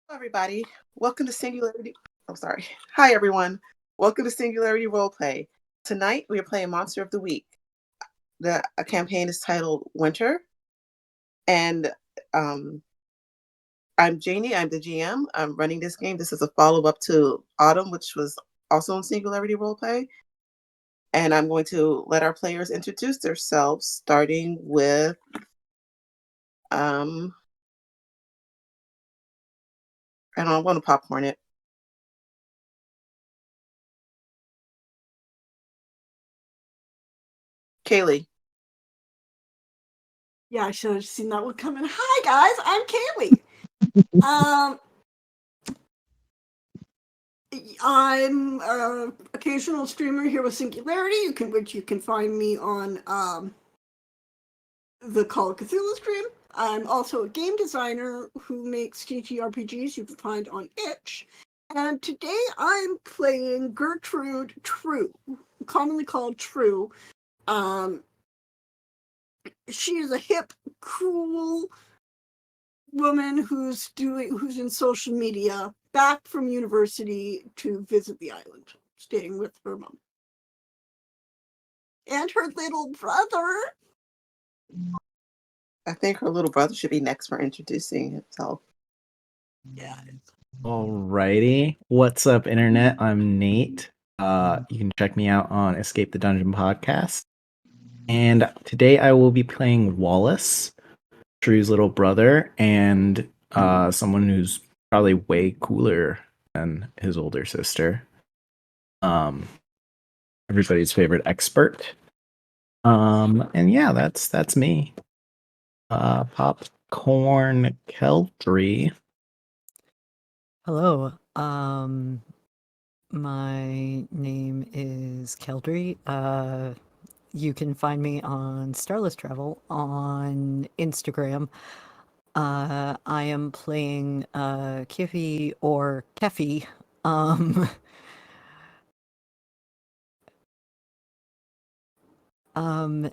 Hello, everybody. Welcome to Singularity. Oh, sorry. Hi, everyone. Welcome to Singularity Roleplay. Tonight, we are playing Monster of the Week. The campaign is titled Winter, and um, I'm Janie. I'm the GM. I'm running this game. This is a follow-up to Autumn, which was also in Singularity Roleplay. And I'm going to let our players introduce themselves, starting with um, I don't want to popcorn it. Kaylee. Yeah, I should have seen that one coming. Hi guys, I'm Kaylee. I'm an occasional streamer here with Singularity. Which you can find me on the Call of Cthulhu stream. I'm also a game designer who makes TTRPGs you can find on itch. And today I'm playing Gertrude True, commonly called True. She is a hip, cool woman who's in social media, back from university to visit the island, staying with her mom and her little brother. I think her little brother should be next for introducing himself. Yeah. Alrighty. What's up, Internet? I'm Nate. You can check me out on Escape the Dungeon podcast. And today I will be playing Wallace, True's little brother, and someone who's probably way cooler than his older sister. Everybody's favorite expert. And yeah, that's me. Popcorn Keltry. Hello. My name is Keldry. You can find me on Starless Travel on Instagram. I am playing Kiffy or Keffy. Um,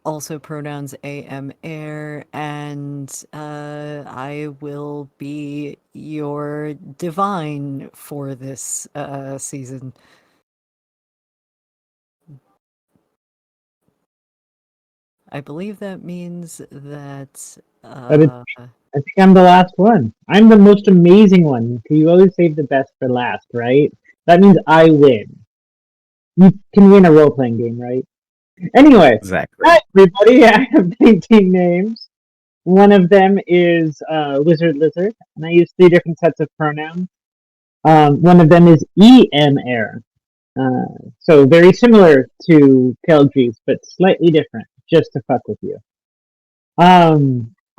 also pronouns am air, and I will be your divine for this season. I believe that means that I think I'm the last one. I'm the most amazing one. You always save the best for last, right? That means I win. You can win a role playing game, right? Anyway, Exactly. hi everybody. I have 19 names. One of them is Wizard Lizard, and I use 3 different sets of pronouns. One of them is EM Air. So very similar to Keldry's, but slightly different, just to fuck with you. I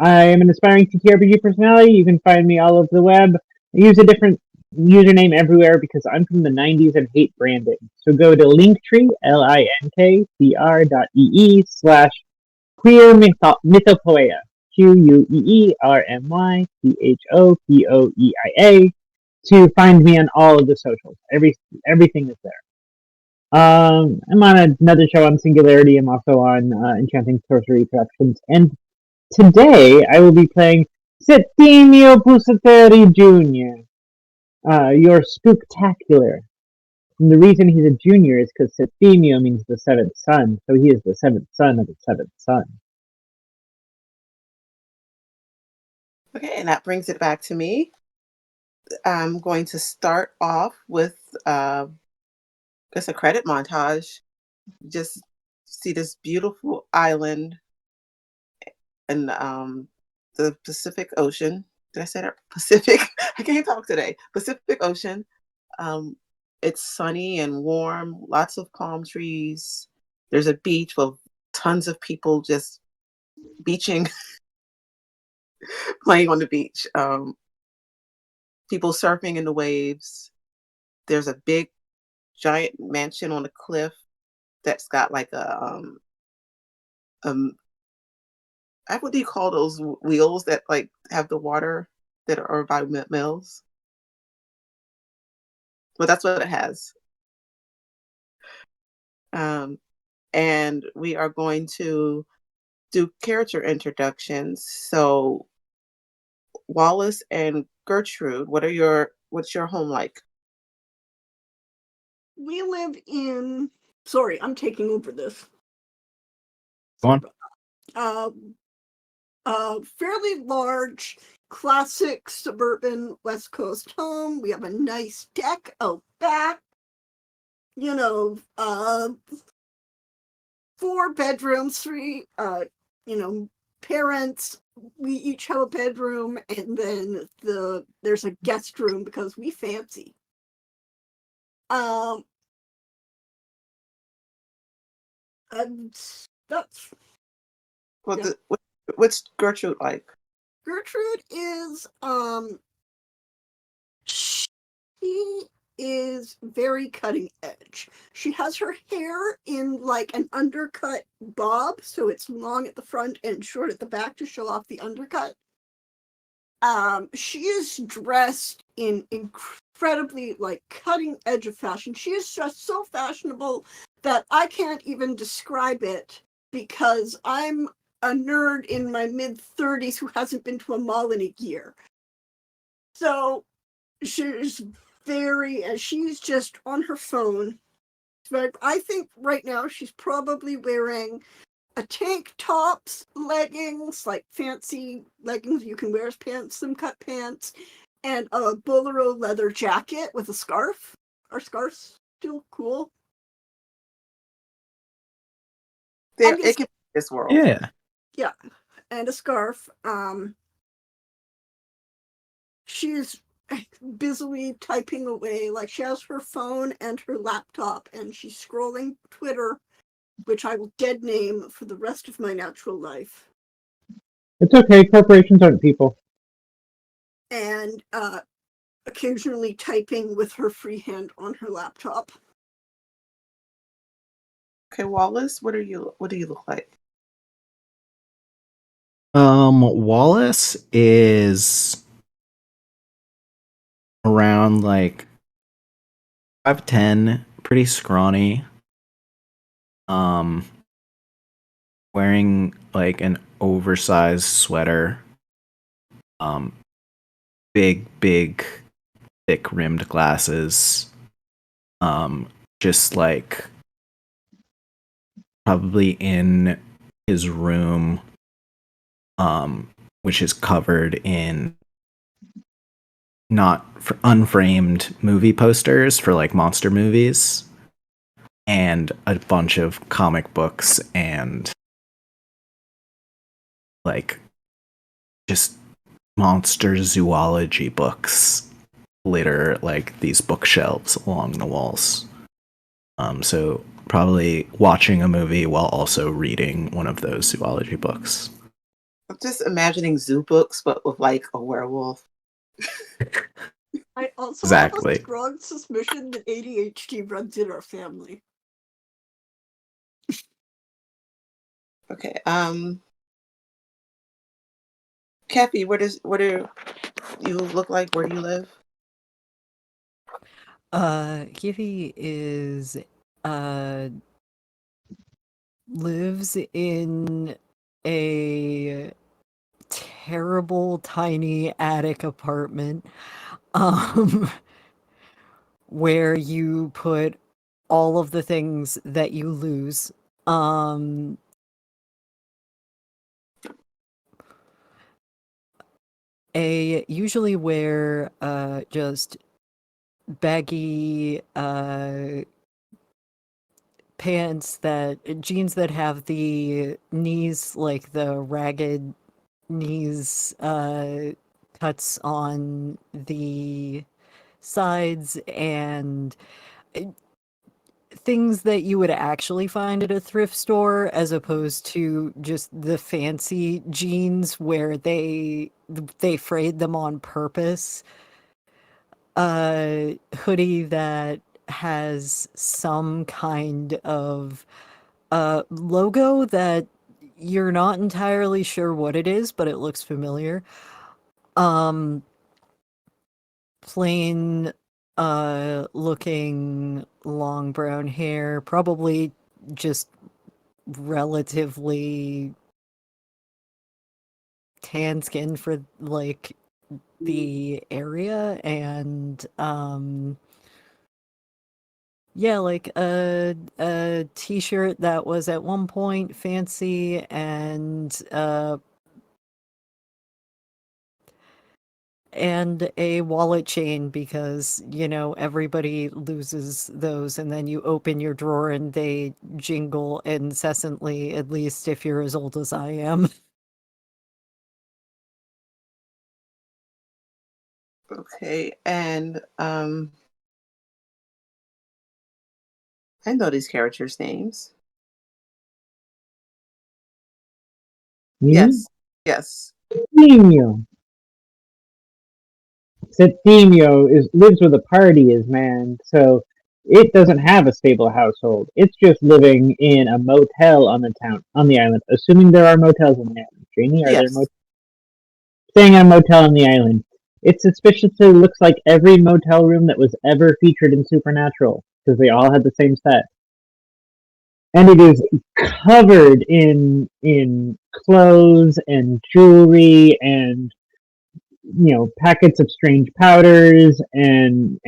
am an aspiring TTRPG personality. You can find me all over the web. I use a different username everywhere because I'm from the 90s and hate branding. So go to Linktree, linktr.ee/queer mythopoeia, QUEERMYTHOPOEIA, to find me on all of the socials. Everything is there. I'm on another show on Singularity. I'm also on Enchanting Sorcery Productions, and today I will be playing Settimio Pusateri Jr., your spooktacular. And the reason he's a junior is because Settimio means the seventh son, so he is the seventh son of the seventh son. Okay, and that brings it back to me. I'm going to start off with just a credit montage. Just see this beautiful island in the Pacific Ocean. Did I say that? Pacific? I can't talk today. Pacific Ocean. Um, it's sunny and warm, lots of palm trees. There's a beach with tons of people just beaching, playing on the beach. People surfing in the waves. There's a big, giant mansion on a cliff that's got like um what do you call those wheels that like have the water that are by mills? But that's what it has. Um, and we are going to do character introductions. So Wallace and Gertrude, what's your home like? We live in. Sorry, I'm taking over this. Go on. Fairly large, classic suburban West Coast home. We have a nice deck out back. You know, 4 bedrooms, three, parents. We each have a bedroom, and then there's a guest room because we fancy. Um, and that's Well, yeah. what's Gertrude like? Gertrude is she is very cutting edge. She has her hair in like an undercut bob, so it's long at the front and short at the back to show off the undercut. She is dressed in incredibly like cutting edge of fashion. She is just so fashionable that I can't even describe it because I'm a nerd in my mid-30s who hasn't been to a mall in a year. So she's she's just on her phone. But I think right now she's probably wearing a tank tops, leggings, like fancy leggings you can wear as pants, some cut pants, and a bolero leather jacket with a scarf. Are scarves still cool? It can be this world. Yeah. Yeah, and a scarf. She's busily typing away, like she has her phone and her laptop, and she's scrolling Twitter, which I will dead name for the rest of my natural life. It's okay. Corporations aren't people. And occasionally typing with her free hand on her laptop. Okay, Wallace, what do you look like? Wallace is around like 5'10", pretty scrawny. Um, wearing like an oversized sweater. Big, thick rimmed glasses. Just like probably in his room, which is covered in not for unframed movie posters for like monster movies and a bunch of comic books and like just monster zoology books litter like these bookshelves along the walls. So probably watching a movie while also reading one of those zoology books. I'm just imagining zoo books, but with like a werewolf. I also have a Exactly. strong suspicion that ADHD runs in our family. Okay. Kathy, what do you look like? Where do you live? Kiffy is lives in a terrible tiny attic apartment um where you put all of the things that you lose. I usually wear just baggy jeans that have the knees, like the ragged knees cuts on the sides, and things that you would actually find at a thrift store as opposed to just the fancy jeans where they frayed them on purpose. A hoodie that has some kind of logo that you're not entirely sure what it is, but it looks familiar. Um, plain looking long brown hair, probably just relatively tan skin for like the area, and yeah, like a t-shirt that was at one point fancy, and a wallet chain, because everybody loses those, and then you open your drawer and they jingle incessantly, at least if you're as old as I am. Okay, and I know these characters' names. Me? Yes, yes, Septimio. Septimio lives where the party is, man. So it doesn't have a stable household. It's just living in a motel on the island. Assuming there are motels on the island. Janie, are there yes. motels? Staying in a motel on the island. It suspiciously looks like every motel room that was ever featured in Supernatural, because they all had the same set. And it is covered in clothes and jewelry and packets of strange powders and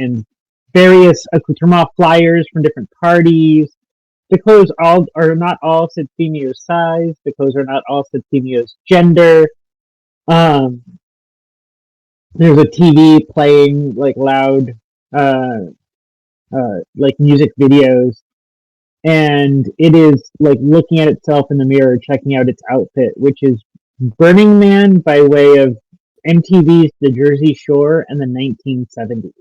various accoutrement flyers from different parties. The clothes all are not all Septimio's size. The clothes are not all Septimio's gender. Um, there's a TV playing like loud, uh, like music videos, and it is like looking at itself in the mirror, checking out its outfit, which is Burning Man by way of MTV's The Jersey Shore in the 1970s.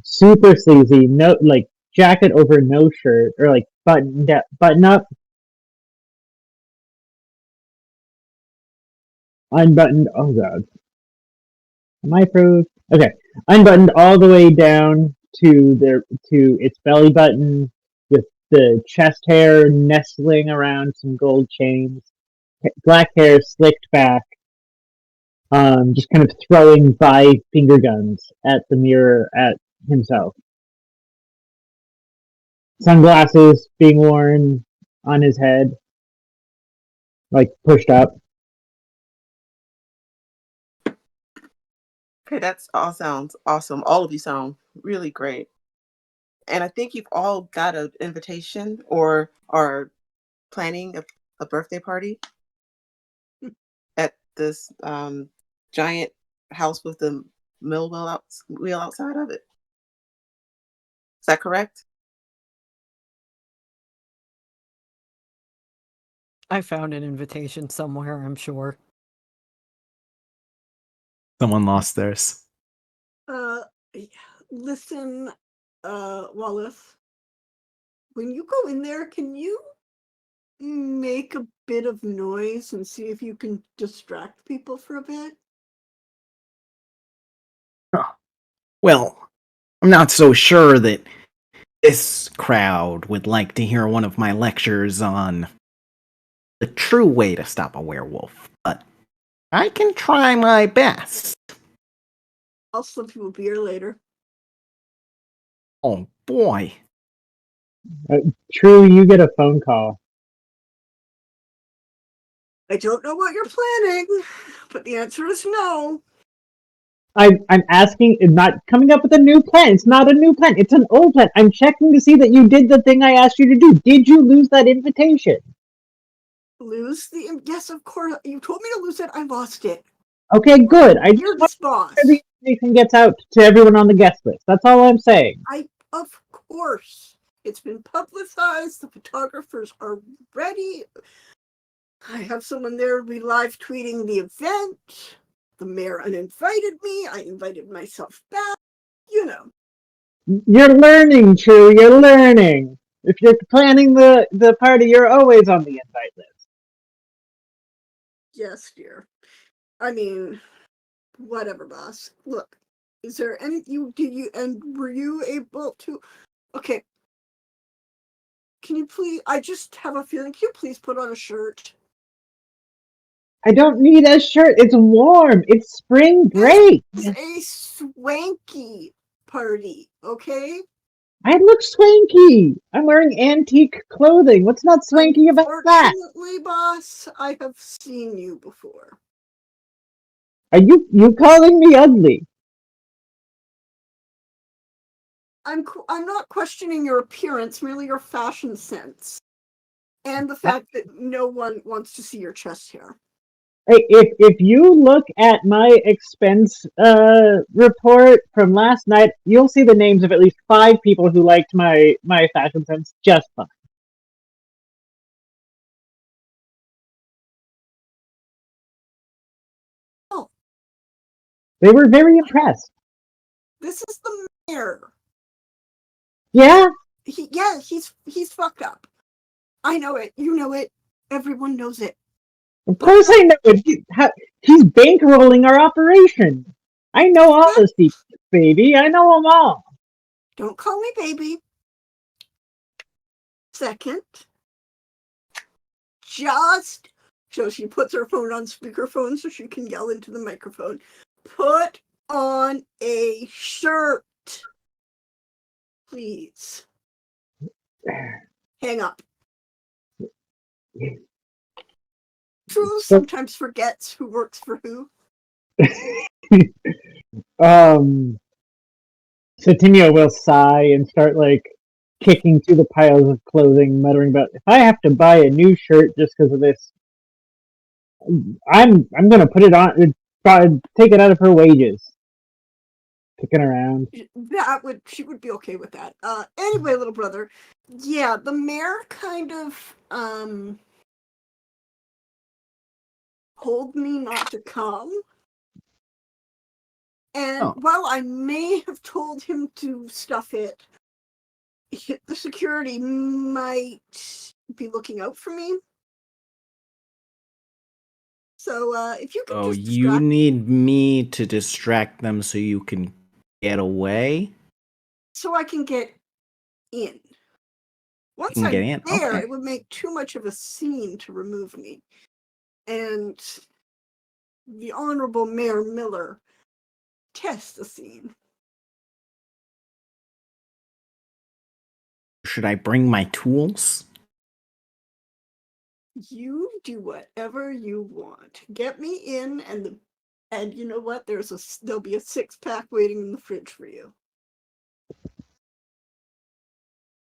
Super sleazy, no like jacket over no shirt, or like button up, unbuttoned. Oh god, am I froze? Okay, unbuttoned all the way down to its belly button, with the chest hair nestling around some gold chains, black hair slicked back, just kind of throwing by finger guns at the mirror at himself. Sunglasses being worn on his head, like pushed up. Okay, that's all sounds awesome. All of you sound really great. And I think you've all got an invitation or are planning a birthday party at this giant house with the wheel outside of it. Is that correct? I found an invitation somewhere, I'm sure. Someone lost theirs. Uh, listen, Wallace, when you go in there, can you make a bit of noise and see if you can distract people for a bit? Huh. Well, I'm not so sure that this crowd would like to hear one of my lectures on the true way to stop a werewolf, but I can try my best. I'll slip you a beer later. Oh boy. True, you get a phone call. I don't know what you're planning, but the answer is no. I'm asking, not coming up with a new plan. It's not a new plan. It's an old plan. I'm checking to see that you did the thing I asked you to do. Did you lose that invitation? Lose the... Yes, of course. You told me to lose it. I lost it. Okay, good. I just You're want this boss. to make sure the information gets out to everyone on the guest list. That's all I'm saying. Of course. It's been publicized. The photographers are ready. I have someone there be live tweeting the event. The mayor uninvited me. I invited myself back. You know. You're learning, True. You're learning. If you're planning the party, you're always on the invite list. Yes, dear. I mean, whatever, boss. Look, is there any were you able to? Okay, can you please? I just have a feeling. Can you please put on a shirt? I don't need a shirt. It's warm. It's spring break. It's a swanky party, okay? I look swanky. I'm wearing antique clothing. What's not swanky about that? Unfortunately, boss, I have seen you before. Are you calling me ugly? I'm not questioning your appearance, merely your fashion sense, and the fact that no one wants to see your chest hair. Hey, if you look at my expense report from last night, you'll see the names of at least 5 people who liked my fashion sense just fine. Oh, They were very impressed. this is the mayor. Yeah, He's fucked up. I know it. You know it. Everyone knows it. of course I know it. He's bankrolling our operation. I know all the secrets, baby. I know them all. Don't call me baby. Second, just so she puts her phone on speakerphone so she can yell into the microphone. Put on a shirt, please. Hang up. True sometimes forgets who works for who. So Timio will sigh and start like kicking through the piles of clothing, muttering about if I have to buy a new shirt just because of this, I'm gonna put it on, take it out of her wages. Kicking around. She would be okay with that. Anyway, little brother, yeah, the mayor kind of told me not to come. And while I may have told him to stuff it, the security might be looking out for me. So if you could just you need me to distract them so you can get away? So I can get in. Once You can I'm get in, there, okay. it would make too much of a scene to remove me. And the Honorable Mayor Miller tests the scene. Should I bring my tools? You do whatever you want. Get me in, and you know what? There'll be a 6-pack waiting in the fridge for you.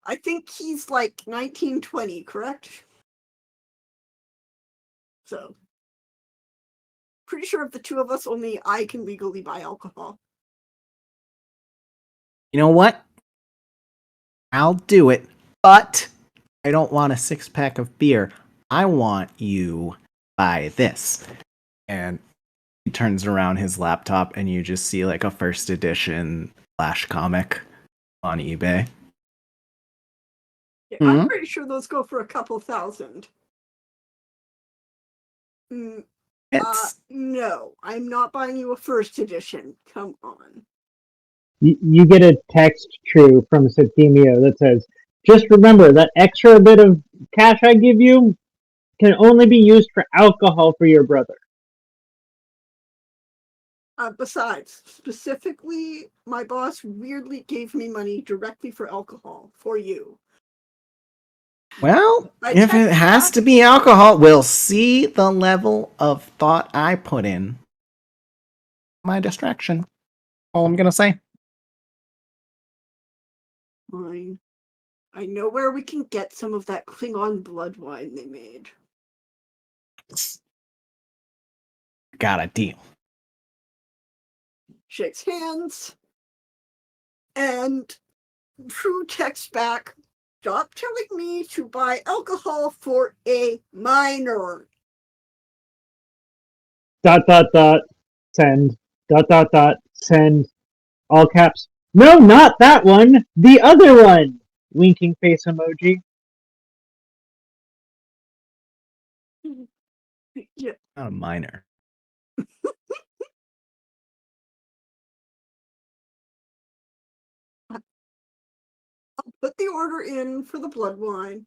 I think he's like 1920, correct? So, pretty sure of the two of us, only I can legally buy alcohol. You know what? I'll do it, but I don't want a 6-pack of beer. I want you buy this. And he turns around his laptop and you just see like a first edition Flash comic on eBay. Yeah, I'm pretty sure those go for a couple thousand. No, I'm not buying you a first edition. Come on. You get a text, True, from Septimio that says, just remember that extra bit of cash I give you can only be used for alcohol for your brother. Besides, specifically, my boss weirdly gave me money directly for alcohol for you. Well, if it has to be alcohol, we'll see the level of thought I put in. My distraction. All I'm gonna say. Fine. I know where we can get some of that Klingon blood wine they made. Got a deal. Shakes hands. And True texts back, stop telling me to buy alcohol for a minor. ... Send. Send. All caps. No, not that one. The other one. Winking face emoji. Yeah. Not a minor. I'll put the order in for the blood wine.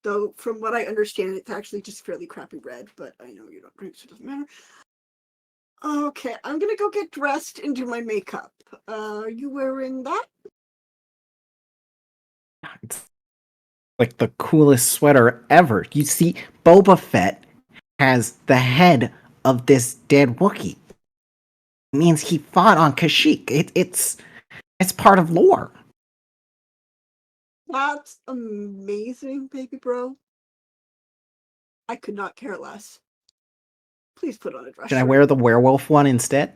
Though, from what I understand, it's actually just fairly crappy red, but I know you don't drink, so it doesn't matter. Okay, I'm gonna go get dressed and do my makeup. Are you wearing that? It's like the coolest sweater ever. You see, Boba Fett has the head of this dead Wookiee. It means he fought on Kashyyyk. It's part of lore. That's amazing, baby bro. I could not care less. Please put on a dress Should I shirt. wear the werewolf one instead?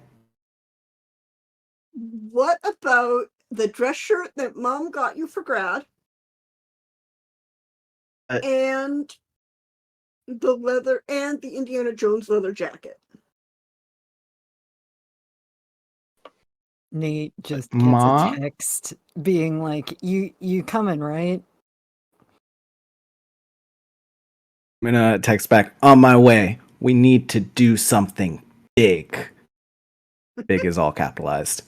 What about the dress shirt that Mom got you for grad? And the leather and the Indiana Jones leather jacket. Nate just gets Ma? a text being like, you coming, right? I'm gonna text back, on my way. We need to do something big. Big is all capitalized.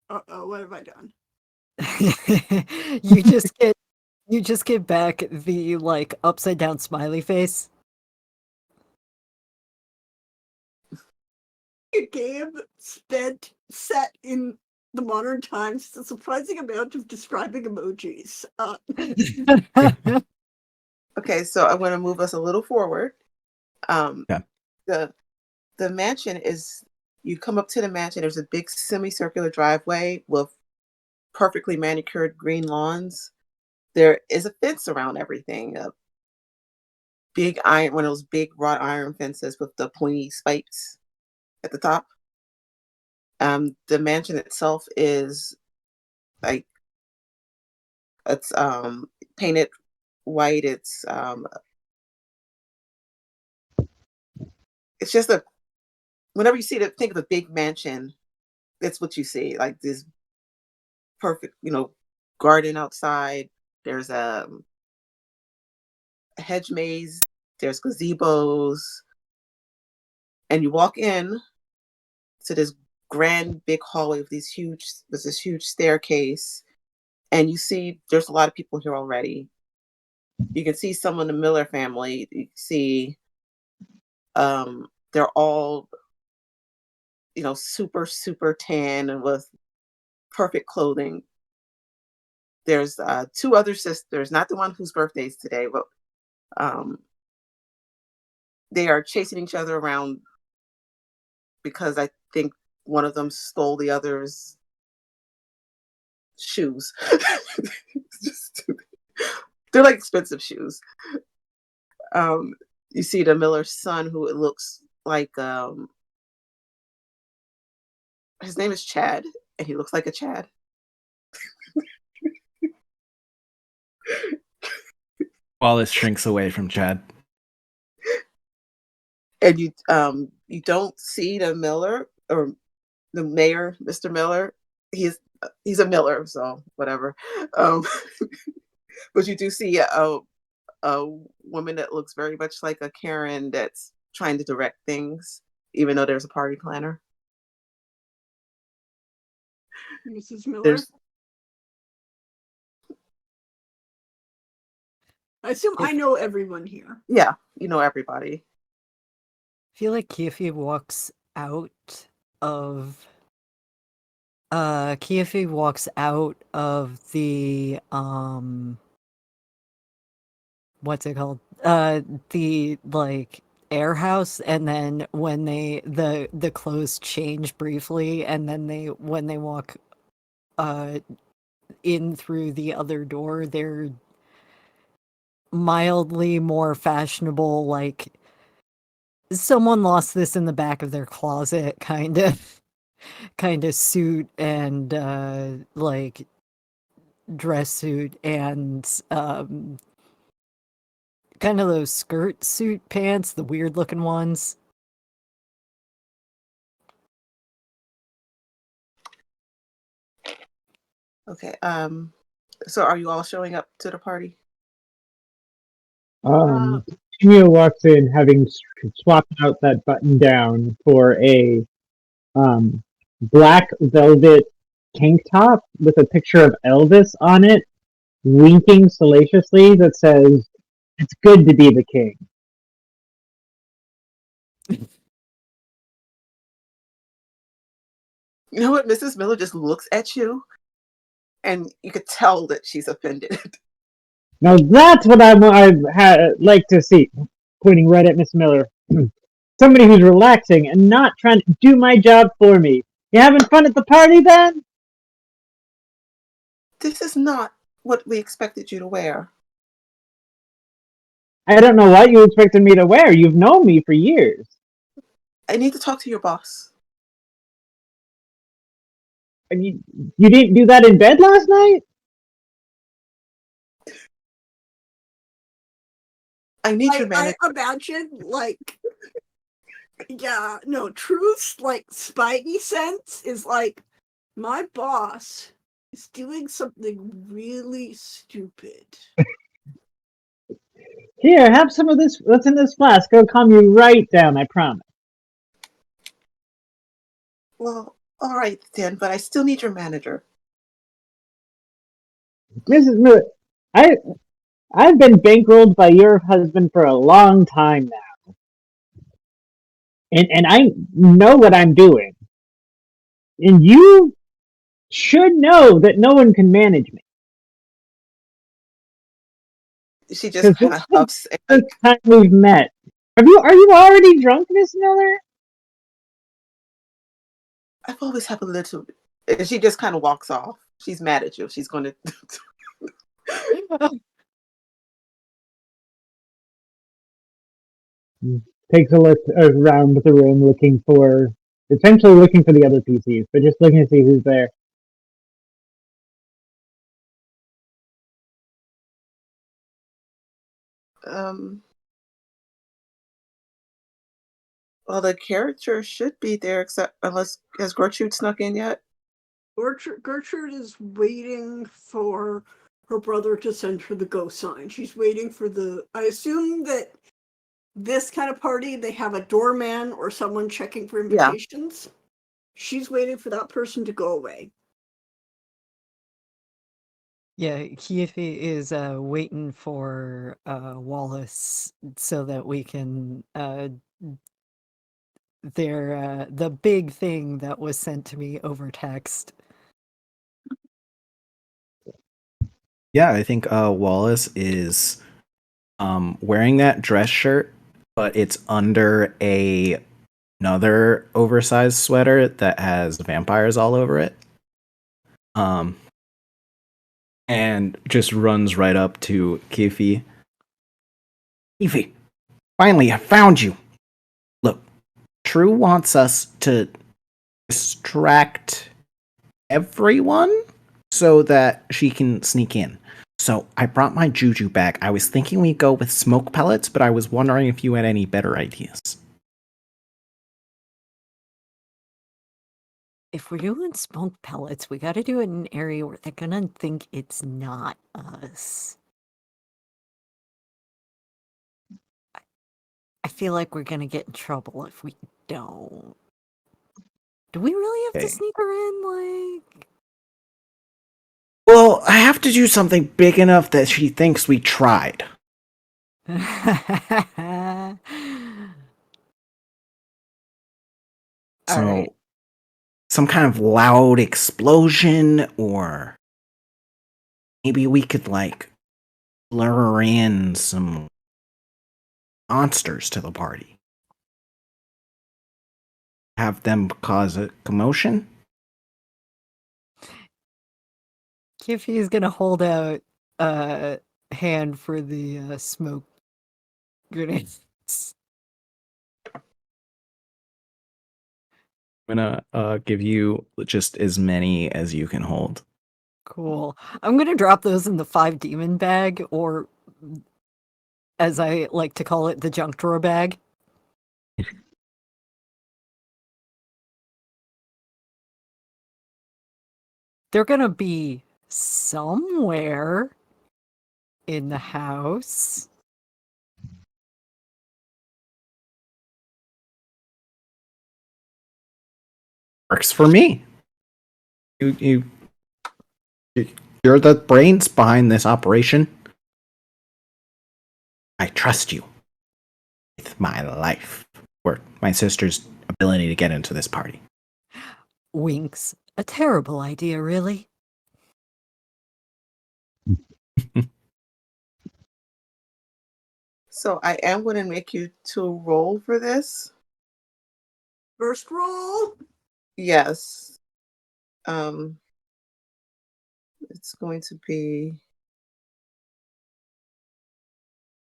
Uh-oh, what have I done? you just get back the like upside down smiley face. A game set in the modern times, the surprising amount of describing emojis. Okay, so I want to move us a little forward. Yeah. The mansion is, you come up to the mansion, there's a big semicircular driveway with perfectly manicured green lawns. There is a fence around everything, a big iron, one of those big wrought iron fences with the pointy spikes at the top. The mansion itself is like, it's painted white. It's just a, whenever you see think of a big mansion, that's what you see, like this perfect, garden outside. There's a hedge maze. There's gazebos, and you walk in to this grand big hallway with this huge staircase, and you see there's a lot of people here already. You can see some of the Miller family. You can see they're all super super tan and with perfect clothing. There's two other sisters, not the one whose birthday is today, but they are chasing each other around because I think one of them stole the other's shoes. They're like expensive shoes. You see the Miller's son, who it looks like, his name is Chad, and he looks like a Chad. Wallace shrinks away from Chad. And you don't see the Miller or the mayor, Mr. Miller. He's a Miller, so whatever. But you do see a woman that looks very much like a Karen that's trying to direct things, even though there's a party planner. Mrs. Miller? I assume I know everyone here. Yeah, you know everybody. I feel like Kiafi walks out of the what's it called? The like air house, and then when the clothes change briefly, and then when they walk in through the other door, they're mildly more fashionable, like someone lost this in the back of their closet kind of suit and like dress suit and kind of those skirt suit pants, the weird looking ones. Okay. So are you all showing up to the party? Timio walks in, having swapped out that button down for a black velvet tank top with a picture of Elvis on it, winking salaciously, that says, "It's good to be the king." You know what? Mrs. Miller just looks at you, and you could tell that she's offended. Now that's what I'd like to see. Pointing right at Miss Miller. somebody who's relaxing and not trying to do my job for me. You having fun at the party then? This is not what we expected you to wear. I don't know what you expected me to wear. You've known me for years. I need to talk to your boss. And you didn't do that in bed last night? I need your I manager. imagine, like, yeah, no, Truth's, like, spidey sense is like, my boss is doing something really stupid. Here, have some of this. What's in this flask? It'll calm you right down, I promise. Well, all right then, but I still need your manager. Mrs. Miller, I've been bankrolled by your husband for a long time now. And I know what I'm doing. And you should know that no one can manage me. She just Because kind this of is huffs the and first time we've met. Are you already drunk, Miss Miller? I've always have a little. And she just kind of walks off. She's mad at you. She's going to. Takes a look around the room essentially looking for the other PCs, but just looking to see who's there. um. Well, the character should be there, except unless has Gertrude snuck in yet? Gertrude is waiting for her brother to send her the go sign. She's waiting for I assume that this kind of party, they have a doorman or someone checking for Yeah. invitations. She's waiting for that person to go away. Yeah, Kiefi is waiting for Wallace so that we can the big thing that was sent to me over text. Yeah, I think Wallace is wearing that dress shirt, but it's under another oversized sweater that has vampires all over it. And just runs right up to Kifi. Kifi, finally, I found you. Look, True wants us to distract everyone so that she can sneak in. So I brought my juju bag. I was thinking we'd go with smoke pellets, but I was wondering if you had any better ideas. If we're doing smoke pellets, we gotta do it in an area where they're gonna think it's not us. I feel like we're gonna get in trouble if we don't. Do we really have to Okay. sneak her in? Like, Well, I have to do something big enough that she thinks we tried. So, Alright. some kind of loud explosion, or maybe we could, like, lure in some monsters to the party. Have them cause a commotion? Kiffy is gonna hold out a hand for the smoke grenades. I'm gonna give you just as many as you can hold. Cool. I'm gonna drop those in the 5 demon bag, or as I like to call it, the junk drawer bag. They're gonna be somewhere in the house. Works for me. You you're the brains behind this operation. I trust you with my life, or my sister's ability to get into this party. Winks. A terrible idea, really. So I am going to make you to roll for this. First roll. Yes. It's going to be,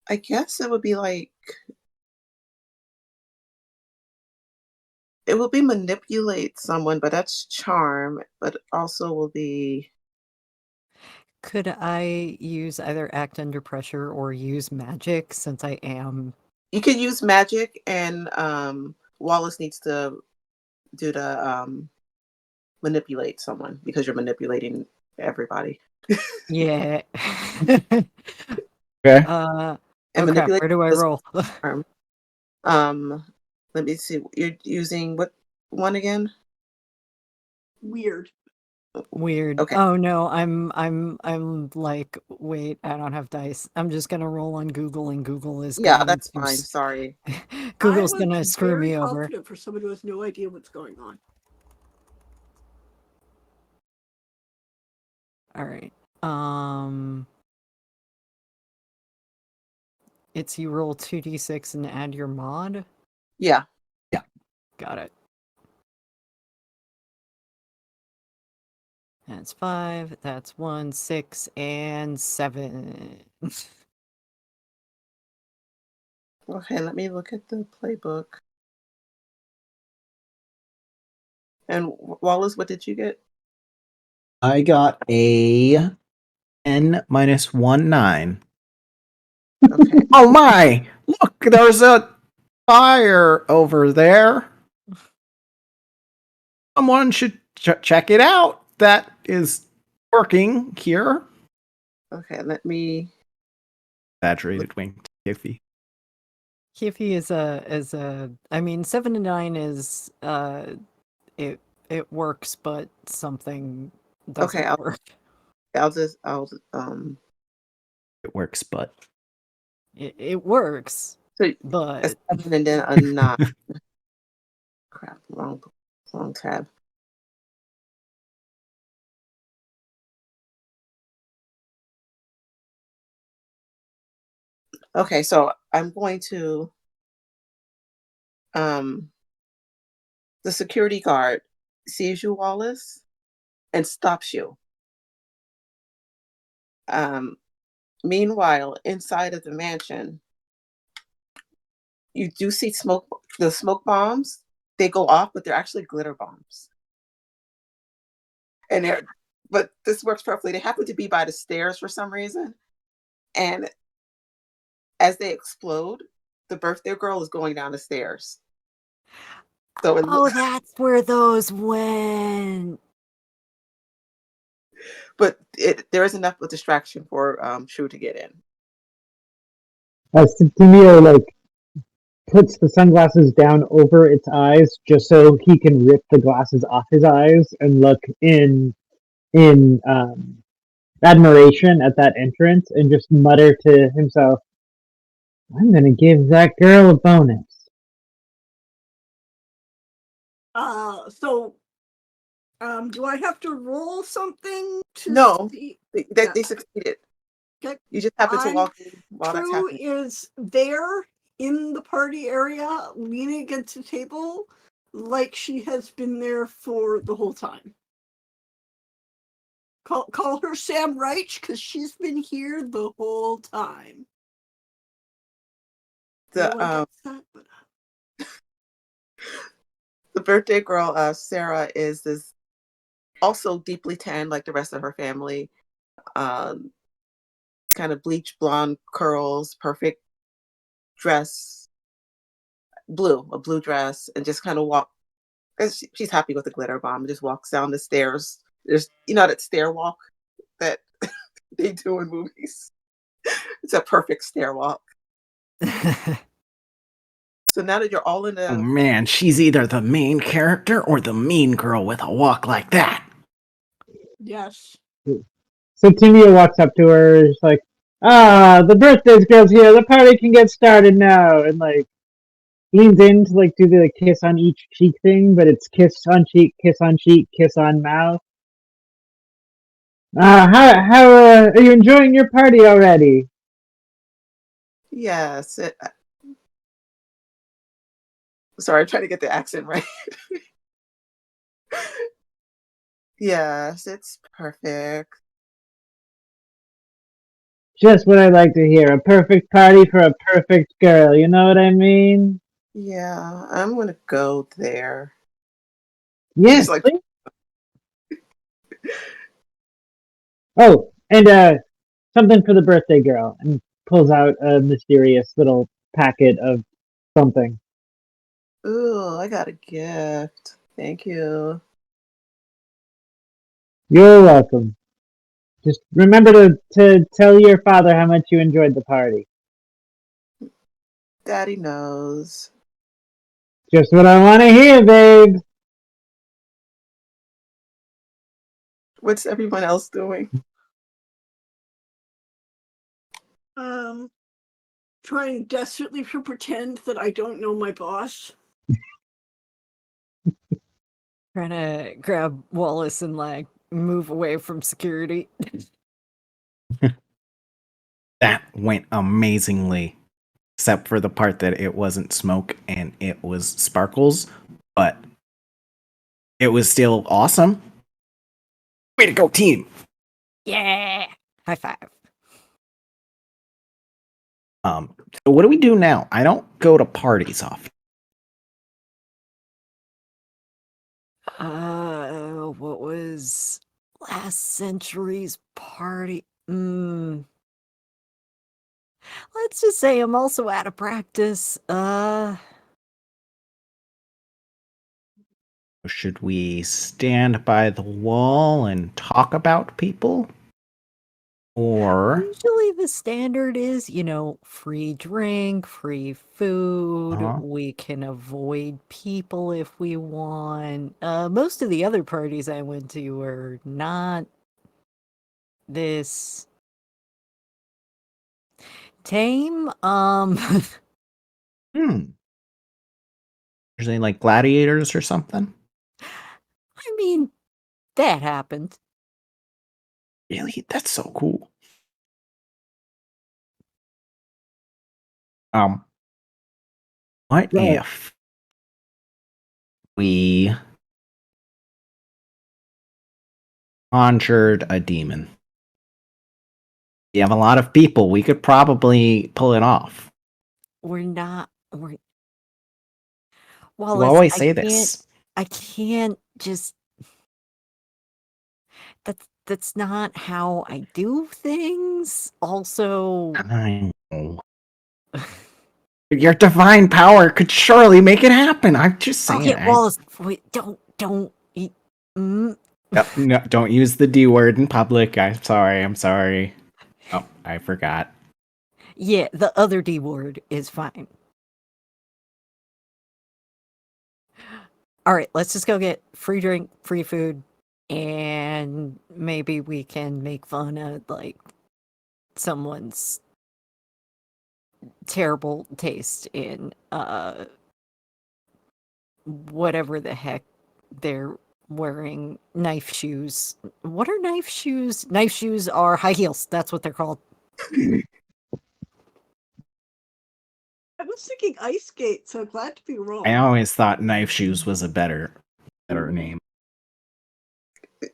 I guess it would be like, it will be manipulate someone, but that's charm, but also will be, Could I use either act under pressure or use magic since I am? you can use magic, and Wallace needs to do the manipulate someone because you're manipulating everybody. Yeah. Okay. And Oh crap, manipulate where do I this roll? charm. Let me see. You're using what one again? Weird. Weird. Okay. Oh no, I'm like, wait, I don't have dice. I'm just gonna roll on Google and Google is Yeah, going that's to fine. Sorry. Google's I gonna was screw very me over. confident for someone who has no idea what's going on. All right. It's you roll 2d6 and add your mod. Yeah. Got it. That's 5. That's 1, 6, and 7. Okay, let me look at the playbook. And Wallace, what did you get? I got a 10 minus 1, 9. Okay. Oh my! Look, there's a fire over there. Someone should check it out. That is working here. Okay, let me Exaggerated wink, Iffy. Kiffy is a I mean 7 to 9 is it works, but something okay, doesn't work. I'll It works, but It works, so a but 7 and then a 9. Crap, wrong tab. Okay, so I'm going to um the security guard sees you, Wallace, and stops you. Um Meanwhile, inside of the mansion, you do see the smoke bombs. They go off, but they're actually glitter bombs. And but this works perfectly. They happen to be by the stairs for some reason. And as they explode, the birthday girl is going down the stairs. So it oh, looks, that's where those went. but there is enough of a distraction for True to get in. Timio puts the sunglasses down over its eyes just so he can rip the glasses off his eyes and look in admiration at that entrance and just mutter to himself, "I'm gonna give that girl a bonus." So do I have to roll something to No, see? they succeeded. Okay. You just happen to I'm walk in while that's True happening. is there in the party area, leaning against the table, like she has been there for the whole time. Call her Sam Reich, because she's been here the whole time. No The one gets that, but the birthday girl, Sarah, is this also deeply tan like the rest of her family. Um, Kind of bleach blonde curls, perfect dress, a blue dress, and just kind of walk. She's happy with the glitter bomb. And just walks down the stairs. There's that stair walk that they do in movies. It's a perfect stair walk. So now that you're all in oh the man, she's either the main character or the mean girl with a walk like that. yes. So Timio walks up to her and is like, the birthday girl's here, the party can get started now, and leans in to do the kiss on each cheek thing, but it's kiss on cheek, kiss on cheek, kiss on mouth. How are you enjoying your party already? yes, Sorry, I'm trying to get the accent right. Yes, it's perfect. Just what I like to hear. A perfect party for a perfect girl. You know what I mean? Yeah, I'm gonna go there. Yes, She's like, please. Oh, and something for the birthday girl, and pulls out a mysterious little packet of something. ooh, I got a gift. Thank you. You're welcome. Just remember to tell your father how much you enjoyed the party. Daddy knows. Just what I want to hear, babe. What's everyone else doing? Trying desperately to pretend that I don't know my boss. Trying to grab Wallace and like move away from security. That went amazingly, except for the part that it wasn't smoke and it was sparkles, but it was still awesome. Way to go, team! Yeah. High five. So what do we do now? I don't go to parties often. What was last century's party? Let's just say I'm also out of practice. Should we stand by the wall and talk about people? Or Usually the standard is, free drink, free food. uh, We can avoid people if we want. Most of the other parties I went to were not this tame. hmm, there's any like gladiators or something? I mean, that happened. Really? That's so cool. What Right. if we conjured a demon? You have a lot of people. We could probably pull it off. We're You Wallace, always I say can't this. I can't just that's not how I do things. Also, I know. Your divine power could surely make it happen. I'm just saying. okay, Wallace, wait, don't eat. No, don't use the D word in public. I'm sorry. I'm sorry. Oh, I forgot. Yeah, the other D word is fine. All right, let's just go get free drink, free food, and maybe we can make fun of like someone's terrible taste in whatever the heck they're wearing. Knife shoes. What are knife shoes? Knife shoes are high heels. That's what they're called. I was thinking ice skate, so glad to be wrong. I always thought knife shoes was a better name.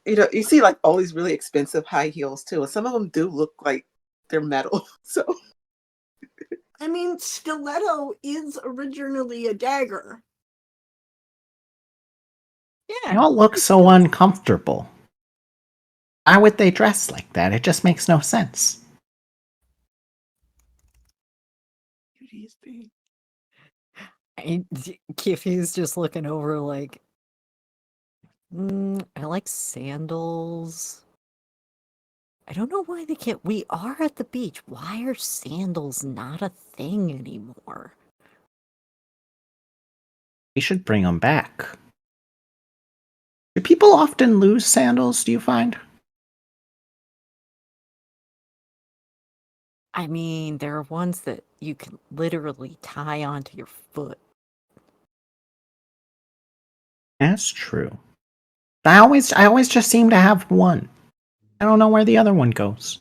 You see like all these really expensive high heels too, and some of them do look like they're metal. So I mean, stiletto is originally a dagger. They Yeah. all look so uncomfortable. Why would they dress like that? It just makes no sense. Kiffy's just looking over like, I like sandals. I don't know why they can't. We are at the beach. Why are sandals not a thing anymore? We should bring them back. Do people often lose sandals, do you find? I mean, there are ones that you can literally tie onto your foot. That's true. I always just seem to have one. I don't know where the other one goes.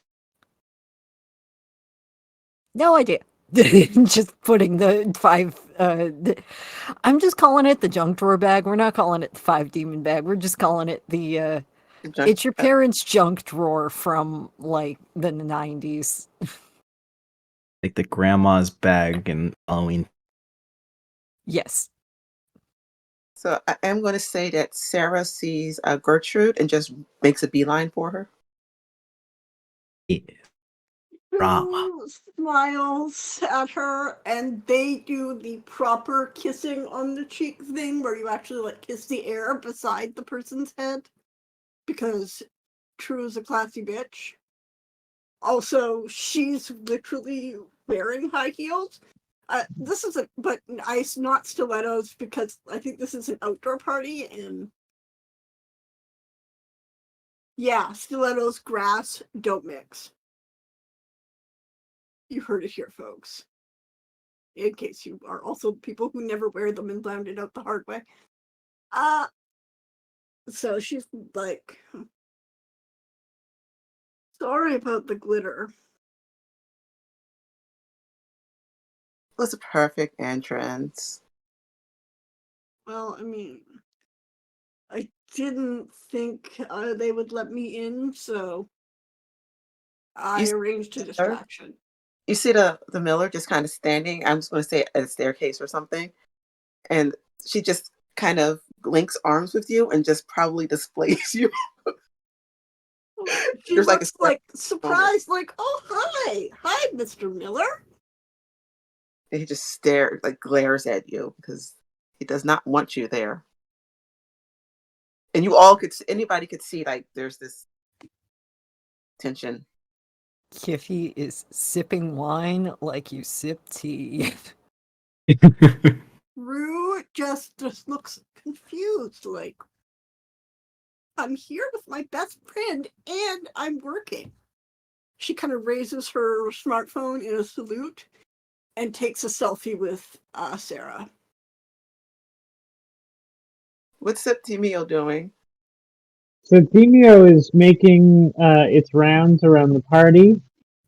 No idea. just putting the five. I'm just calling it the junk drawer bag. We're not calling it the five demon bag. We're just calling it the. Junk- It's your parents' junk drawer from like the 90s. Like the grandma's bag in Halloween. Yes. So I am going to say that Sarah sees Gertrude and just makes a beeline for her. Drama. Who smiles at her, and they do the proper kissing on the cheek thing where you actually like kiss the air beside the person's head, because True is a classy bitch. Also, she's literally wearing high heels. This is but ice, not stilettos, because I think this is an outdoor party, and yeah, stilettos, grass, don't mix. You heard it here, folks. In case you are also people who never wear them and found it out the hard way. Uh, so she's like, sorry about the glitter. It was a perfect entrance. Well, I mean, I didn't think they would let me in, so You I see arranged a her? distraction. You see the miller just kind of standing. I'm just going to say at a staircase or something, and she just kind of links arms with you and just probably displays you. She There's like a looks stair like moment, surprised, like, oh, hi, Mr. Miller. and he just stares, like glares at you because he does not want you there. And you all could, anybody could see like there's this tension. Kiffy is sipping wine like you sip tea. Rue just looks confused, like, I'm here with my best friend and I'm working. She kind of raises her smartphone in a salute and takes a selfie with Sarah. What's Septimio doing? So Demio is making its rounds around the party.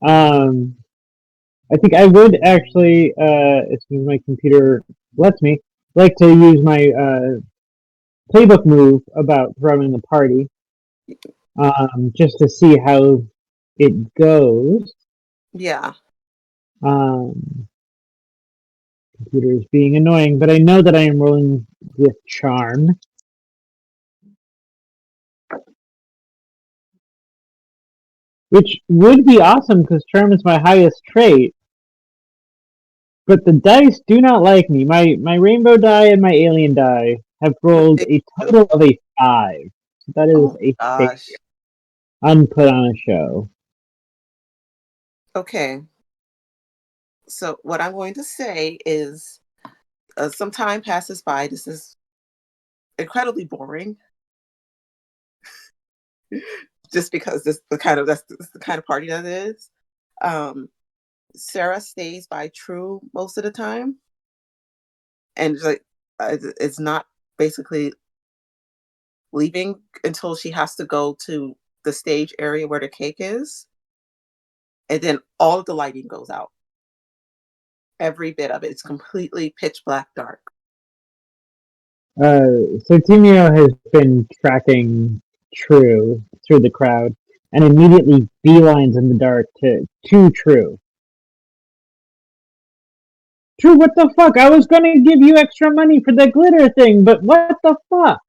I think I would actually, as soon as my computer lets me, like to use my playbook move about throwing the party, just to see how it goes. Yeah. Um, computer is being annoying, but I know that I am rolling with charm. Which would be awesome because charm is my highest trait. But the dice do not like me. My rainbow die and my alien die have What rolled did a they do? total of a 5. So that is Oh a failure. gosh. Unput on a show. Okay. So what I'm going to say is, some time passes by. This is incredibly boring, just because that's the kind of party that it is. Um, Sarah stays by True most of the time, and like it's not basically leaving until she has to go to the stage area where the cake is, and then all of the lighting goes out. Every bit of it. It's completely pitch black dark. So Timio has been tracking True through the crowd and immediately beelines in the dark to True. True, what the fuck? I was gonna give you extra money for the glitter thing, but what the fuck?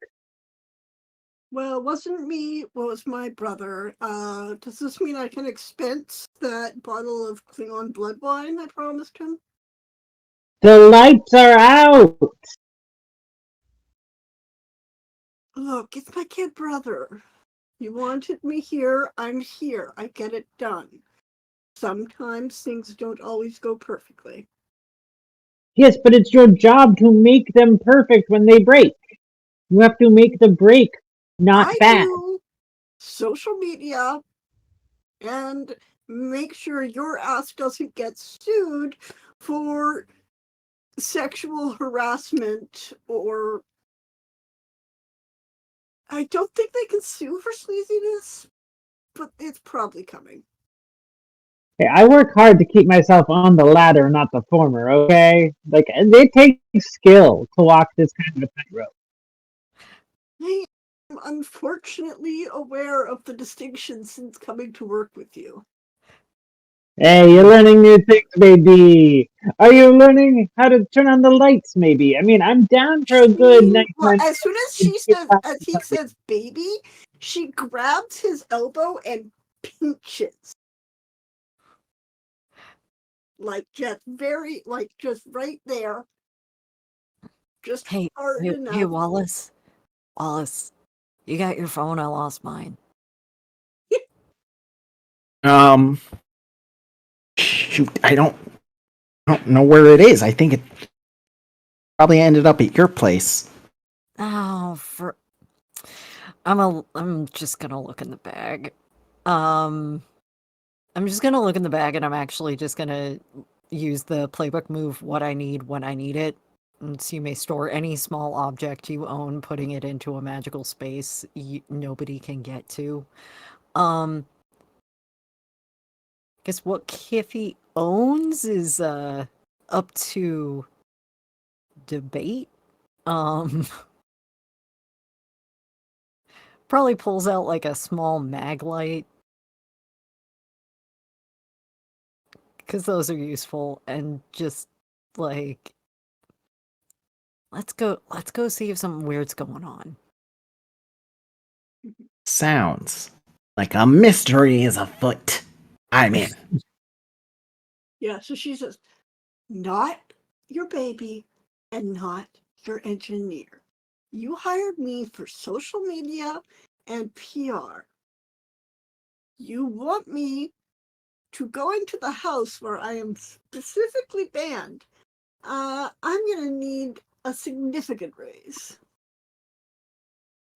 Well, it wasn't me, well, it was my brother. Does this mean I can expense that bottle of Klingon blood wine I promised him? The lights are out! Look, it's my kid brother. You wanted me here, I'm here. I get it done. Sometimes things don't always go perfectly. Yes, but it's your job to make them perfect when they break. You have to make the break not I bad. do social media and make sure your ass doesn't get sued for sexual harassment, or I don't think they can sue for sleaziness, but it's probably coming. Hey, I work hard to keep myself on the ladder, not the former, okay? Like, it takes skill to walk this kind of a tightrope. I am unfortunately aware of the distinction since coming to work with you. Hey, you're learning new things, maybe. Are you learning how to turn on the lights, maybe? I mean, I'm down for a good Well, nighttime. as soon as as he says baby, she grabs his elbow and pinches. Like just just right there. Just Hey, hard hey, enough. Wallace. Wallace, you got your phone? I lost mine. Shoot, I don't know where it is. I think it probably ended up at your place. Oh, I'm just gonna look in the bag. I'm just gonna look in the bag, and I'm actually just gonna use the playbook move what I need when I need it. And so you may store any small object you own, putting it into a magical space nobody can get to. Guess what Kiffy owns is up to debate. Um Probably pulls out like a small mag light, because those are useful, and just like let's go see if something weird's going on. Sounds like a mystery is afoot. I'm in. Yeah, so she says, not your baby and not your engineer. You hired me for social media and PR. You want me to go into the house where I am specifically banned. I'm gonna need a significant raise.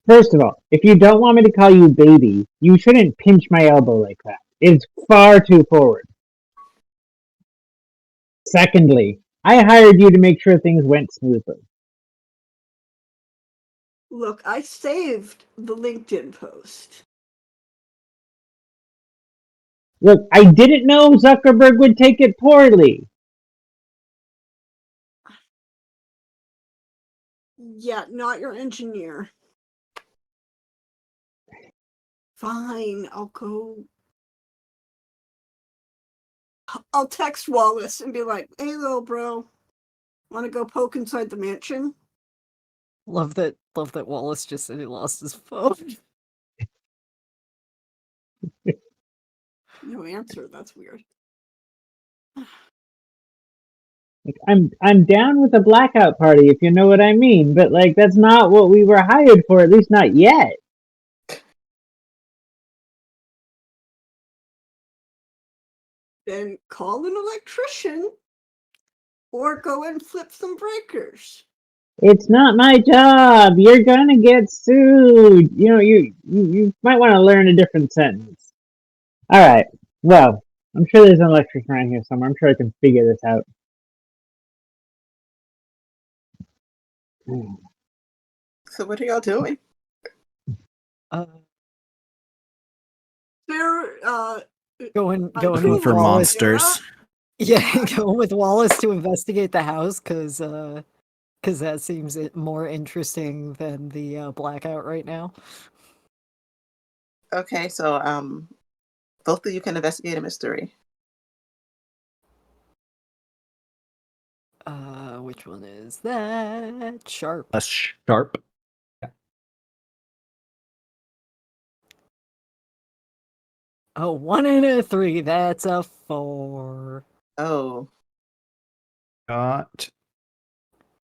First of all, if you don't want me to call you baby, you shouldn't pinch my elbow like that. It's far too forward. Secondly, I hired you to make sure things went smoothly. Look, I saved the LinkedIn post. Look, I didn't know Zuckerberg would take it poorly. Yeah, not your engineer. Fine, I'll text Wallace and be like, hey, little bro, want to go poke inside the mansion? Love that Wallace just said he lost his phone. No answer. That's weird. Like, I'm down with a blackout party if you know what I mean, but like that's not what we were hired for, at least not yet. Then call an electrician or go and flip some breakers. It's not my job. You're gonna get sued. You know, you might want to learn a different sentence. All right. Well, I'm sure there's an electrician around here somewhere. I'm sure I can figure this out. So what are y'all doing? Uh, They're going Looking with for Wallace. monsters. Yeah, going with Wallace to investigate the house, because that seems more interesting than the blackout right now. Okay, so both of you can investigate a mystery. Which one is that? Sharp. Less sharp. Oh, 1 and a 3. That's a 4. Oh, Got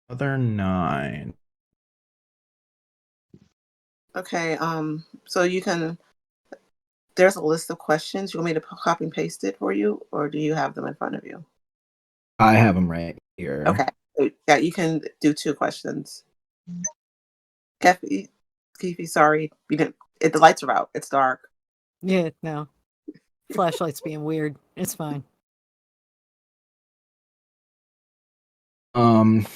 other 9. okay. So you can. There's a list of questions. You want me to copy and paste it for you, or do you have them in front of you? I have them right here. Okay. So, yeah, you can do 2 questions. Keefe, sorry, we didn't. The lights are out. It's dark. Yeah, no. Flashlight's being weird. It's fine. Um.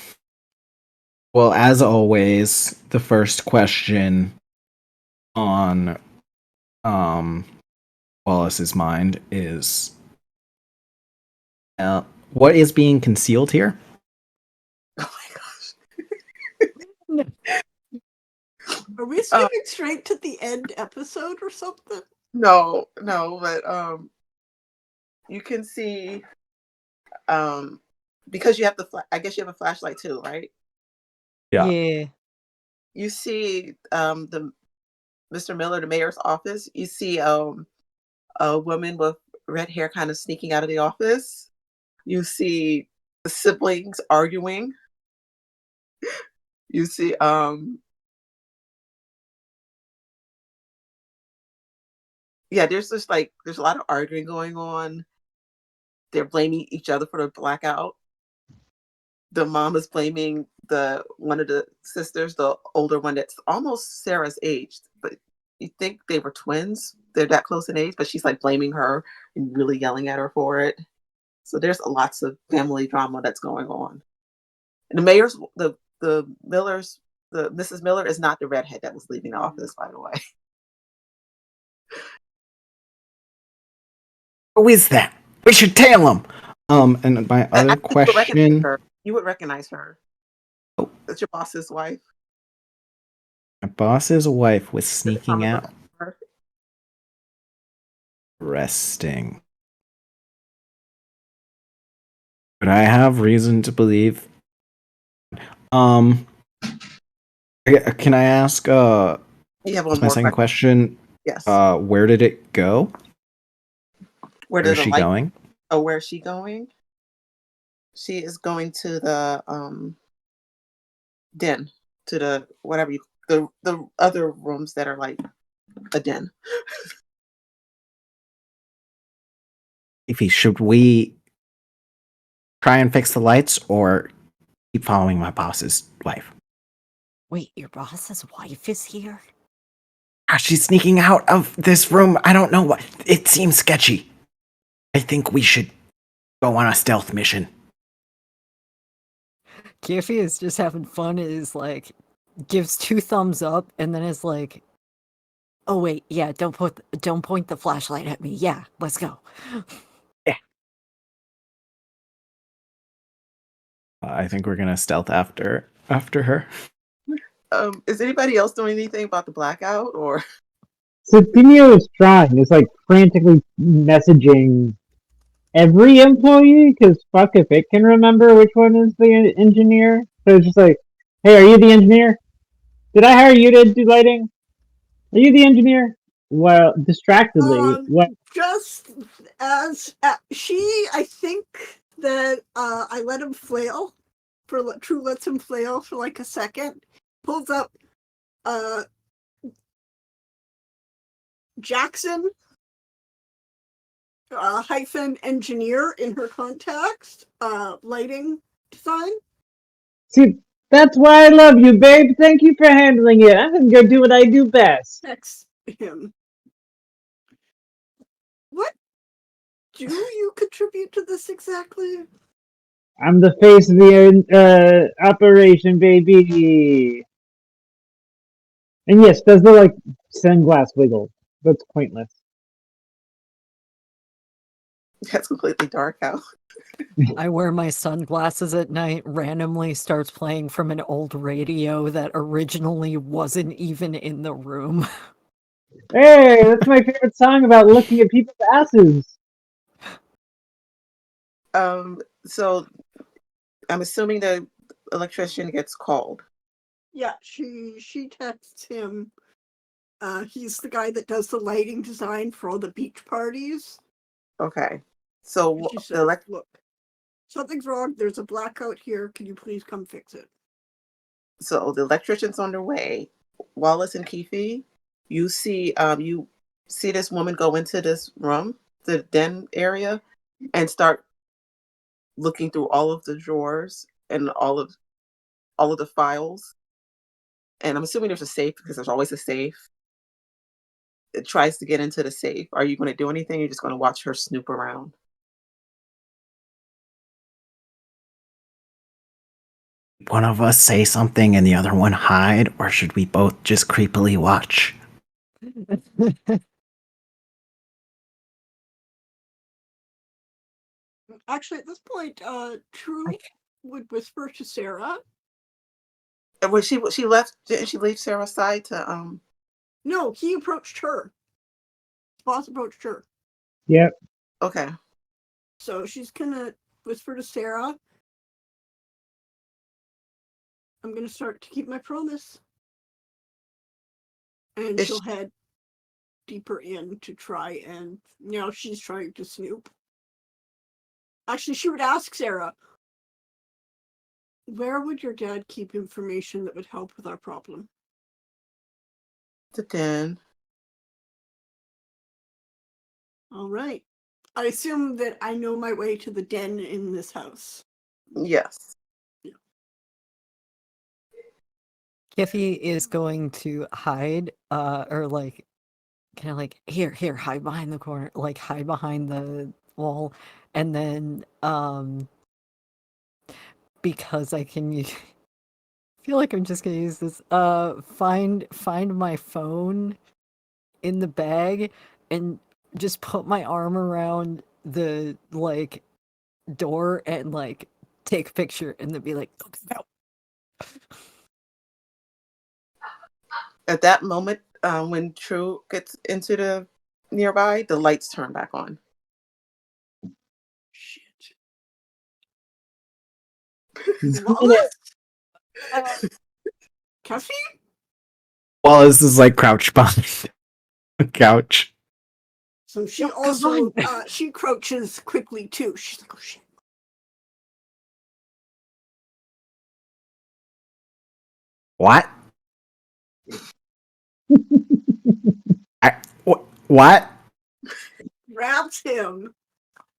Well, as always, the first question on Wallace's mind is, What is being concealed here? Oh my gosh. Are we skipping straight to the end episode or something? No, but you can see because you have I guess you have a flashlight too, right? Yeah. You see the Mr. Miller, the mayor's office. You see a woman with red hair kind of sneaking out of the office. You see the siblings arguing. You see yeah, there's just like there's a lot of arguing going on. They're blaming each other for the blackout. The mom is blaming the one of the sisters, the older one that's almost Sarah's age, but you think they were twins. They're that close in age, but she's like blaming her and really yelling at her for it. So there's lots of family drama that's going on. And the mayor's the Millers, the Mrs. Miller is not the redhead that was leaving the office, by the way. Who is that? We should tail him. And my I other think you would recognize question. her. You would recognize her. Oh, That's your boss's wife. my boss's wife was At the time sneaking of out. her. Resting. But I have reason to believe. Um, can I ask? You have What's one my more second question. question? Yes. Where did it go? Where Where did is the she light? going? Oh, where is she going? She is going to the den, to the whatever you the other rooms that are like a den. Ify, should we try and fix the lights or keep following my boss's wife? Wait, your boss's wife is here? She's sneaking out of this room. I don't know what. It seems sketchy. I think we should go on a stealth mission. Kiffy is just having fun, is like, gives 2 thumbs up, and then is like, oh wait, yeah, don't point the flashlight at me. Yeah, let's go. Yeah. I think we're gonna stealth after her. Is anybody else doing anything about the blackout or? So Theo is trying. It's like frantically messaging every employee because fuck if it can remember which one is the engineer. So it's just like, hey, are you the engineer? Did I hire you to do lighting? Are you the engineer? Well, distractedly, what? Just as I think that I let him flail True lets him flail for like a second, pulls up Jackson hyphen engineer in her contacts, lighting design. See, that's why I love you, babe. Thank you for handling it. I'm gonna go do what I do best. Text him. What do you contribute to this exactly? I'm the face of the operation, baby. And yes, does the like sunglass wiggle? That's pointless. That's completely dark out. I wear my sunglasses at night, randomly starts playing from an old radio that originally wasn't even in the room. Hey, that's my favorite song about looking at people's asses. So I'm assuming the electrician gets called. Yeah, she texts him. He's the guy that does the lighting design for all the beach parties. Okay. So She says, look, something's wrong. There's a blackout here. Can you please come fix it? So the electrician's on their way. Wallace and Keefe, you see this woman go into this room, the den area, and start looking through all of the drawers and all of the files. And I'm assuming there's a safe because there's always a safe. It tries to get into the safe. Are you going to do anything? You're just going to watch her snoop around. One of us say something and the other one hide, or should we both just creepily watch? Actually, at this point, True would whisper to Sarah. Was she left? Didn't she leave Sarah's side to No, he approached her. Boss approached her. Yep. Okay. So she's gonna whisper to Sarah. I'm gonna start to keep my promise. And she'll head deeper in to try and now she's trying to snoop. Actually, she would ask Sarah, where would your dad keep information that would help with our problem? The den. All right. I assume that I know my way to the den in this house. Yes. Kiffy is going to hide, or like, kind of like, here, hide behind the corner, like hide behind the wall, and then, because I can use, feel like I'm just gonna use this, find my phone in the bag and just put my arm around the, like, door and, like, take a picture and then be like, no. At that moment, when True gets into the nearby, the lights turn back on. Shit. He's Wallace? Cassie? Wallace is like crouched behind a couch. So she No, also come on. she crouches quickly too. She's like, oh shit. What? What? Grabs him,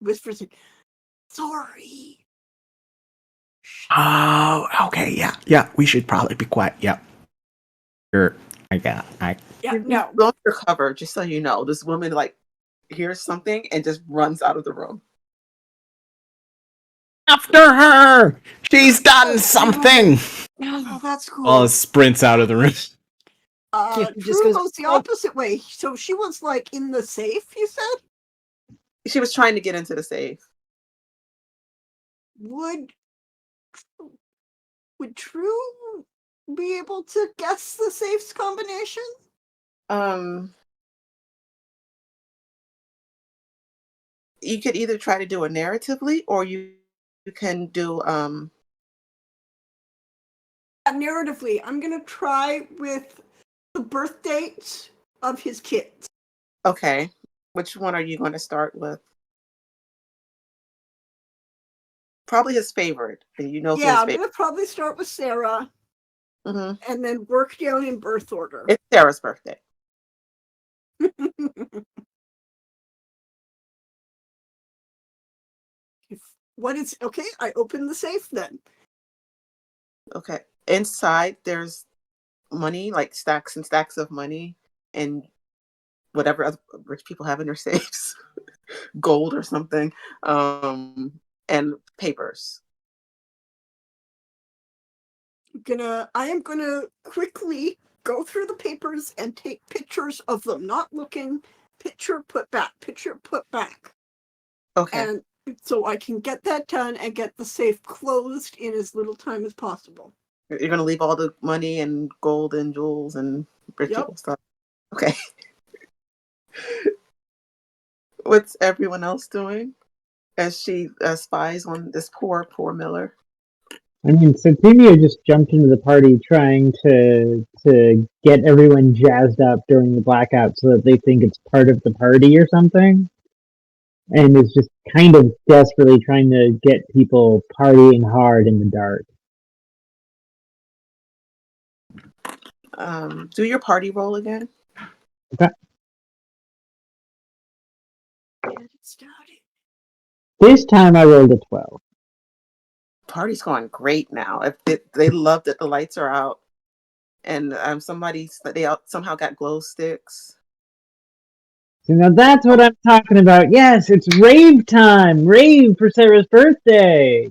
whispers, sorry. Oh, okay, yeah. We should probably be quiet. Yep. Sure. Yeah, You're no. going for cover, just so you know. This woman like hears something and just runs out of the room. After her! She's done something! Oh, that's cool. Wallace sprints out of the room. Kiffy just True goes, goes the "Oh." opposite way. So she was like in the safe, you said? She was trying to get into the safe. Would True be able to guess the safe's combination? You could either try to do it narratively or you can do Narratively, I'm gonna try with the birth date of his kids. okay. Which one are you going to start with? Probably his favorite. And you know Yeah, his I'm favorite. gonna probably start with Sarah Hmm. and then work down in birth order. It's Sarah's birthday. What is okay? I open the safe then. Okay. Inside there's money, like stacks and stacks of money and whatever other rich people have in their safes, gold or something, and papers. I am gonna quickly go through the papers and take pictures of them, not looking, picture put back. Okay. And so I can get that done and get the safe closed in as little time as possible. You're going to leave all the money and gold and jewels and rich Yep. people stuff. Okay. What's everyone else doing as she spies on this poor Miller? I mean, Septimia just jumped into the party trying to get everyone jazzed up during the blackout so that they think it's part of the party or something, and is just kind of desperately trying to get people partying hard in the dark. Do your party roll again. Okay. Get it started. This time I rolled a 12. Party's going great now. They love that the lights are out, and somehow got glow sticks. So now that's what I'm talking about. Yes, it's rave time. Rave for Sarah's birthday.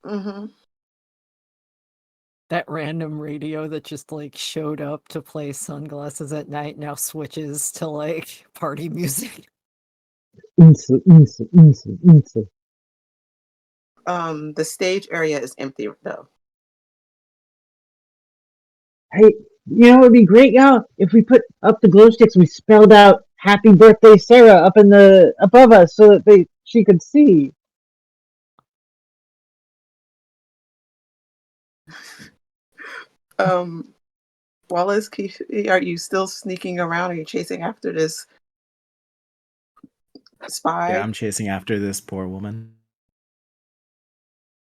Mm-hmm. That random radio that just like showed up to play Sunglasses at Night now switches to like party music. Unsa, unsa, unsa, unsa. The stage area is empty though. Hey, it would be great, y'all, if we put up the glow sticks. We spelled out "Happy Birthday, Sarah" up in the above us, so that she could see. Wallace, are you still sneaking around? Are you chasing after this Yeah, spy? I'm chasing after this poor woman.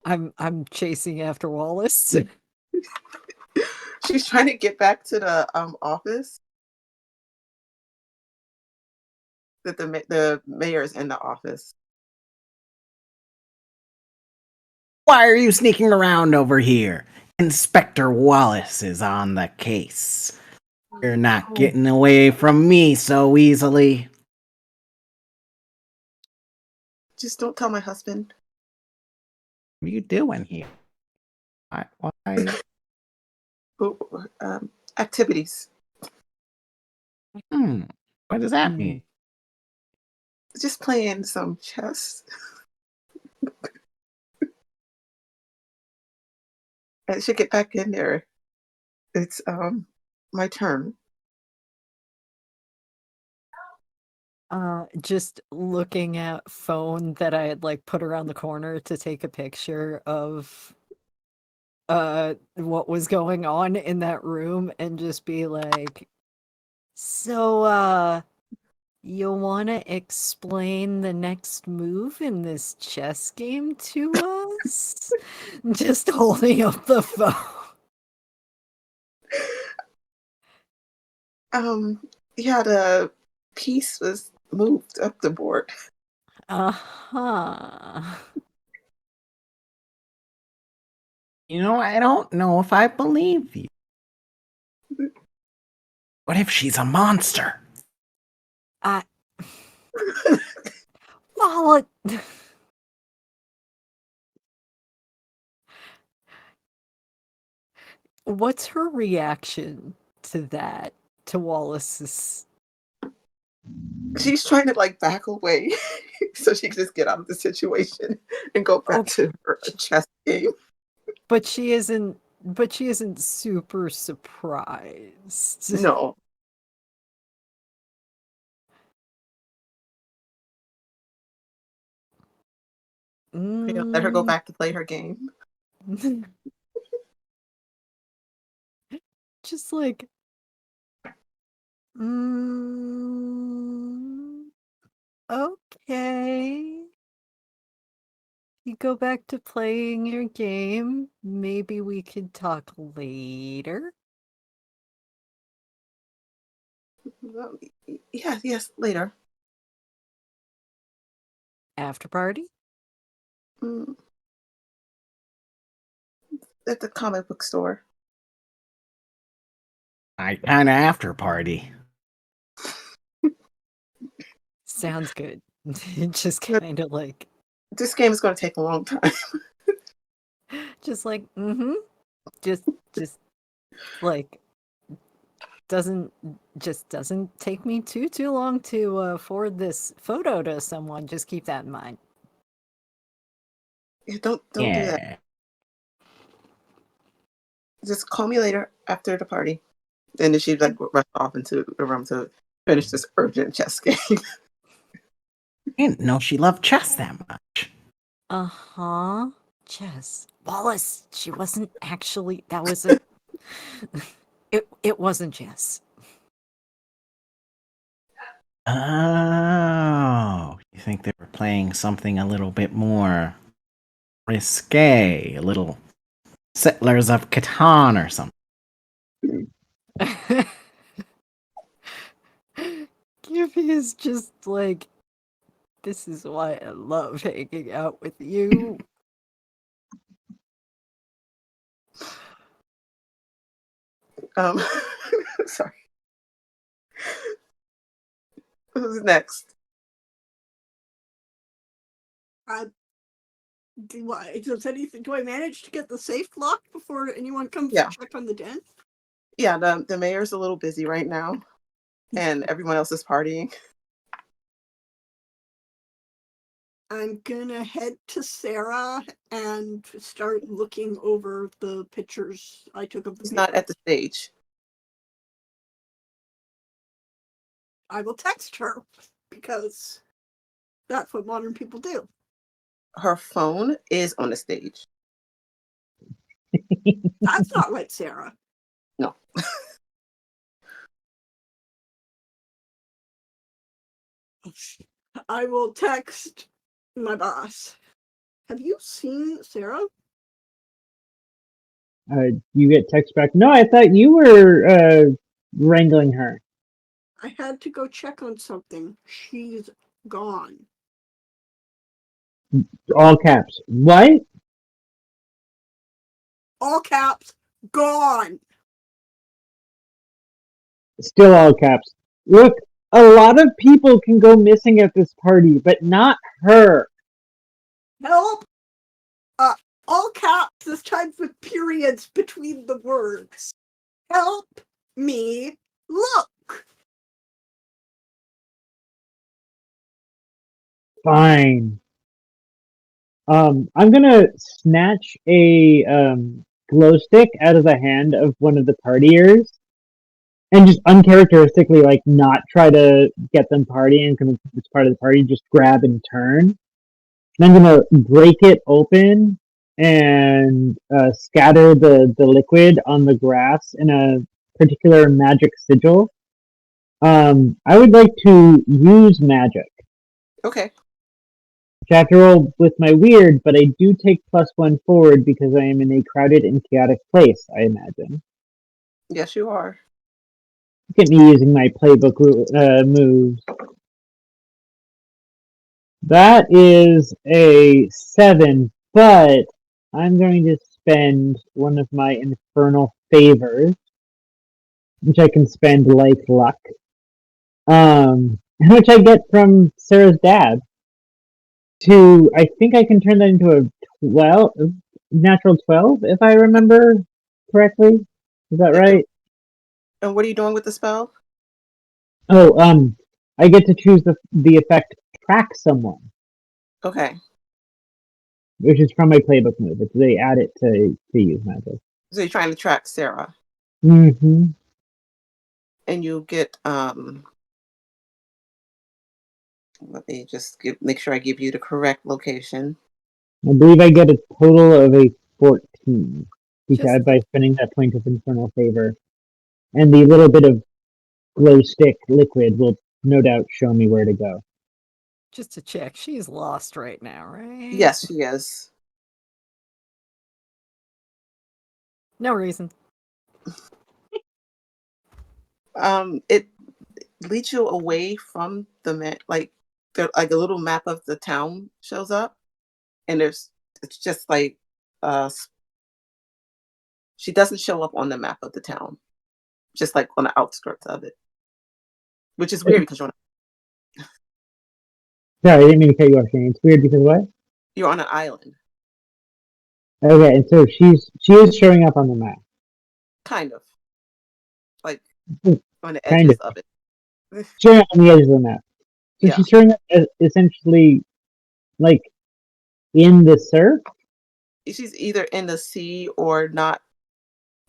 I'm chasing after Wallace. She's trying to get back to the office. That the mayor's in the office. Why are you sneaking around over here? Inspector Wallace is on the case. You're not getting away from me so easily. Just don't tell my husband. What are you doing here? Why? Oh, activities. What does that mean? Just playing some chess. I should get back in there. It's my turn. Just looking at phone that I had like put around the corner to take a picture of what was going on in that room and just be like, so you want to explain the next move in this chess game to us? Just holding up the phone. Yeah, the piece was moved up the board. Uh-huh. I don't know if I believe you. What if she's a monster? Well, what's her reaction to that? To Wallace's? She's trying to like back away so she can just get out of the situation and go back to her chess game. But she isn't. But she isn't super surprised. No. Let her go back to play her game. Just like, okay. You go back to playing your game. Maybe we could talk later. Well, yes, later. After party? Mm, at the comic book store. I kind of after party. Sounds good. Just But kind of like, this game is going to take a long time. just like, just like, doesn't take me too long to forward this photo to someone. Just keep that in mind. Yeah, don't do that. Yeah. Just call me later after the party. And then she like rushed off into the room to finish this urgent chess game. I didn't know she loved chess that much. Uh-huh. Chess. Wallace, she wasn't actually, that was a it wasn't chess. Oh, you think they were playing something a little bit more risque, a little Settlers of Catan or something. Gibby is just like, this is why I love hanging out with you. Sorry. Who's next? Do I manage to get the safe locked before anyone comes Yeah. to check on the den? Yeah, the mayor's a little busy right now, and everyone else is partying. I'm gonna head to Sarah and start looking over the pictures I took of the She's paper. not at the stage. I will text her because that's what modern people do. Her phone is on the stage. That's not like Sarah. No. I will text my boss. Have you seen Sarah? You get text back. No, I thought you were wrangling her. I had to go check on something. She's gone. All caps. What? All caps, gone. Still all caps. Look, a lot of people can go missing at this party, but not her. Help! All caps this time with periods between the words. Help me look. Fine. I'm gonna snatch a glow stick out of the hand of one of the partiers and just uncharacteristically, like, not try to get them partying because it's part of the party. Just grab and turn. And I'm gonna break it open and scatter the liquid on the grass in a particular magic sigil. I would like to use magic. Okay. I have to roll with my weird, but I do take +1 forward because I am in a crowded and chaotic place, I imagine. Yes, you are. Look at me using my playbook moves. That is a 7, but I'm going to spend one of my infernal favors, which I can spend like luck, which I get from Sarah's dad. I think I can turn that into a 12, natural 12, if I remember correctly. Is that right? And what are you doing with the spell? Oh, I get to choose the effect track someone, Okay. which is from my playbook move. They add it to use magic. So you're trying to track Sarah. Mm-hmm. And you get let me just make sure I give you the correct location. I believe I get a total of a 14 because Just by spending that point of infernal favor, and the little bit of glow stick liquid will no doubt show me where to go. just to check, she's lost right now, right? Yes, she is. No reason. It leads you away from the like like a little map of the town shows up, and it's just like she doesn't show up on the map of the town, just like on the outskirts of it, which is weird because Sorry, I didn't mean to cut you off, Shane. It's weird because what? you're on an island, Okay, and so she is showing up on the map. kind of like Hmm, on the kind edges of. of it. Showing up on the edge of the map. So Yeah, she's showing up as essentially like in the surf. she's either in the sea or not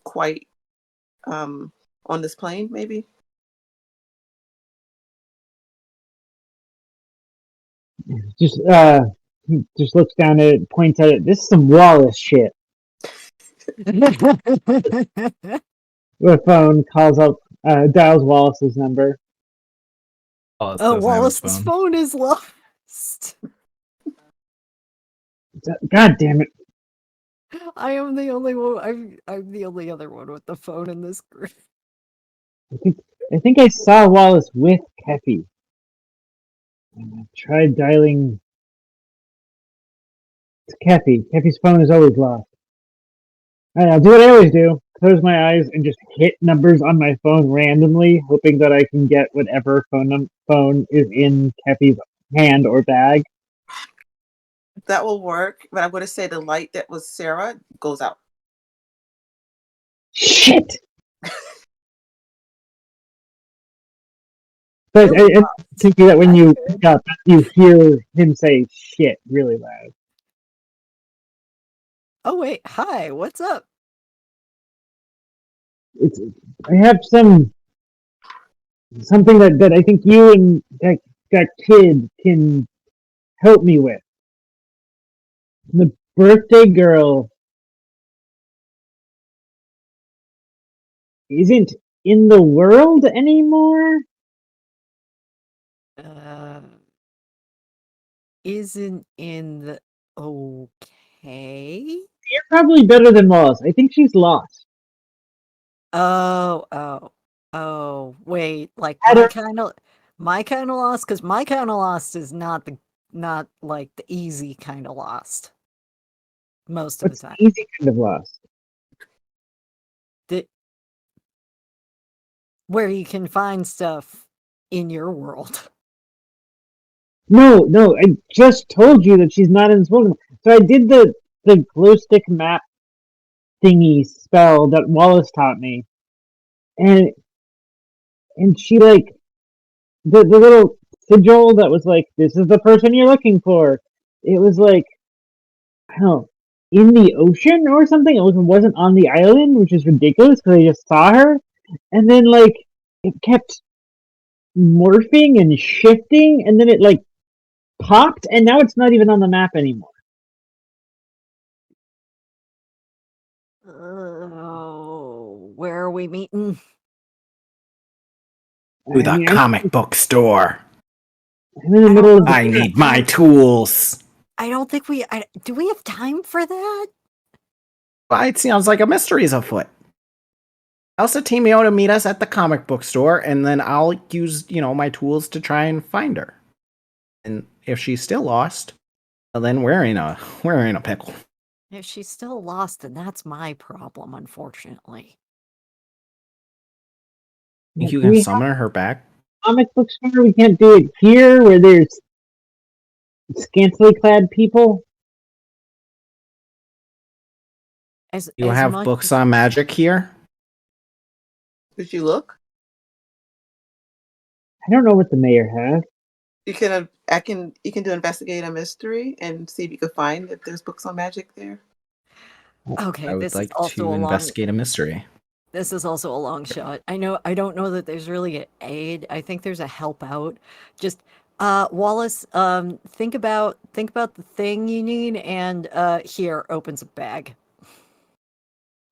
quite on this plane, maybe. Just looks down at it, points at it. This is some Wallace shit. The phone calls up, dials Wallace's number. Wallace Oh, doesn't have a Wallace's phone. phone is lost. God damn it! I am the only one. I'm the only other one with the phone in this group. I think I saw Wallace with Keffy. And I tried dialing to Keffy. Keffy's phone is always lost. Alright, I'll do what I always do. Close my eyes and just hit numbers on my phone randomly, hoping that I can get whatever phone is in Keffy's hand or bag. That will work, but I'm going to say the light that was Sarah goes out. Shit! But Really I think that when you Okay. pick up, you hear him say shit really loud. Oh wait, hi, what's up? It's, I have something that I think you and that kid can help me with. The birthday girl isn't in the world anymore. Uh, isn't in the okay. You're probably better than Wallace. I think she's lost. Oh, wait, like I don't. my kind of lost, because my kind of lost is not like the easy kind of lost most of the What's time. the easy kind of lost? The, where you can find stuff in your world. No. I just told you that she's not in this world. So I did the glow stick map thingy spell that Wallace taught me, and she like the little sigil that was like, this is the person you're looking for. It was like, I don't know, in the ocean or something. Wasn't on the island, which is ridiculous because I just saw her, and then like it kept morphing and shifting, and then it like popped, and now it's not even on the map anymore. Oh, where are we meeting? To I the mean, comic book store. I'm in the I don't middle of know. the I city. need my tools. I don't think do we have time for that? Well, it sounds like a mystery's afoot. Elsa Timio to meet us at the comic book store, and then I'll use, my tools to try and find her. And if she's still lost, well, then we're in a pickle. If she's still lost, then that's my problem, unfortunately. Think you Do can we have summon her back? a comic book store? We can't do it here where there's scantily clad people. You As have much books on magic here? Did you look? I don't know what the mayor has. You can. I can. You can do investigate a mystery and see if you can find if there's books on magic there. Okay, I would this is like also to investigate a mystery. this is also a long shot. I don't know that there's really an aid. I think there's a help out. Just Wallace, think about the thing you need, and here opens a bag.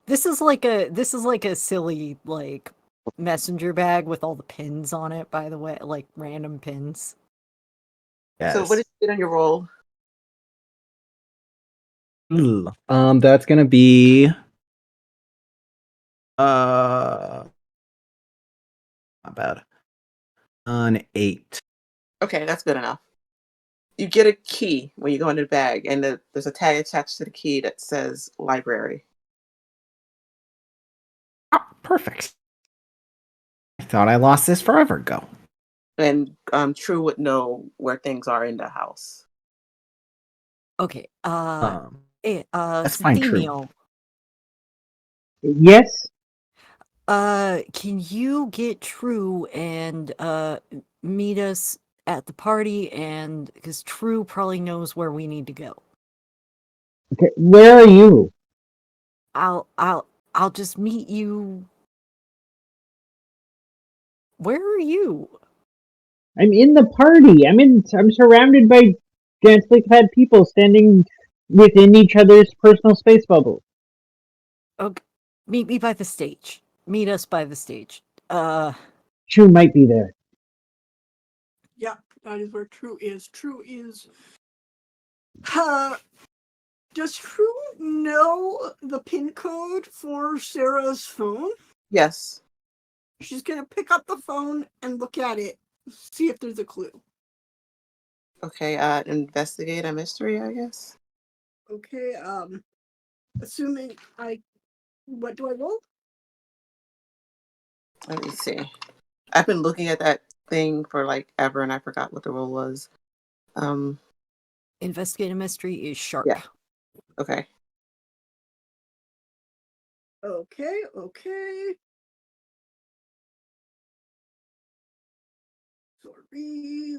This is like a silly like messenger bag with all the pins on it, by the way, like random pins. So what Yes. did you get on your roll? That's gonna be uh not bad. An 8. Okay, that's good enough. You get a key when you go into the bag, and there's a tag attached to the key that says library. Oh, perfect. I thought I lost this forever ago. And True would know where things are in the house. Okay, That's fine, True. Themio, Yes. can you get True and meet us at the party? And because True probably knows where we need to go. Okay. Where are you? I'll I'll I'll just meet you. Where are you? I'm in the party. I'm surrounded by scantily clad people standing within each other's personal space bubbles. Okay, meet me by the stage. Meet us by the stage. True might be there. Yeah, that is where True is. True is. Uh, does True know the pin code for Sarah's phone? Yes. She's gonna pick up the phone and look at it, see if there's a clue. Okay. Investigate a mystery, I guess. Okay, assuming what do I roll? Let me see. I've been looking at that thing for like ever, and I forgot what the role was. Um. Investigate a mystery is shark. Yeah. Okay. Okay. Sorry.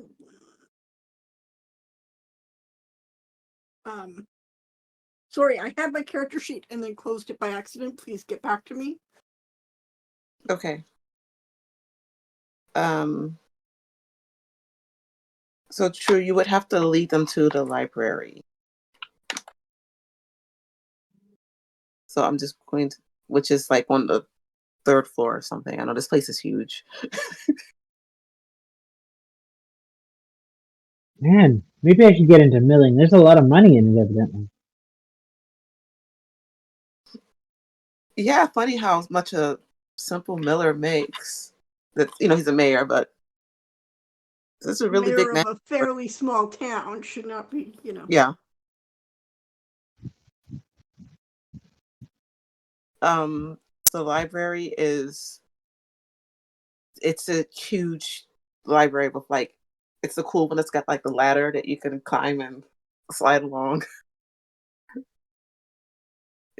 Sorry, I had my character sheet and then closed it by accident. Please get back to me. Okay. So true, you would have to lead them to the library. So I'm just going to, which is like on the third floor or something. I know this place is huge. Man, maybe I should get into milling. There's a lot of money in it, evidently. Yeah, funny how much a simple miller makes. That he's a mayor, but this is a really Mayor big of man. a fairly small town should not be. Yeah. The library it's a huge library with it's the cool one that's got like the ladder that you can climb and slide along.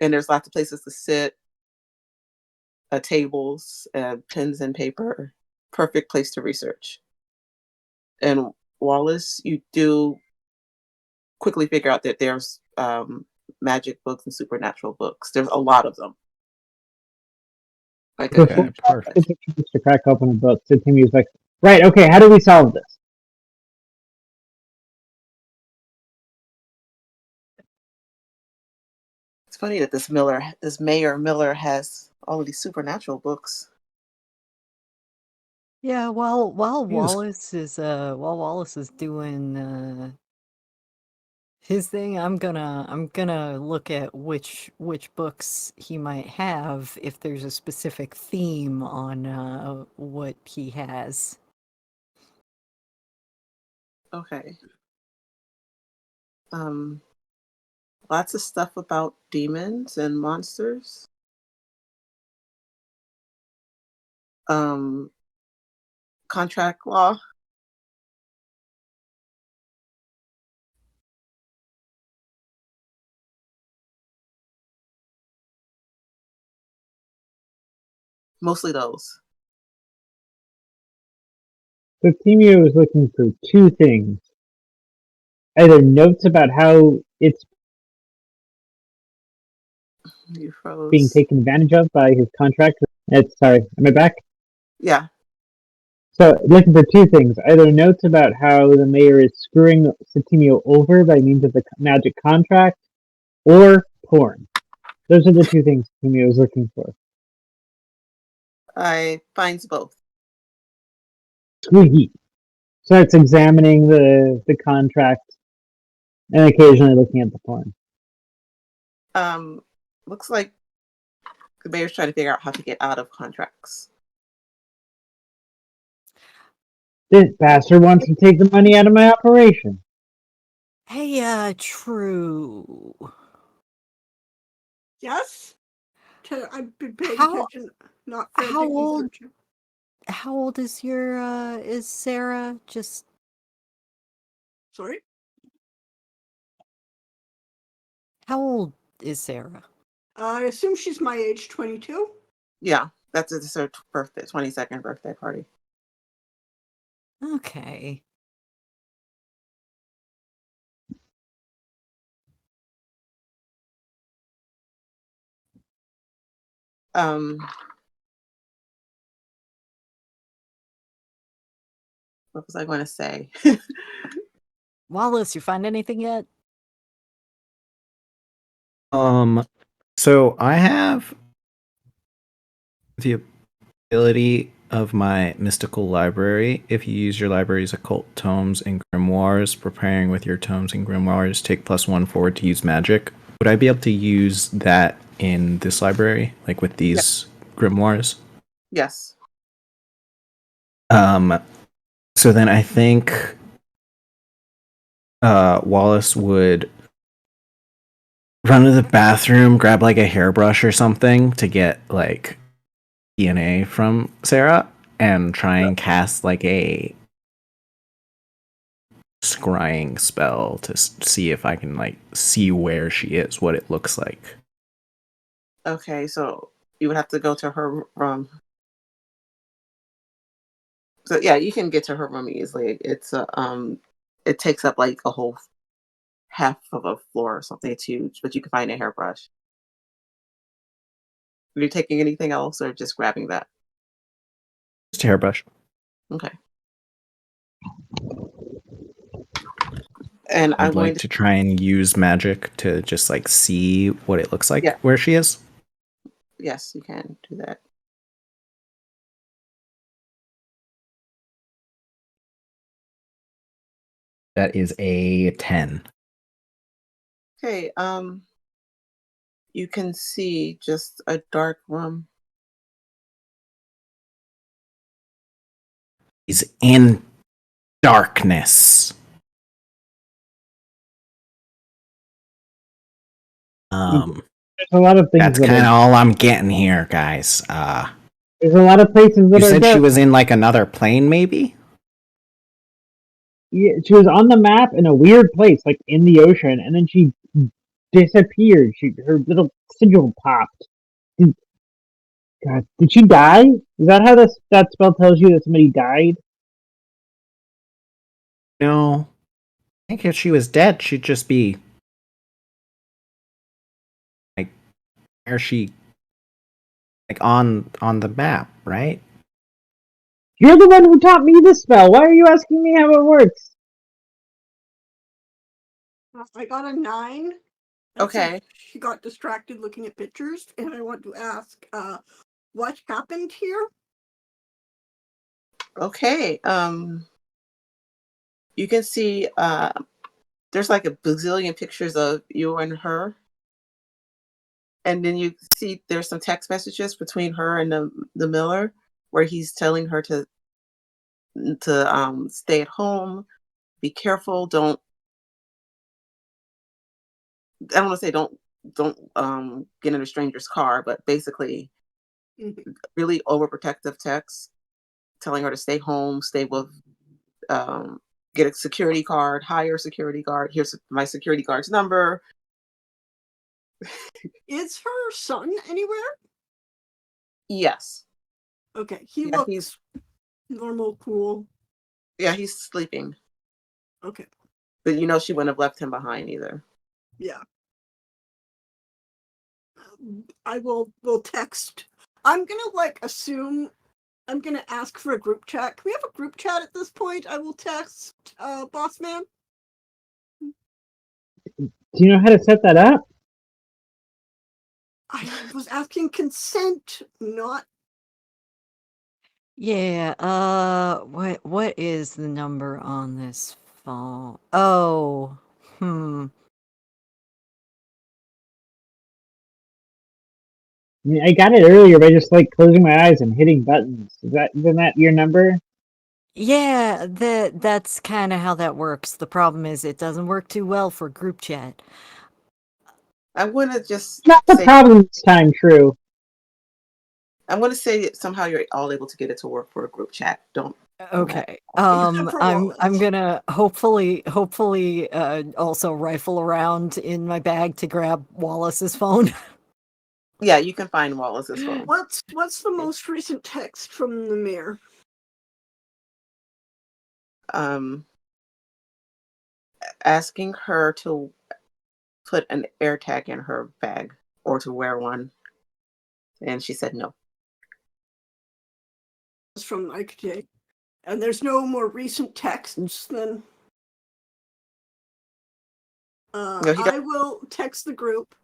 And there's lots of places to sit, tables, pens and paper. Perfect place to research. And Wallace, you do quickly figure out that there's magic books and supernatural books. There's a lot of them. Like a Before Okay, huge perfect. it's to crack open a book, so Timmy was like, right, okay, how do we solve this? It's funny that this Mayor Miller has all of these supernatural books. Yeah, while Yes. Wallace is doing his thing, I'm gonna look at which books he might have if there's a specific theme on what he has. Okay. Um, Lots of stuff about demons and monsters. Um, Contract law. Mostly those. So Timmy was looking for two things. Either notes about how it's You being froze. taken advantage of by his contractor. Sorry, am I back? Yeah. So looking for two things. Either notes about how the mayor is screwing Satimio over by means of the magic contract, or porn. Those are the two things Satimio was looking for. I finds both. Squeaky. Starts examining the contract and occasionally looking at the porn. Looks like the mayor's trying to figure out how to get out of contracts. This bastard wants to take the money out of my operation. Hey, True. Yes? I've been paying How attention, not how frantically old searching. how old is your is Sarah? Just Sorry? how old is Sarah? I assume she's my age, 22. Yeah, it's her birthday, 22nd birthday party. Okay. Um, what was I going to say? Wallace, you find anything yet? So I have the ability of my mystical library. If you use your library's occult tomes and grimoires, preparing with your tomes and grimoires, take +1 forward to use magic. Would I be able to use that in this library, like with Yeah. these grimoires? Yes. So then I think Wallace would run to the bathroom, grab like a hairbrush or something to get like DNA from Sarah, and try and cast like a scrying spell to see if I can like see where she is, what it looks like. Okay, so you would have to go to her room. So yeah, you can get to her room easily. It takes up like a whole half of a floor or something. It's huge, but you can find a hairbrush. Are you taking anything else or just grabbing that? Just a hairbrush. Okay. And I'm I'd going like to, to try and use magic to just like see what it looks like yeah, where she is. yes, you can do that. That is a 10. Okay, you can see just a dark room. He's in darkness. Um, There's a lot of things that's that kind are. of all I'm getting here, guys. There's a lot of places that You are said she dark. was in like another plane, maybe? Yeah, she was on the map in a weird place, like in the ocean, and then she disappeared. Her little sigil popped. Did, God, did she die? Is that how that spell tells you that somebody died? No. I think if she was dead, she'd just be like, where she like on the map, right? You're the one who taught me this spell. Why are you asking me how it works? I got a 9. That says Okay, she got distracted looking at pictures, and I want to ask, what happened here? okay. You can see there's like a bazillion pictures of you and her, and then you see there's some text messages between her and the miller where he's telling her to stay at home, be careful, don't I don't want to say don't get in a stranger's car, but basically Mhm. really overprotective text telling her to stay home, stay with um get a security card, hire a security guard. Here's my security guard's number. Is her son anywhere? Yes. Okay, he Yeah, he's looks normal, cool. yeah, he's sleeping. Okay, But she wouldn't have left him behind either. yeah. I will text. I'm gonna assume I'm gonna ask for a group chat. Can we have a group chat at this point? I will text boss man. Do you know how to set that up? I was asking consent, not Yeah, what is the number on this phone? Oh, I mean, I got it earlier by just like closing my eyes and hitting buttons. Isn't that your number? Yeah, that's kind of how that works. The problem is it doesn't work too well for group chat. I'm gonna just Not the say problem this time, True. I'm gonna say that somehow you're all able to get it to work for a group chat. Don't have Okay. except for I'm Wallace. gonna hopefully also rifle around in my bag to grab Wallace's phone. yeah, you can find Wallace's phone. What's the most recent text from the mayor? Um Asking her to put an air tag in her bag or to wear one. And she said no. It's from IKJ. And there's no more recent texts than No, he got I will text the group.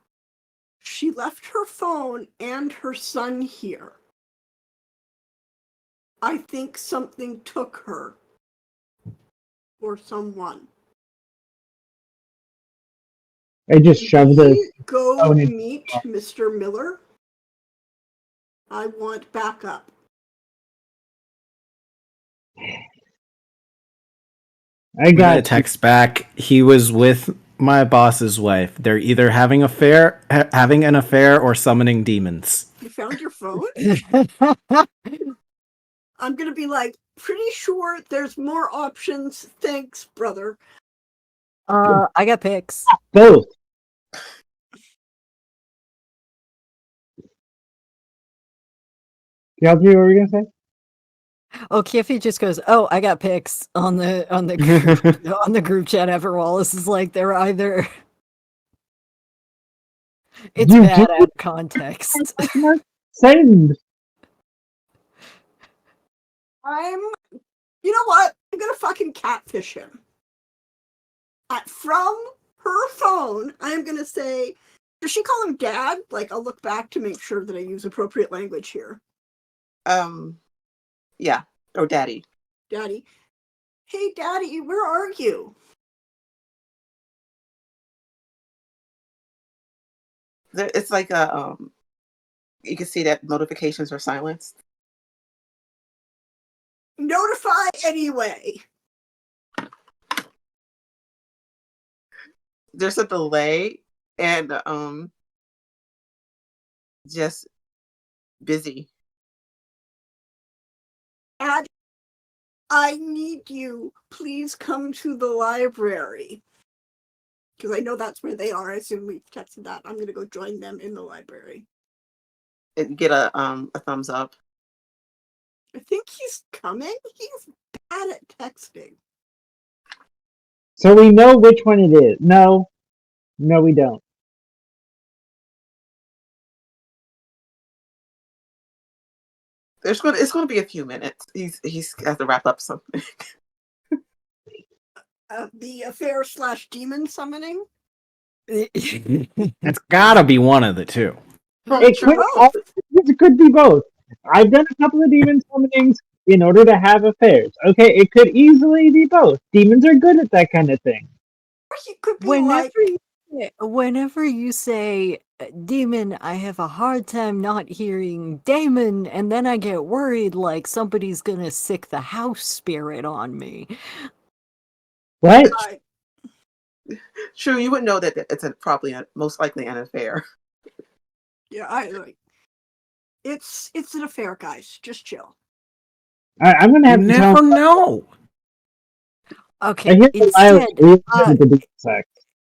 She left her phone and her son here. I think something took her. Or someone. I just shoved the We go phone in. meet Mr. Miller. I want backup. I I'm gonna got you. text back. He was with my boss's wife. They're either having an affair, or summoning demons. You found your phone? I'm gonna be like, pretty sure there's more options. Thanks, brother. I got pics. Both. Kelsey, what were you gonna say? Oh, Kiffy just goes, "Oh, I got pics on the group on the group chat after Wallace is like they're either it's You do? bad out of context." Send. You know what? I'm gonna fucking catfish him. From her phone, I'm gonna say, does she call him dad? Like, I'll look back to make sure that I use appropriate language here. Yeah, or daddy. Daddy. Hey, daddy, where are you? It's like a you can see that notifications are silenced. Notify anyway. There's a delay and just busy. Dad, I need you. Please come to the library. Because I know that's where they are. I assume we've texted that. I'm gonna go join them in the library. And get a thumbs up. I think he's coming. He's bad at texting. So we know which one it is. No, we don't. It's gonna be a few minutes. He's got to wrap up something. The affair / demon summoning. It's gotta be one of the two. It True. could be both. I've done a couple of demon summonings in order to have affairs. Okay, it could easily be both. Demons are good at that kind of thing. Or he could be like, Whenever you say demon, I have a hard time not hearing Damon, and then I get worried like somebody's gonna sick the house spirit on me. What? True, you would know that it's probably most likely an affair. yeah, I like. It's an affair, guys. Just chill. I'm gonna You have to tell never him. know. I Okay, hear Elias really good with the demon sex.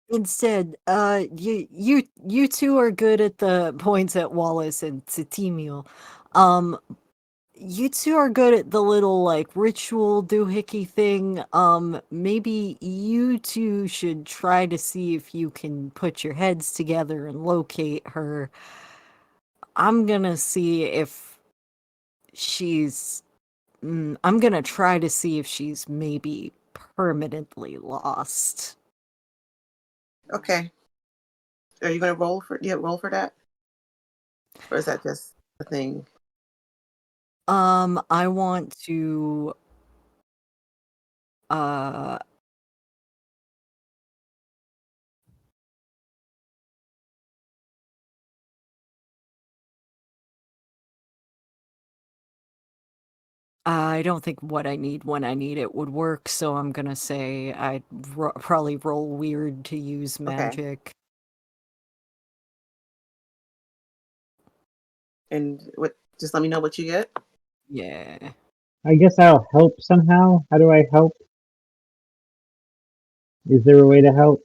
instead, you two are good at the points at Wallace and Titimiel. You two are good at the little like ritual doohickey thing. Maybe you two should try to see if you can put your heads together and locate her. I'm gonna see if she's. I'm gonna try to see if she's maybe permanently lost. Okay. Are you gonna roll for that? Or is that just a thing? I want to uh I don't think what I need when I need it would work, so I'm gonna say I'd probably roll weird to use Okay. magic. And what just let me know what you get. Yeah. I guess I'll help somehow. How do I help? Is there a way to help?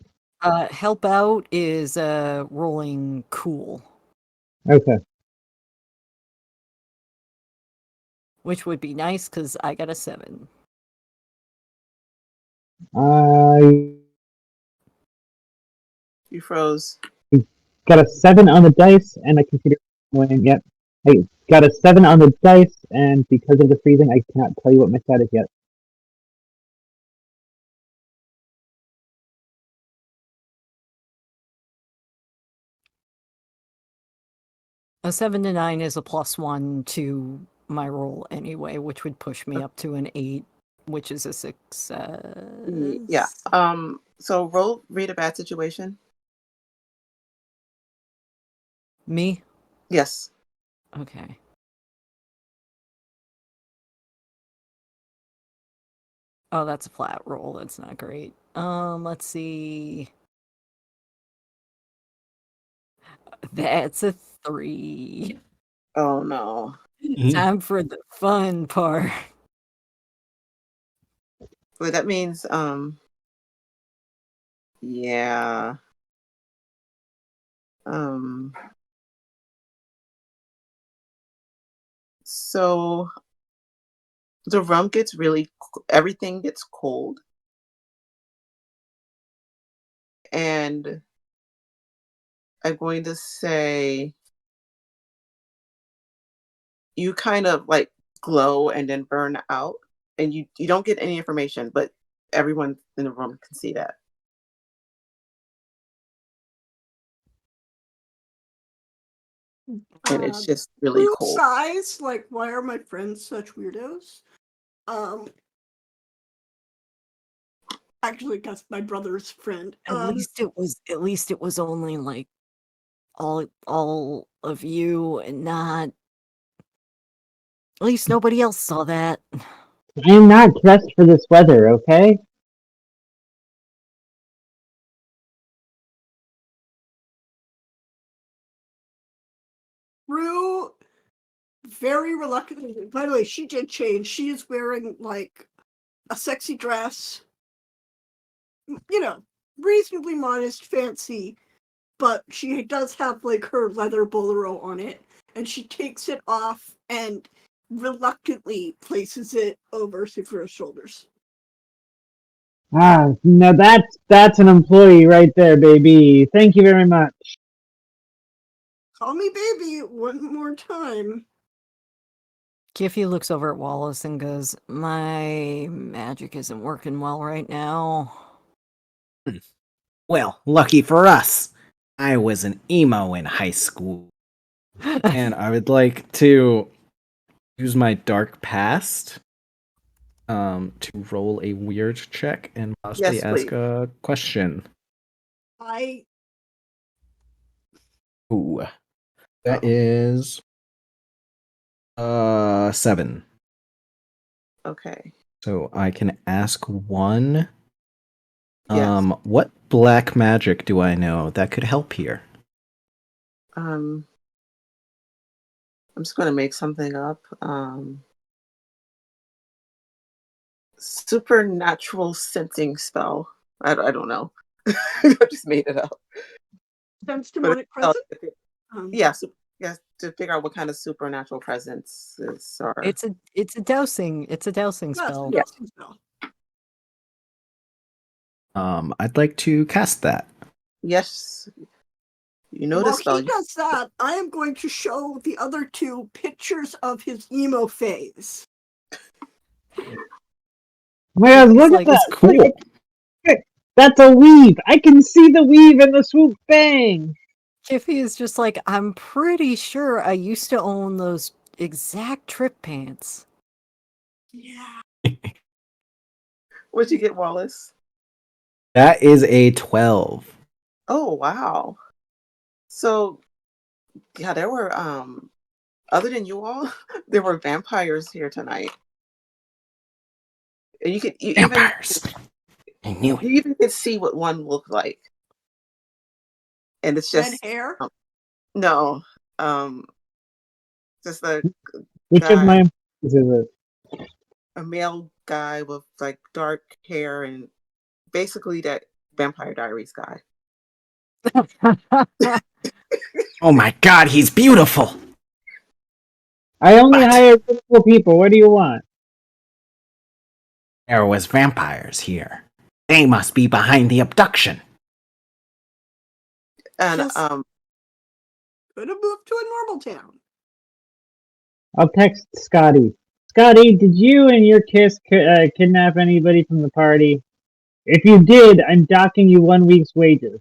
Help out is rolling cool, Okay. which would be nice because I got a 7. I You froze. got a 7 on the dice, and my computer went. Yep. I got a 7 on the dice, and because of the freezing, I cannot tell you what my stat is yet. A 7 to 9 is a +1 to my roll anyway, which would push me up to an 8, which is a Yeah. success. So read a bad situation. Me? Yes. Okay. Oh, that's a flat roll. That's not great. Let's see. That's a 3. Oh no. Time for the fun part. Well, that means yeah. Um so the room gets everything gets cold, and I'm going to say you kind of like glow and then burn out, and you don't get any information, but everyone in the room can see that. And it's just really True cold. size, like, why are my friends such weirdos? Actually, that's my brother's friend. At least it was only like all of you and not at least nobody else saw that. I am not dressed for this weather, okay? Rue very reluctantly. By the way, she did change. She is wearing like a sexy dress, you know, reasonably modest, fancy, but she does have like her leather bolero on it, and she takes it off and reluctantly places it over Sifra's shoulders. Ah, now that's an employee right there, baby. Thank you very much. Call me baby one more time. Kiffy looks over at Wallace and goes, "My magic isn't working well right now." Well, lucky for us, I was an emo in high school, and I would like to use my dark past to roll a weird check and possibly Yes, ask please. a question. I Ooh, that Oh, is 7. okay. So I can ask one. Yes. What black magic do I know that could help here? I'm just gonna make something up. Supernatural scenting spell. I don't know. I just made it up. sense But demonic present. yeah, yes, to figure out what kind of supernatural presences are. It's a dowsing Yes, spell. Yeah. dusting spell. I'd like to cast that. Yes, you know the While spell. he does that, I am going to show the other two pictures of his emo phase. My God, Kiffy's look at like, It's that! cool. That's a weave. I can see the weave in the swoop bang. Kiffy is just like, I'm pretty sure I used to own those exact trip pants. Yeah. What'd you get, Wallace? That is a 12. Oh wow. So yeah, there were other than you all, there were vampires here tonight. And Vampires. I knew it. you even could see what one looked like. And it's Red just hair. no. Um just Which of guy my is it? a male guy with like dark hair and basically that Vampire Diaries guy. Oh my god, he's beautiful! I only But hire beautiful people. What do you want? there was vampires here. They must be behind the abduction. And Just could have moved to a normal town. I'll text Scotty. Scotty, did you and your kiss kidnap anybody from the party? If you did, I'm docking you 1 week's wages.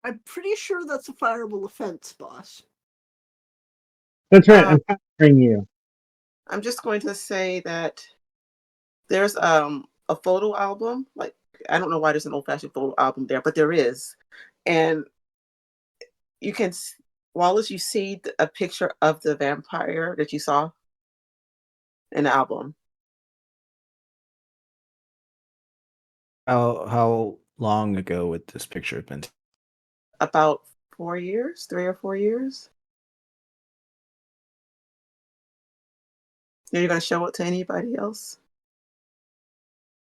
I'm pretty sure that's a fireable offense, boss. That's right. um I'm firing you. I'm just going to say that there's a photo album. Like I don't know why there's an old fashioned photo album there, but there is. And you can Wallace, you see a picture of the vampire that you saw in the album. How long ago would this picture have been? About 4 years, 3 or 4 years. Are you going to show it to anybody else?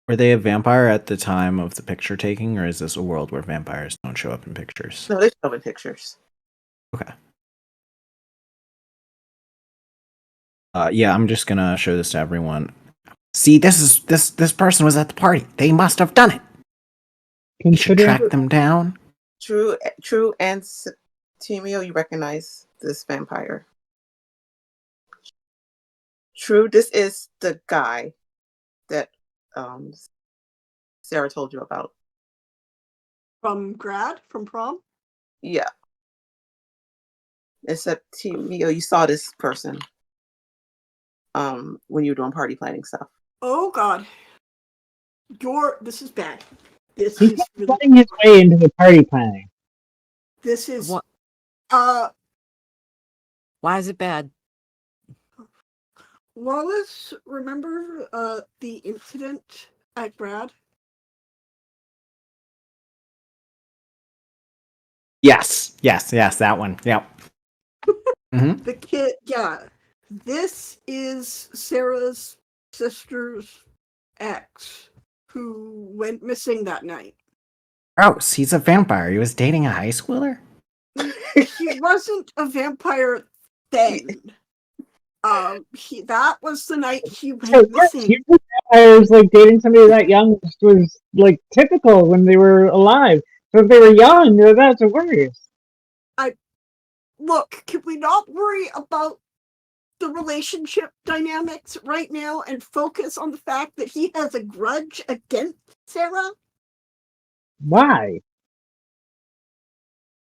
Were they a vampire at the time of the picture taking, or is this a world where vampires don't show up in pictures? No, they show in pictures. Okay. Yeah, I'm just gonna show this to everyone. See, this person was at the party. They must have done it. We should Considering track them down. True, and Timio, you recognize this vampire. True, this is the guy that um, Sarah told you about. From prom? Yeah. Except Timio, you saw this person when you were doing party planning stuff. Oh God. This is bad. This he's is really putting his way into the party planning. this is What? uh Why is it bad? Wallace, remember the incident at Grad? Yes, that one. Yep. Mm-hmm. The kid, yeah. This is Sarah's sister's ex who went missing that night. Gross. He's a vampire. He was dating a high schooler. He wasn't a vampire then. That was the night he went missing. Vampires like dating somebody that young was like typical when they were alive. So if they were young, that's worse. Look, can we not worry about the relationship dynamics right now and focus on the fact that he has a grudge against Sarah? Why?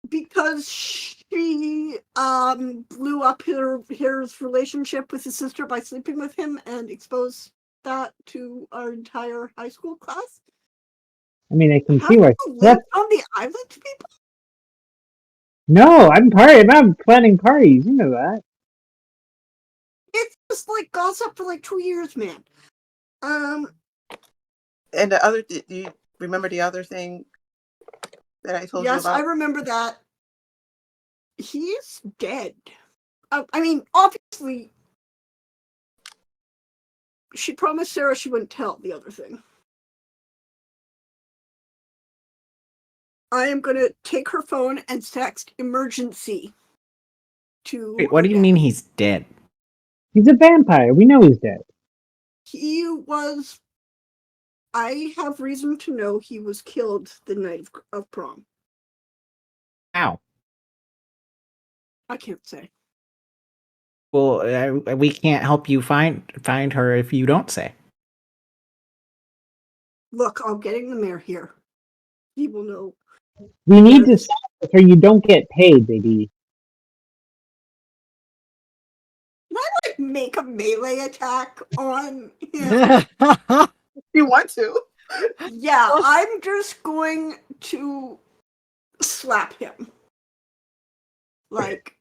Because she blew up his relationship with his sister by sleeping with him and exposed that to our entire high school class. I mean, I can Have see why. you lived on the island, people? No, I'm not planning parties. You know that. It's just like gossip for like 2 years, man. And the other, do you remember the other thing that I told you Yes, I about? remember that. He's dead. I mean, obviously, she promised Sarah she wouldn't tell the other thing. I am going to take her phone and text emergency to Wait, what her do you dad. mean he's dead? He's a vampire. We know he's dead. He was. I have reason to know he was killed the night of prom. How? I can't say. Well, we can't help you find her if you don't say. Look, I'm getting the mayor here. He will know. We need to Yes. stop this or you don't get paid, baby. Can I like make a melee attack on him? That's You want to? Yeah, I'm just going to slap him. Like,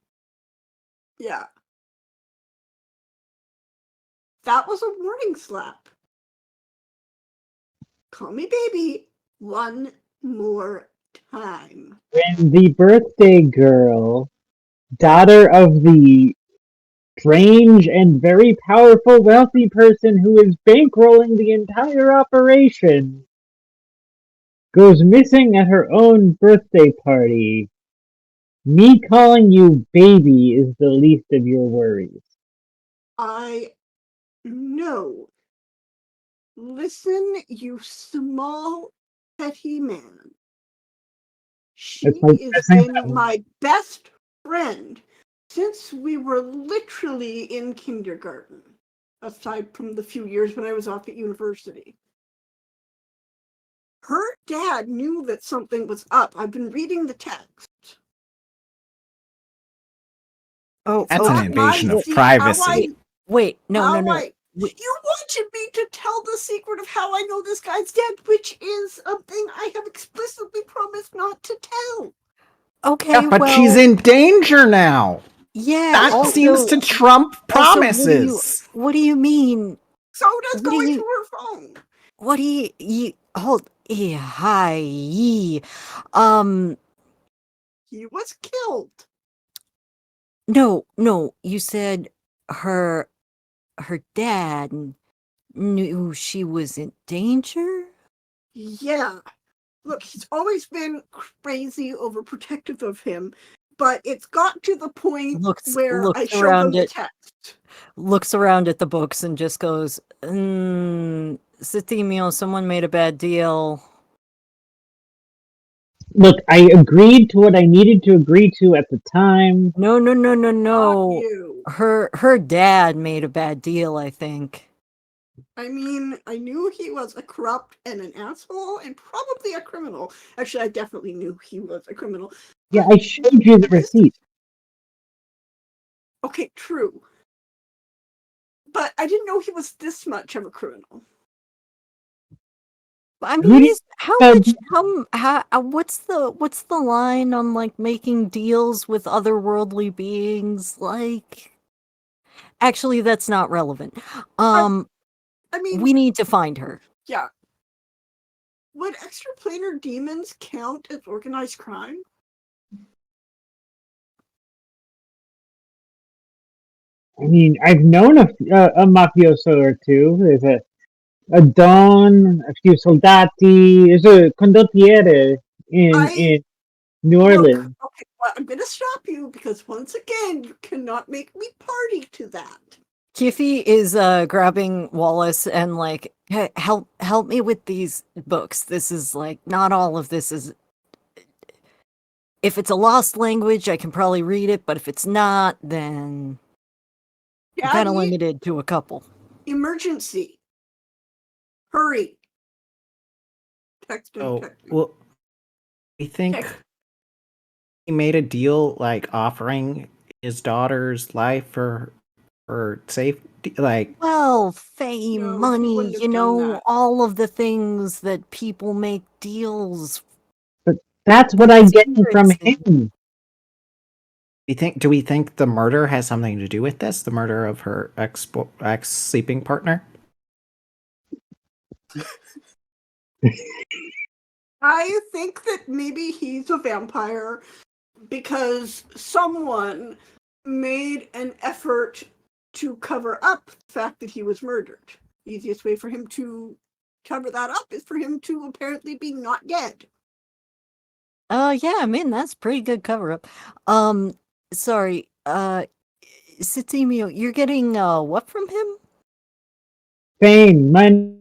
yeah. That was a warning slap. Call me baby one more time. When the birthday girl, daughter of the strange and very powerful wealthy person who is bankrolling the entire operation, goes missing at her own birthday party, me calling you baby is the least of your worries. I know. Listen, you small, petty man. She That's my has guessing. been my best friend since we were literally in kindergarten, aside from the few years when I was off at university. Her dad knew that something was up. I've been reading the text. It's That's an not invasion my of privacy. Wait, no. You wanted me to tell the secret of how I know this guy's dead, which is a thing I have explicitly promised not to tell. Okay, Yeah, but well, she's in danger now. yeah. That Also, seems to trump promises. what do you mean? So does What do going you? through her phone. What do you hold? Yeah, hi. Um, He was killed. no. You said her dad knew she was in danger. Yeah. Look, he's always been crazy overprotective of him, but it's got to the point Looks where I looks show them around the it, text. looks around at the books and just goes, Sitimio, someone made a bad deal. Look, I agreed to what I needed to agree to at the time. No, no, no, no, Not no. you. Her dad made a bad deal, I think. I mean, I knew he was a corrupt and an asshole and probably a criminal. Actually, I definitely knew he was a criminal. Yeah, I showed you the receipt. Okay, true. But I didn't know he was this much of a criminal. I Who mean, do you how said- much? What's the line on like making deals with otherworldly beings? Like, actually, that's not relevant. I mean, We need to find her. yeah. Would extraplanar demons count as organized crime? I mean, I've known a mafioso or two. There's a Don, a few soldati. There's a condottiere in New Look, Orleans. okay, well, I'm going to stop you because once again, you cannot make me party to that. Kiffy is grabbing Wallace and like, "Hey, help me with these books. This is like not all of this is. If it's a lost language, I can probably read it, but if it's not, then I'm kind of Daddy, limited to a couple." emergency. Hurry. Text him, Oh, text him. well, I think Text. he made a deal like offering his daughter's life for safety. Like, Well, fame, No, he money, wouldn't have you done know, that. all of the things that people make deals. But that's what I get from Secrets and- him. do we think the murder has something to do with this? The murder of her ex sleeping partner? I think that maybe he's a vampire because someone made an effort to cover up the fact that he was murdered. The easiest way for him to cover that up is for him to apparently be not dead. Yeah, I mean, that's pretty good cover up. Sorry, Sitimio, you're getting, what from him? Fame, money,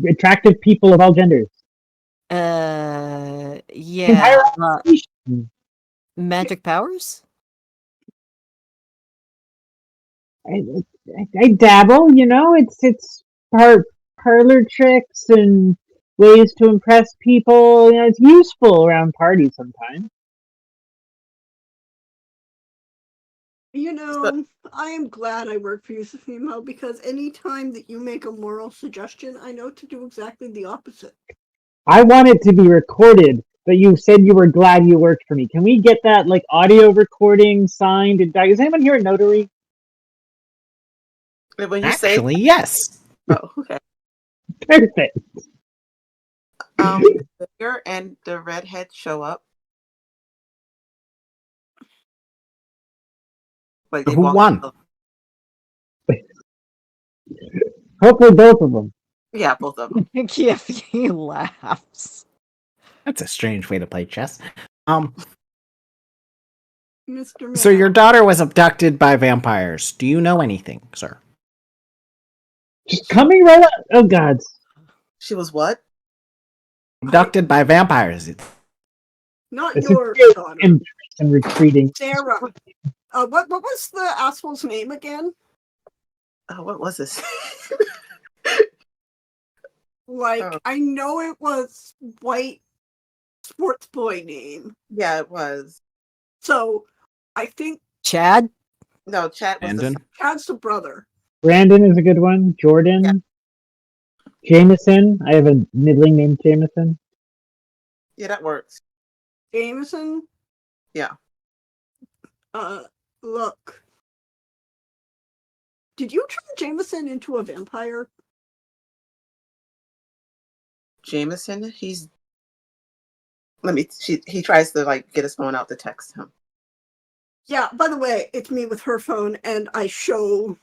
attractive people of all genders. Yeah, Entire operation. magic powers? I dabble, you know. It's parlor tricks and ways to impress people. You know, it's useful around parties sometimes. You So, know, I am glad I work for you, Safimo, because any time that you make a moral suggestion, I know to do exactly the opposite. I want it to be recorded, but you said you were glad you worked for me. Can we get that like audio recording signed? And is anyone here a notary? when you say, Actually, yes. oh, okay. Perfect. The mayor and the redhead show up. Like they Who walk. won? Hopefully both of them. Yeah, both of them. Kiffy laughs. That's a strange way to play chess. Mr. So your Man. daughter was abducted by vampires. Do you know anything, sir? Just coming right up. Oh God. She was what? Abducted by vampires. Not It's your a daughter. and retreating. Sarah. What was the asshole's name again? What was this? Like, Oh. I know it was white sports boy name. Yeah, it was. So I think Chad? No, Chat was Brandon? Chad's the brother. Brandon is a good one. Jordan. Jameson. I have a middling name, Jameson. Yeah, that works. Jameson. Yeah. Look. Did you turn Jameson into a vampire? Jameson, he's. He tries to like get his phone out to text him. Yeah, by the way, it's me with her phone, and I show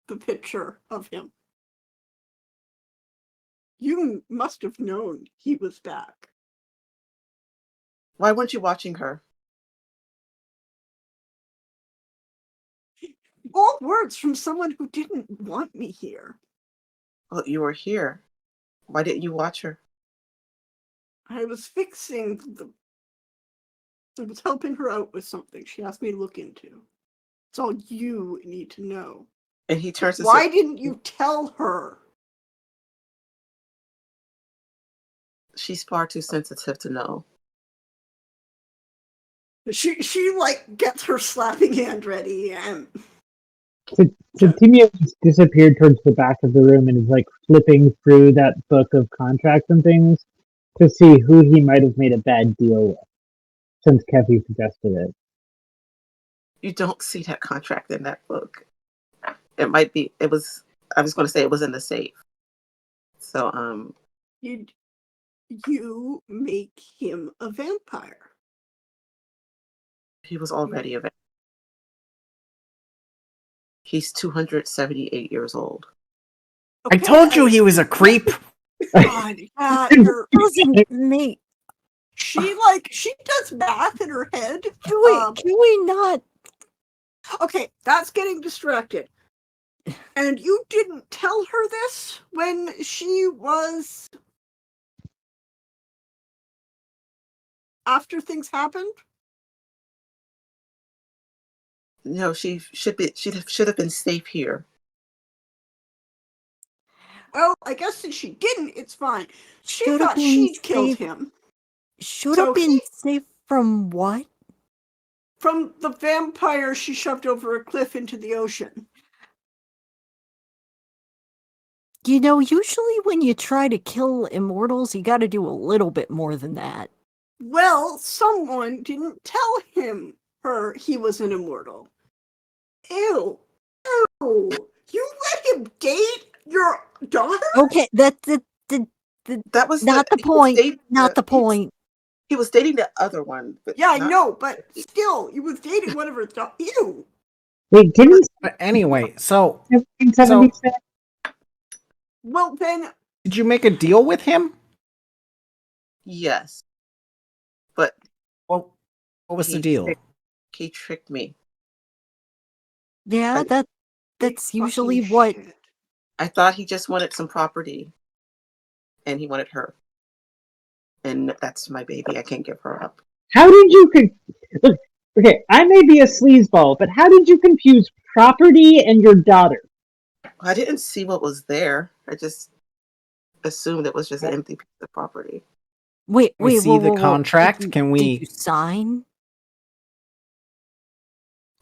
the picture of him. You must have known he was back. Why weren't you watching her? Bold words from someone who didn't want me here. Well, you were here. Why didn't you watch her? I was I was helping her out with something she asked me to look into. It's all you need to know. And he turns to Why didn't you tell her? She's far too sensitive to know. She like gets her slapping hand ready and So Timio just disappeared towards the back of the room and is like flipping through that book of contracts and things to see who he might have made a bad deal with, since Kevi suggested it. You don't see that contract in that book. It might be. It was. I was going to say it was in the safe. So you make him a vampire. he was already a vampire. He's 278 years old. I told you he was a creep. God, Listen, Nate, she does math in her head. can we not? Okay, that's getting distracted. And you didn't tell her this when she was after things happened? No, she should have been safe here. Well, I guess since she didn't, it's fine. She Should have thought been she'd killed safe. him. Should So have been safe from what? From the vampire she shoved over a cliff into the ocean. You know, usually when you try to kill immortals, you gotta do a little bit more than that. Well, someone didn't tell her he was an immortal. Ew. Ew. You let him date your daughter? Okay, That was not the point. Not the point. He was dating the other one. But yeah, I know, but still, you was dating one of her daughters. Ew. Wait, didn't But anyway, so 1776? Well, then, did you make a deal with him? Yes, but What was the deal? He tricked me. Yeah, that's usually fucking what. shit. I thought he just wanted some property, and he wanted her. And that's my baby. I can't give her up. How did you look? Okay, I may be a sleazeball, but how did you confuse property and your daughter? I didn't see what was there. I just assumed it was just an empty piece of property. Wait, We see the whoa. contract. Can we? Did you sign?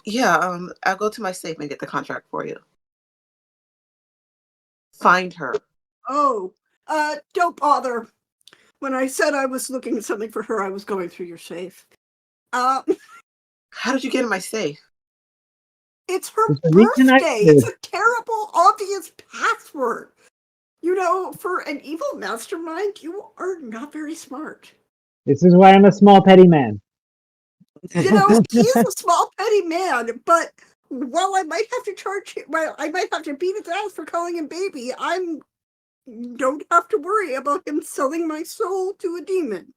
Yeah, I'll go to my safe and get the contract for you. Find her. Oh, don't bother. When I said I was looking at something for her, I was going through your safe. How did you get in my safe? It's her There's a reason birthday. It's a terrible, obvious password. You know, for an evil mastermind, you are not very smart. This is why I'm a small petty man. You know, he's a small petty man, but while I might have to charge him, I might have to beat his ass for calling him baby, don't have to worry about him selling my soul to a demon.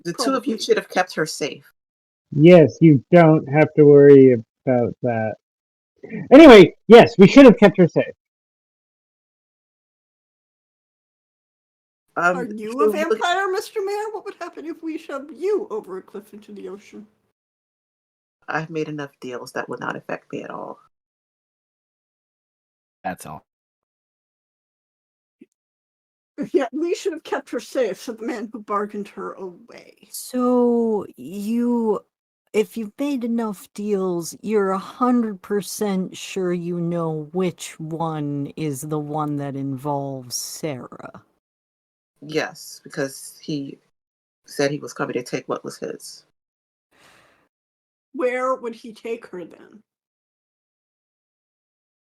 The two of you should have kept her safe. Yes, you don't have to worry about that. Anyway, yes, we should have kept her safe. Are you a vampire, Mr. Mayor? What would happen if we shoved you over a cliff into the ocean? I've made enough deals that would not affect me at all. That's all. Yeah, we should have kept her safe, said the man who bargained her away. So if you've made enough deals, you're 100% sure you know which one is the one that involves Sarah. Yes, because he said he was coming to take what was his. Where would he take her then?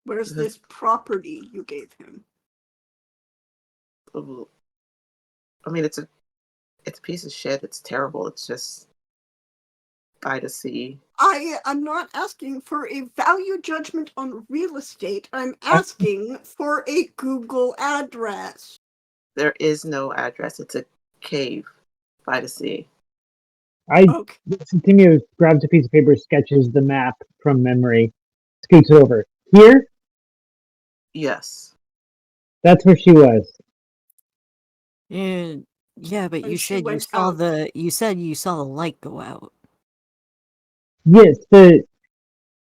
Where's this property you gave him? I mean, it's a piece of shit. It's terrible. It's just by the sea. I'm not asking for a value judgment on real estate. I'm asking for a Google address. There is no address. It's a cave by the sea. Okay. Timio grabs a piece of paper, sketches the map from memory, scoots over. Here, Yes. that's where she was. And yeah, but you And she said went out. you said you saw the light go out. Yes, the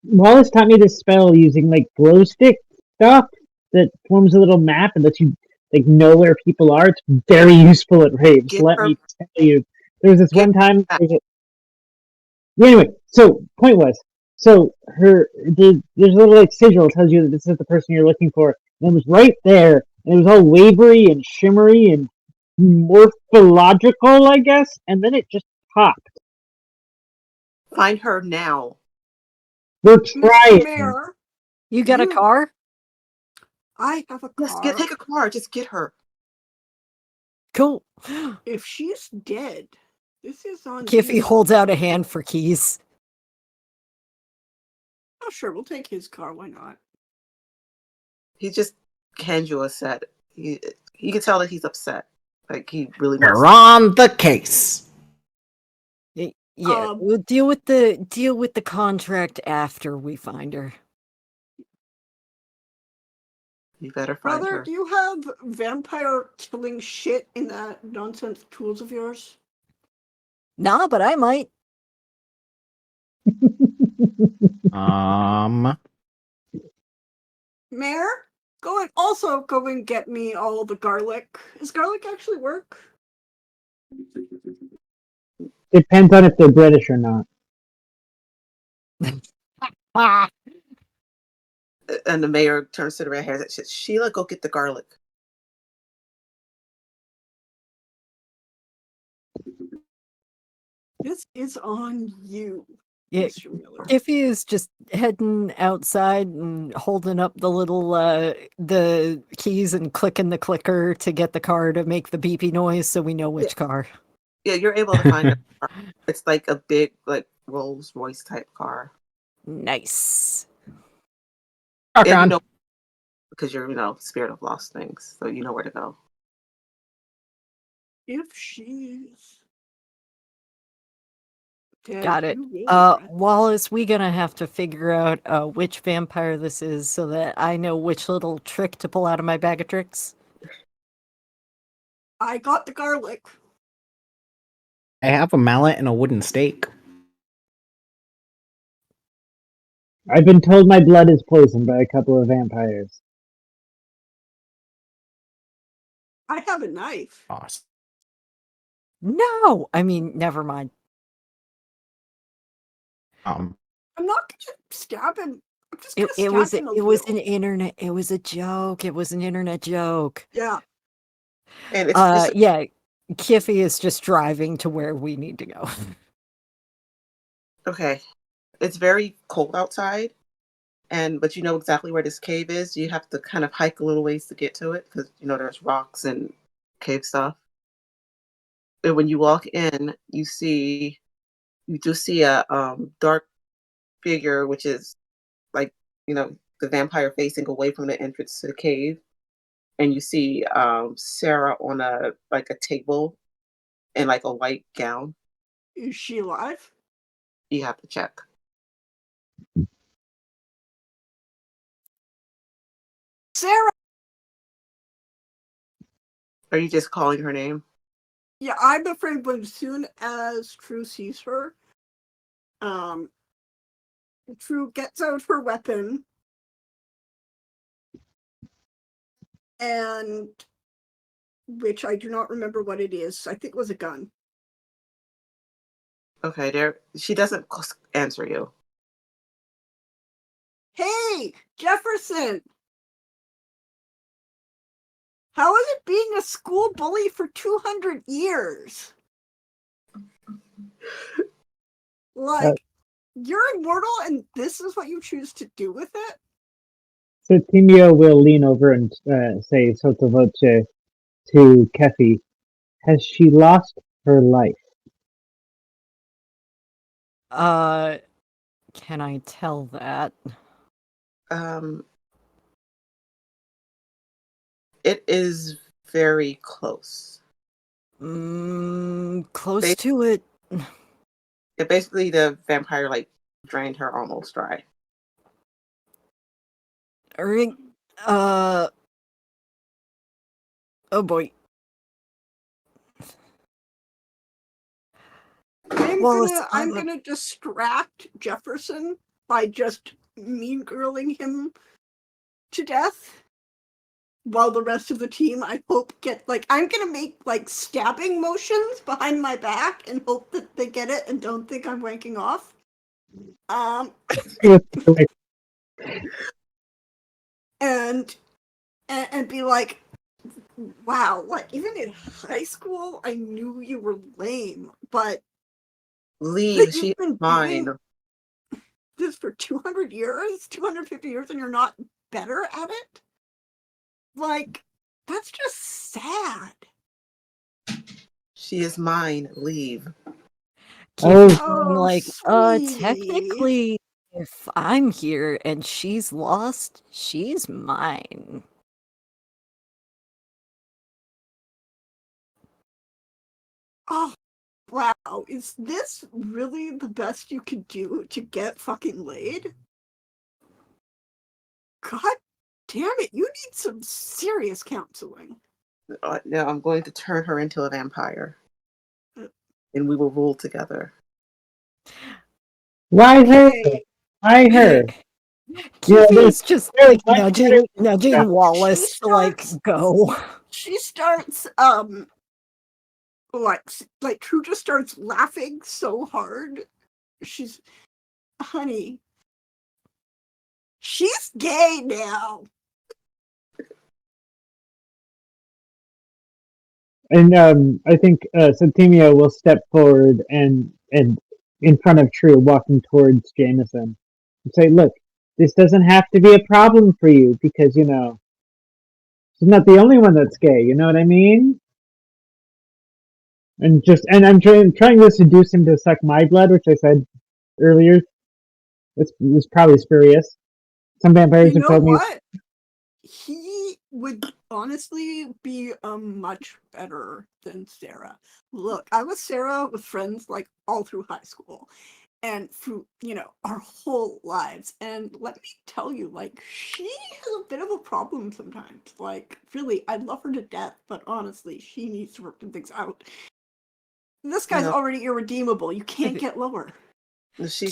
Wallace taught me this spell using like glow stick stuff that forms a little map and lets you like know where people are. It's very useful at raves. Get Let her. me tell you. There was this Get one time. back. Yeah, anyway, so point was, so there's a little like sigil that tells you that this is the person you're looking for, and it was right there, and it was all wavery and shimmery and morphological, I guess, and then it just popped. Find her now. We're Mr. trying. Mayor, You got a car? I have a Yes. car. Take a car. Just get her. Cool. If she's dead, this is on Kiffy you. holds out a hand for keys. Oh, sure, we'll take his car. Why not? He just hands you a set. You can tell that he's upset. Like he really We're wants. on the case. Yeah, we'll deal with the contract after we find her. You better find Brother, her. do you have vampire killing shit in that nonsense tools of yours? Nah, but I might. Mayor, go and get me all the garlic. Does garlic actually work? Depends on if they're British or not. And the mayor turns to the red hair and says, Sheila, go get the garlic. This is on you, Yeah, Mr. Miller. Kiffy is just heading outside and holding up the little the keys and clicking the clicker to get the car to make the beepy noise so we know which car. Yeah, you're able to find her. It's like a big, like Rolls Royce type car. Nice. Rock And you on. know, because you're, spirit of lost things, so you know where to go. If she's dead, Got it. you will regret. Wallace, we gonna have to figure out which vampire this is so that I know which little trick to pull out of my bag of tricks. I got the garlic. I have a mallet and a wooden stake. I've been told my blood is poisoned by a couple of vampires. I have a knife. Awesome. No, I mean, never mind. I'm not gonna stab him. I'm just gonna It stab was him a it was little. an internet. It was a joke. It was an internet joke. Yeah. And it's Yeah. Kiffy is just driving to where we need to go. okay. It's very cold outside, but you know exactly where this cave is. You have to kind of hike a little ways to get to it because there's rocks and cave stuff. And when you walk in, you do see a dark figure, which is like the vampire facing away from the entrance to the cave, and you see Sarah on a table in like a white gown. Is she alive? You have to check. Sarah! Are you just calling her name? Yeah, I'm afraid when as soon as True sees her, True gets out her weapon and which I do not remember what it is. I think it was a gun. Okay, she doesn't answer you. Hey, Jefferson! How is it being a school bully for 200 years? Like, you're immortal and this is what you choose to do with it? So Timio will lean over and say sotto voce to Kefi, has she lost her life? Can I tell that? It is very close. Close to it. basically the vampire like drained her almost dry. Alright. Oh boy. Wallace, I'm gonna distract Jefferson by just mean girling him to death. While the rest of the team, I hope, get like, I'm gonna make like stabbing motions behind my back and hope that they get it and don't think I'm wanking off. And be like, wow, like even in high school, I knew you were lame, but Leave. that She you've is been mine. doing this for 200 years, 250 years, and you're not better at it? Like, that's just sad. She is mine. Leave. Kiffy's Oh, going like, sweetie. technically, if I'm here and she's lost, she's mine. Oh, wow. Is this really the best you could do to get fucking laid? God damn it, you need some serious counseling. Now I'm going to turn her into a vampire. And we will rule together. Why her? Okay. Why her? Kiffy's just there's like much better- nudging Wallace to like go. She starts like True just starts laughing so hard. She's, honey, she's gay now. And I think Septimia will step forward and in front of True, walking towards Jameson, and say, "Look, this doesn't have to be a problem for you because you know she's not the only one that's gay. You know what I mean?" And I'm trying to seduce him to suck my blood, which I said earlier. It's probably spurious. Some vampires You have know told me. what? He would honestly be much better than Sarah. Look, I was Sarah with friends like all through high school and through, our whole lives. And let me tell you, like, she has a bit of a problem sometimes. Like, really, I love her to death, but honestly, she needs to work some things out. This guy's already irredeemable. You can't get lower.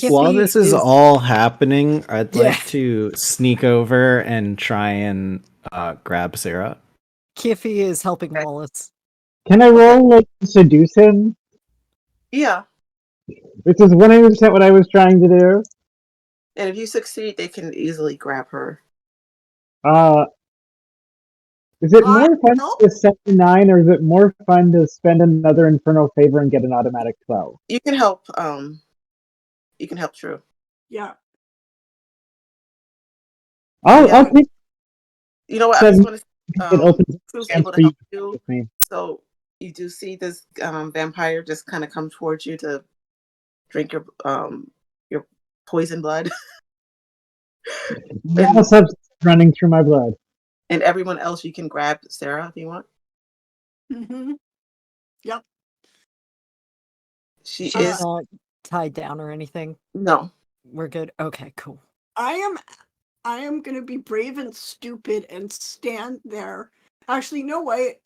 While this is all happening, I'd Yeah. like to sneak over and try and grab Sarah. Kiffy is helping Wallace. Can I roll like to seduce him? Yeah. Which is 100% what I was trying to do. And if you succeed, they can easily grab her. Is it more fun to 79 or is it more fun to spend another infernal favor and get an automatic 12? You can help True. Yeah. I'll take. You know what? I just want to True's able to help you. Me. So you do see this vampire just kind of come towards you to drink your poison blood. Now substance running through my blood. And everyone else, you can grab Sarah if you want. Mm-hmm. Yep. She's not tied down or anything. No. We're good. Okay, cool. I am gonna be brave and stupid and stand there. Actually, no way.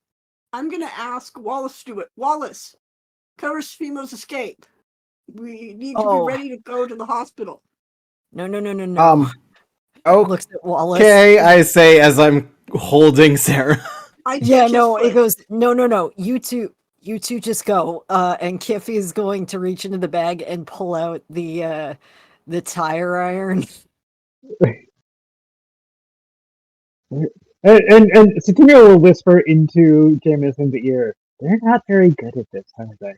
I'm gonna ask Wallace to do it. Wallace, cover Sphimo's escape. We need to be ready to go to the hospital. No. Oh, looks at Wallace. Okay, I say as I'm holding Sarah. It goes, no. You two just go. And Kiffy is going to reach into the bag and pull out the tire iron. And Satimio will whisper into Jameson's ear, "They're not very good at this, are they?"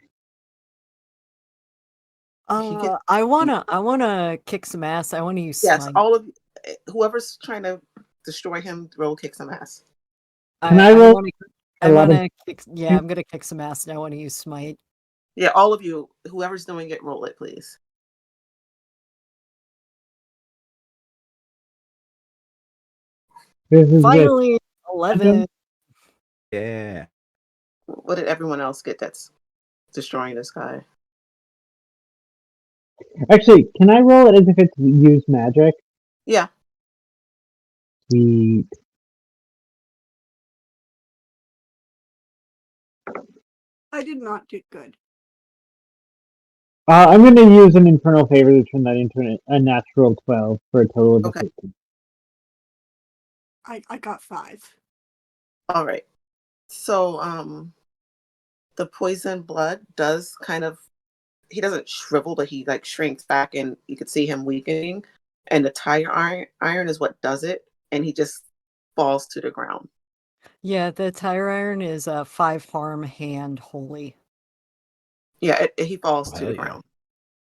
I wanna kick some ass. I wanna use Yes, smite. all of whoever's trying to destroy him, roll kick some ass. Can I roll? I'm gonna kick some ass and I wanna use smite. Yeah, all of you, whoever's doing it, roll it, please. This is Finally, 11. Yeah. What did everyone else get that's destroying this guy? Actually, can I roll it as if it's use magic? Yeah. Sweet. I did not do good. I'm going to use an infernal favor to turn that into a natural 12 for a total of a Okay. 13. I got 5. All right. So the poison blood does kind of, he doesn't shrivel, but he like shrinks back and you could see him weakening. And the tire iron is what does it. And he just falls to the ground. Yeah, the tire iron is 5 harm, hand, holy. Yeah, he falls Oh, to hell the yeah. ground.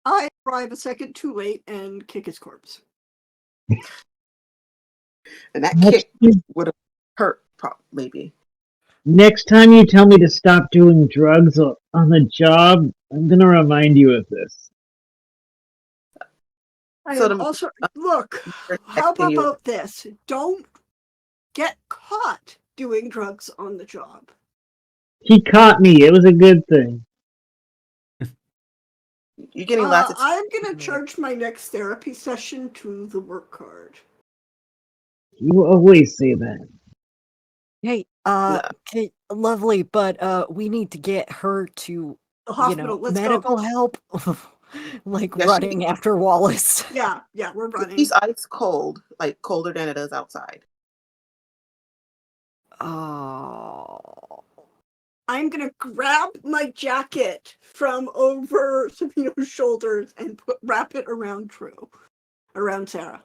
I arrive a second too late and kick his corpse. And that Next, kick would have hurt, maybe. next time you tell me to stop doing drugs on the job, I'm going to remind you of this. I So am the also look. mayor How texting you. about this? Don't get caught doing drugs on the job. He caught me. It was a good thing. You're getting lots of I'm gonna mayor. charge my next therapy session to the work card. You always say that. Hey, No. okay, lovely, but we need to get her to, The hospital. Let's medical go. help. Like Yeah, running after Wallace. Yeah, we're running. she's ice cold, like colder than it is outside. Oh. I'm gonna grab my jacket from over Sabino's shoulders and wrap it around around Sarah.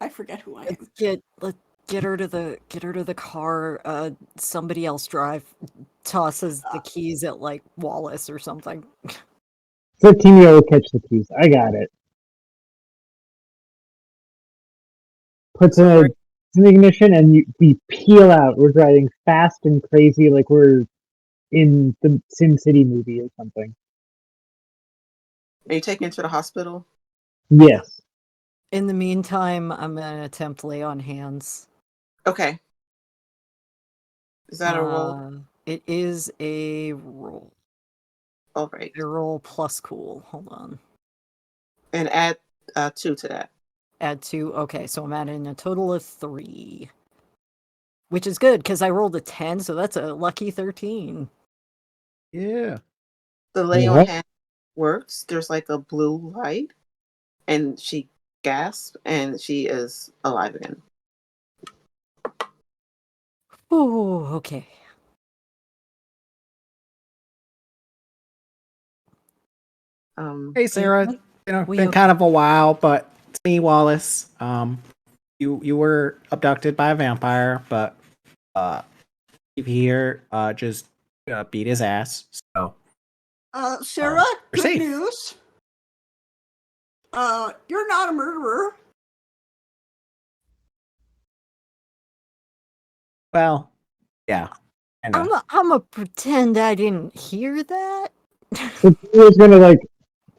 I forget who I am. Let's get her to the car. Somebody else drive. Tosses the keys at like Wallace or something. 13-year-old catch the keys. I got it. Puts So in the ignition and we peel out. We're driving fast and crazy like we're in the Sin City movie or something. are you taking her to the hospital? Yes. In the meantime, I'm gonna attempt lay on hands. Okay. Is that a roll? It is a roll. All right. A roll plus cool. Hold on. And add 2 to that. Add 2. Okay, so I'm adding a total of 3. Which is good, because I rolled a 10, so that's a lucky 13. Yeah. The lay on What? hand works. There's like a blue light, and she gasps, and she is alive again. Oh, okay. Hey, Sarah. We Been have- kind of a while, but it's me, Wallace. You were abducted by a vampire, but Steve here just beat his ass. So Sarah, you're good safe. news. You're not a murderer. Well, yeah, I know. I'm a pretend I didn't hear that. So he was gonna like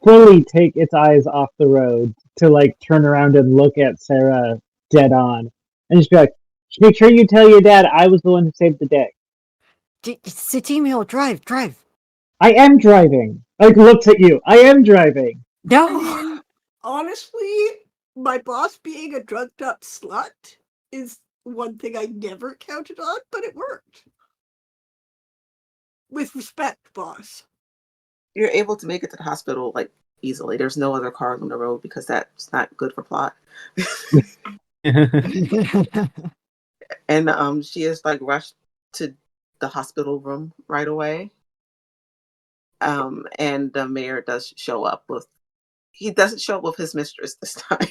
fully take its eyes off the road to like turn around and look at Sarah dead on and just be like, make sure you tell your dad I was the one who saved the day. Sitimio, drive. I am driving. Like looks at you. I am driving. No. I mean, honestly, my boss being a drugged up slut is one thing I never counted on, but it worked. With respect, boss. You're able to make it to the hospital like easily. There's no other cars on the road because that's not good for plot. And she is like rushed to the hospital room right away. And the mayor does show up with. He doesn't show up with his mistress this time.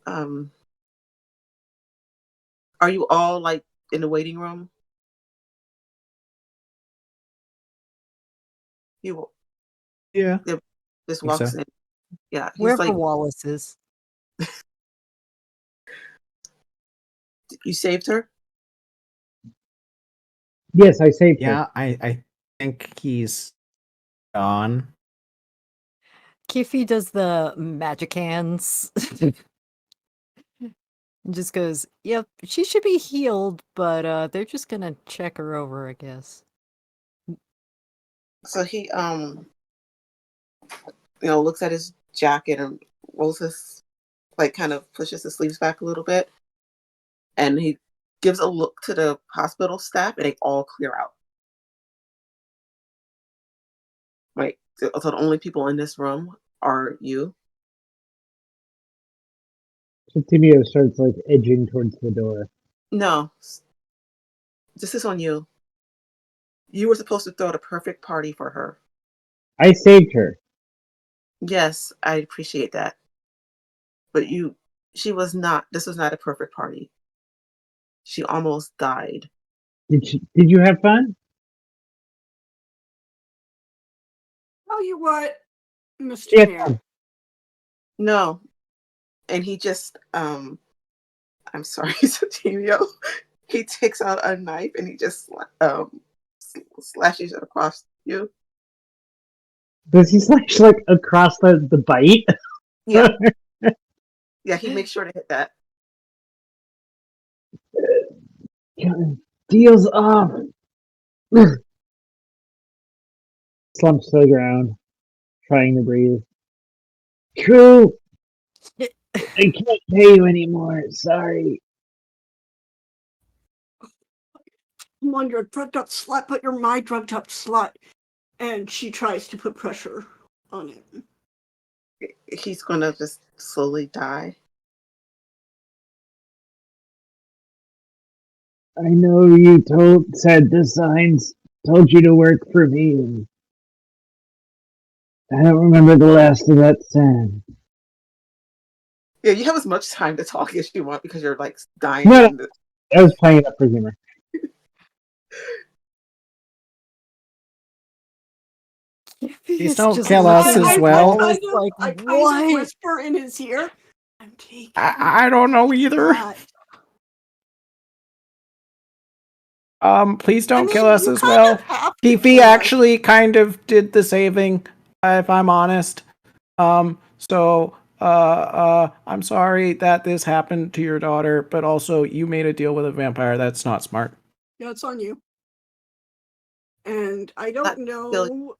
um, are you all like in the waiting room? He Yeah, just think so. walks in. Yeah, he's Wherever like, Wallace is. you saved her. Yes, I saved her. Yeah, I think he's gone. Kiffy does the magic hands. And just goes, yep, she should be healed, but they're just gonna check her over, I guess. So he looks at his jacket and rolls his like kind of pushes his sleeves back a little bit, and he gives a look to the hospital staff, and they all clear out. Right. So the only people in this room are you. So Timio starts like edging towards the door. No, this is on you. You were supposed to throw the perfect party for her. I saved her. Yes, I appreciate that. But she was not, this was not a perfect party. She almost died. Did you have fun? Tell you what, Mr. Yes. Mayor. No. And he just, I'm sorry, Satimio. He takes out a knife and he just slashes it across you. Does he slash like across the bite? Yeah. Yeah, he makes sure to hit that. Deals off. Slumps to the ground, trying to breathe. True. I can't pay you anymore. Sorry. Come on, you're a drugged up slut, but you're my drugged up slut. And she tries to put pressure on him. He's gonna just slowly die. I know you said the signs told you to work for me. And I don't remember the last of that sound. Yeah, you have as much time to talk as you want because you're like dying. No, I was playing it up for humor. Please don't kill us as well. I kind of whisper in his ear. I'm taking. I don't know either. Please don't kill us as well. Fifi actually kind of did the saving, if I'm honest. So I'm sorry that this happened to your daughter, but also you made a deal with a vampire. That's not smart. Yeah, it's on you. And I don't know.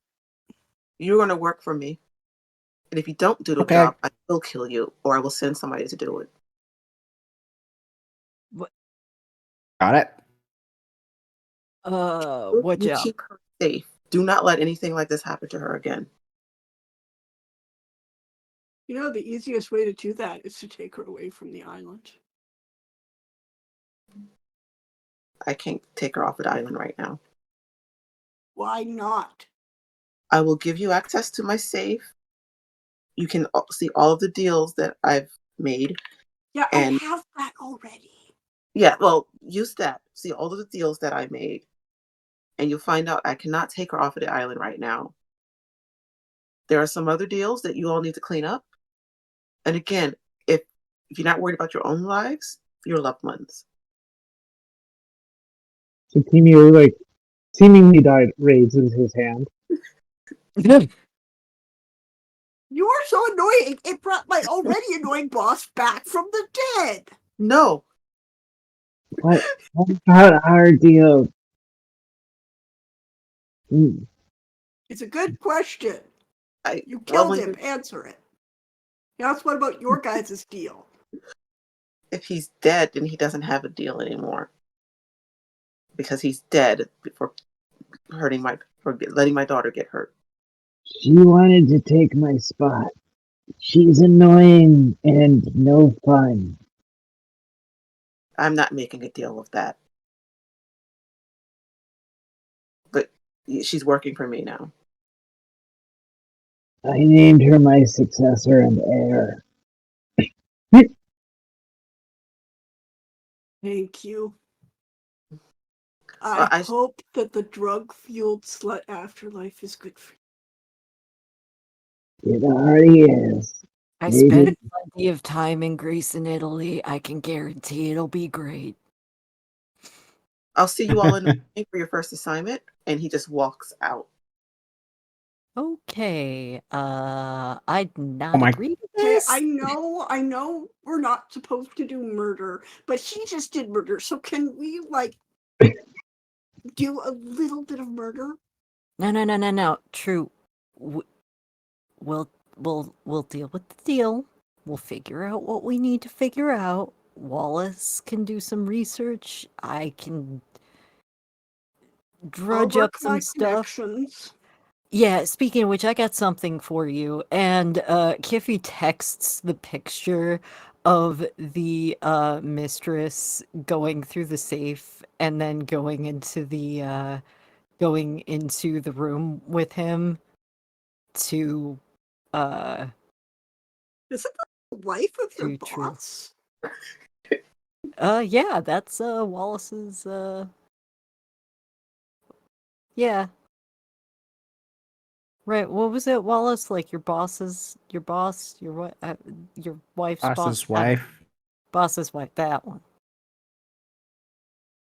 You're going to work for me. And if you don't do the job, I will kill you or I will send somebody to do it. What? Got it. What job? Keep her safe. Do not let anything like this happen to her again. You know, the easiest way to do that is to take her away from the island. I can't take her off the island right now. Why not? I will give you access to my safe. You can see all of the deals that I've made. Yeah, I have that already. Yeah, well, use that. See all of the deals that I made. And you'll find out I cannot take her off of the island right now. There are some other deals that you all need to clean up. And again, if you're not worried about your own lives, your loved ones. So Timio, like, seemingly raises his hand. You are so annoying. It brought my already annoying boss back from the dead. No. What about our deal? It's a good question. You Well, killed him. Answer it. Now, what about your guys' deal? If he's dead, then he doesn't have a deal anymore. Because he's dead for letting my daughter get hurt. She wanted to take my spot. She's annoying and no fun. I'm not making a deal with that. But she's working for me now. I named her my successor and heir. Thank you. I hope that the drug-fueled slut afterlife is good for you. It already is. I spent plenty of time in Greece and Italy. I can guarantee it'll be great. I'll see you all in the morning for your first assignment. And he just walks out. Okay. I'd not agree to this. I know we're not supposed to do murder, but he just did murder. So can we, like, do a little bit of murder? No. True. We'll we'll deal with the deal. We'll figure out what we need to figure out. Wallace can do some research. I can I'll drudge work up some my stuff. connections. Yeah, speaking of which, I got something for you. And Kiffy texts the picture of the mistress going through the safe and then going into the room with him to uh Is it the wife of your True. boss? Yeah, that's Wallace's yeah. Right, what was it, Wallace? Like your boss's your boss, your what your wife's boss, Boss's wife. boss's wife, that one.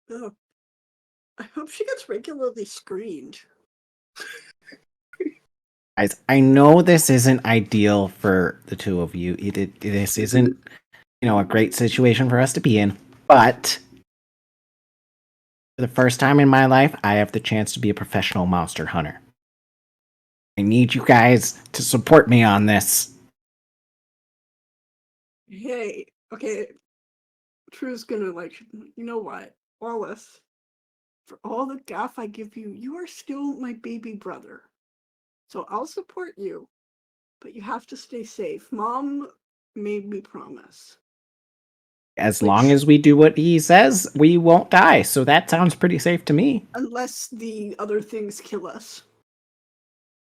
Oh, I hope she gets regularly screened. Guys, I know this isn't ideal for the two of you. This isn't, a great situation for us to be in. But for the first time in my life, I have the chance to be a professional monster hunter. I need you guys to support me on this. Hey, okay. True's gonna you know what, Wallace? For all the gaff I give you, you are still my baby brother. So I'll support you, but you have to stay safe. Mom made me promise. As long Which, as we do what he says, we won't die. So that sounds pretty safe to me. unless the other things kill us.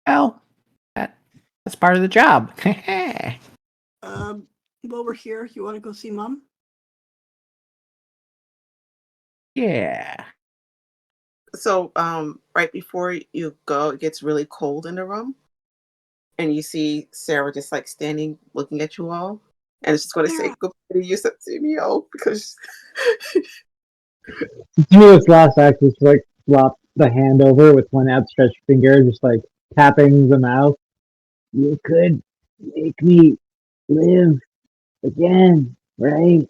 Well, that's part of the job. While we're here, you want to go see Mom? Yeah. So, right before you go, it gets really cold in the room, and you see Sarah just like standing, looking at you all, and it's just going to say Sarah. goodbye to you, Septimio, because Julius' last act is to like flop the hand over with one outstretched finger, just like tapping the mouth. You could make me live again, right?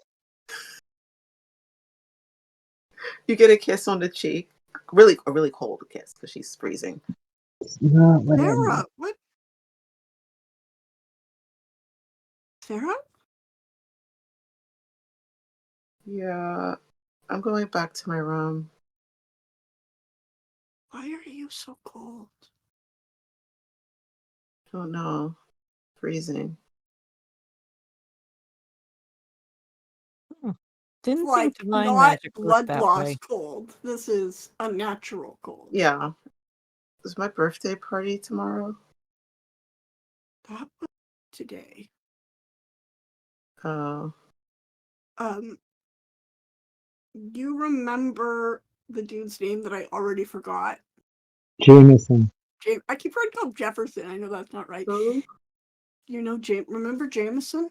you get a kiss on the cheek, really a really cold kiss because she's freezing. It's not what I Sarah, meant. what? Sarah? Yeah, I'm going back to my room. Why are you so cold? Oh no, freezing. Didn't think Like, divine not magic worked blood that loss way. cold. This is unnatural cold. Yeah, it's my birthday party tomorrow. That was today. Oh, You remember the dude's name that I already forgot? Jameson. I keep trying to call him Jefferson. I know that's not right. who? You know, remember Jameson?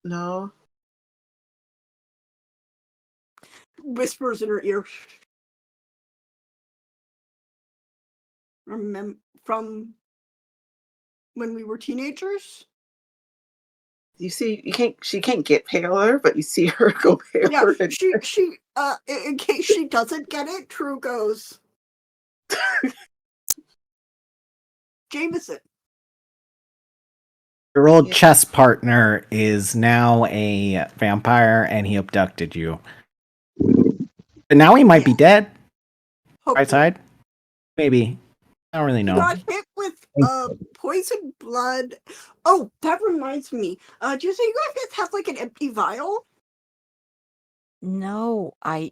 No. Whispers in her ear. From when we were teenagers? You see, she can't get paler, but you see her go Yeah, paler. And she, in case she doesn't get it, True goes, Jameson. Your old yeah. chess partner is now a vampire and he abducted you. But now he might be Yeah, dead. Right hopefully. side? Maybe. I don't really He know. got hit with poison blood. Oh, that reminds me. Do you think you guys have like an empty vial? No, I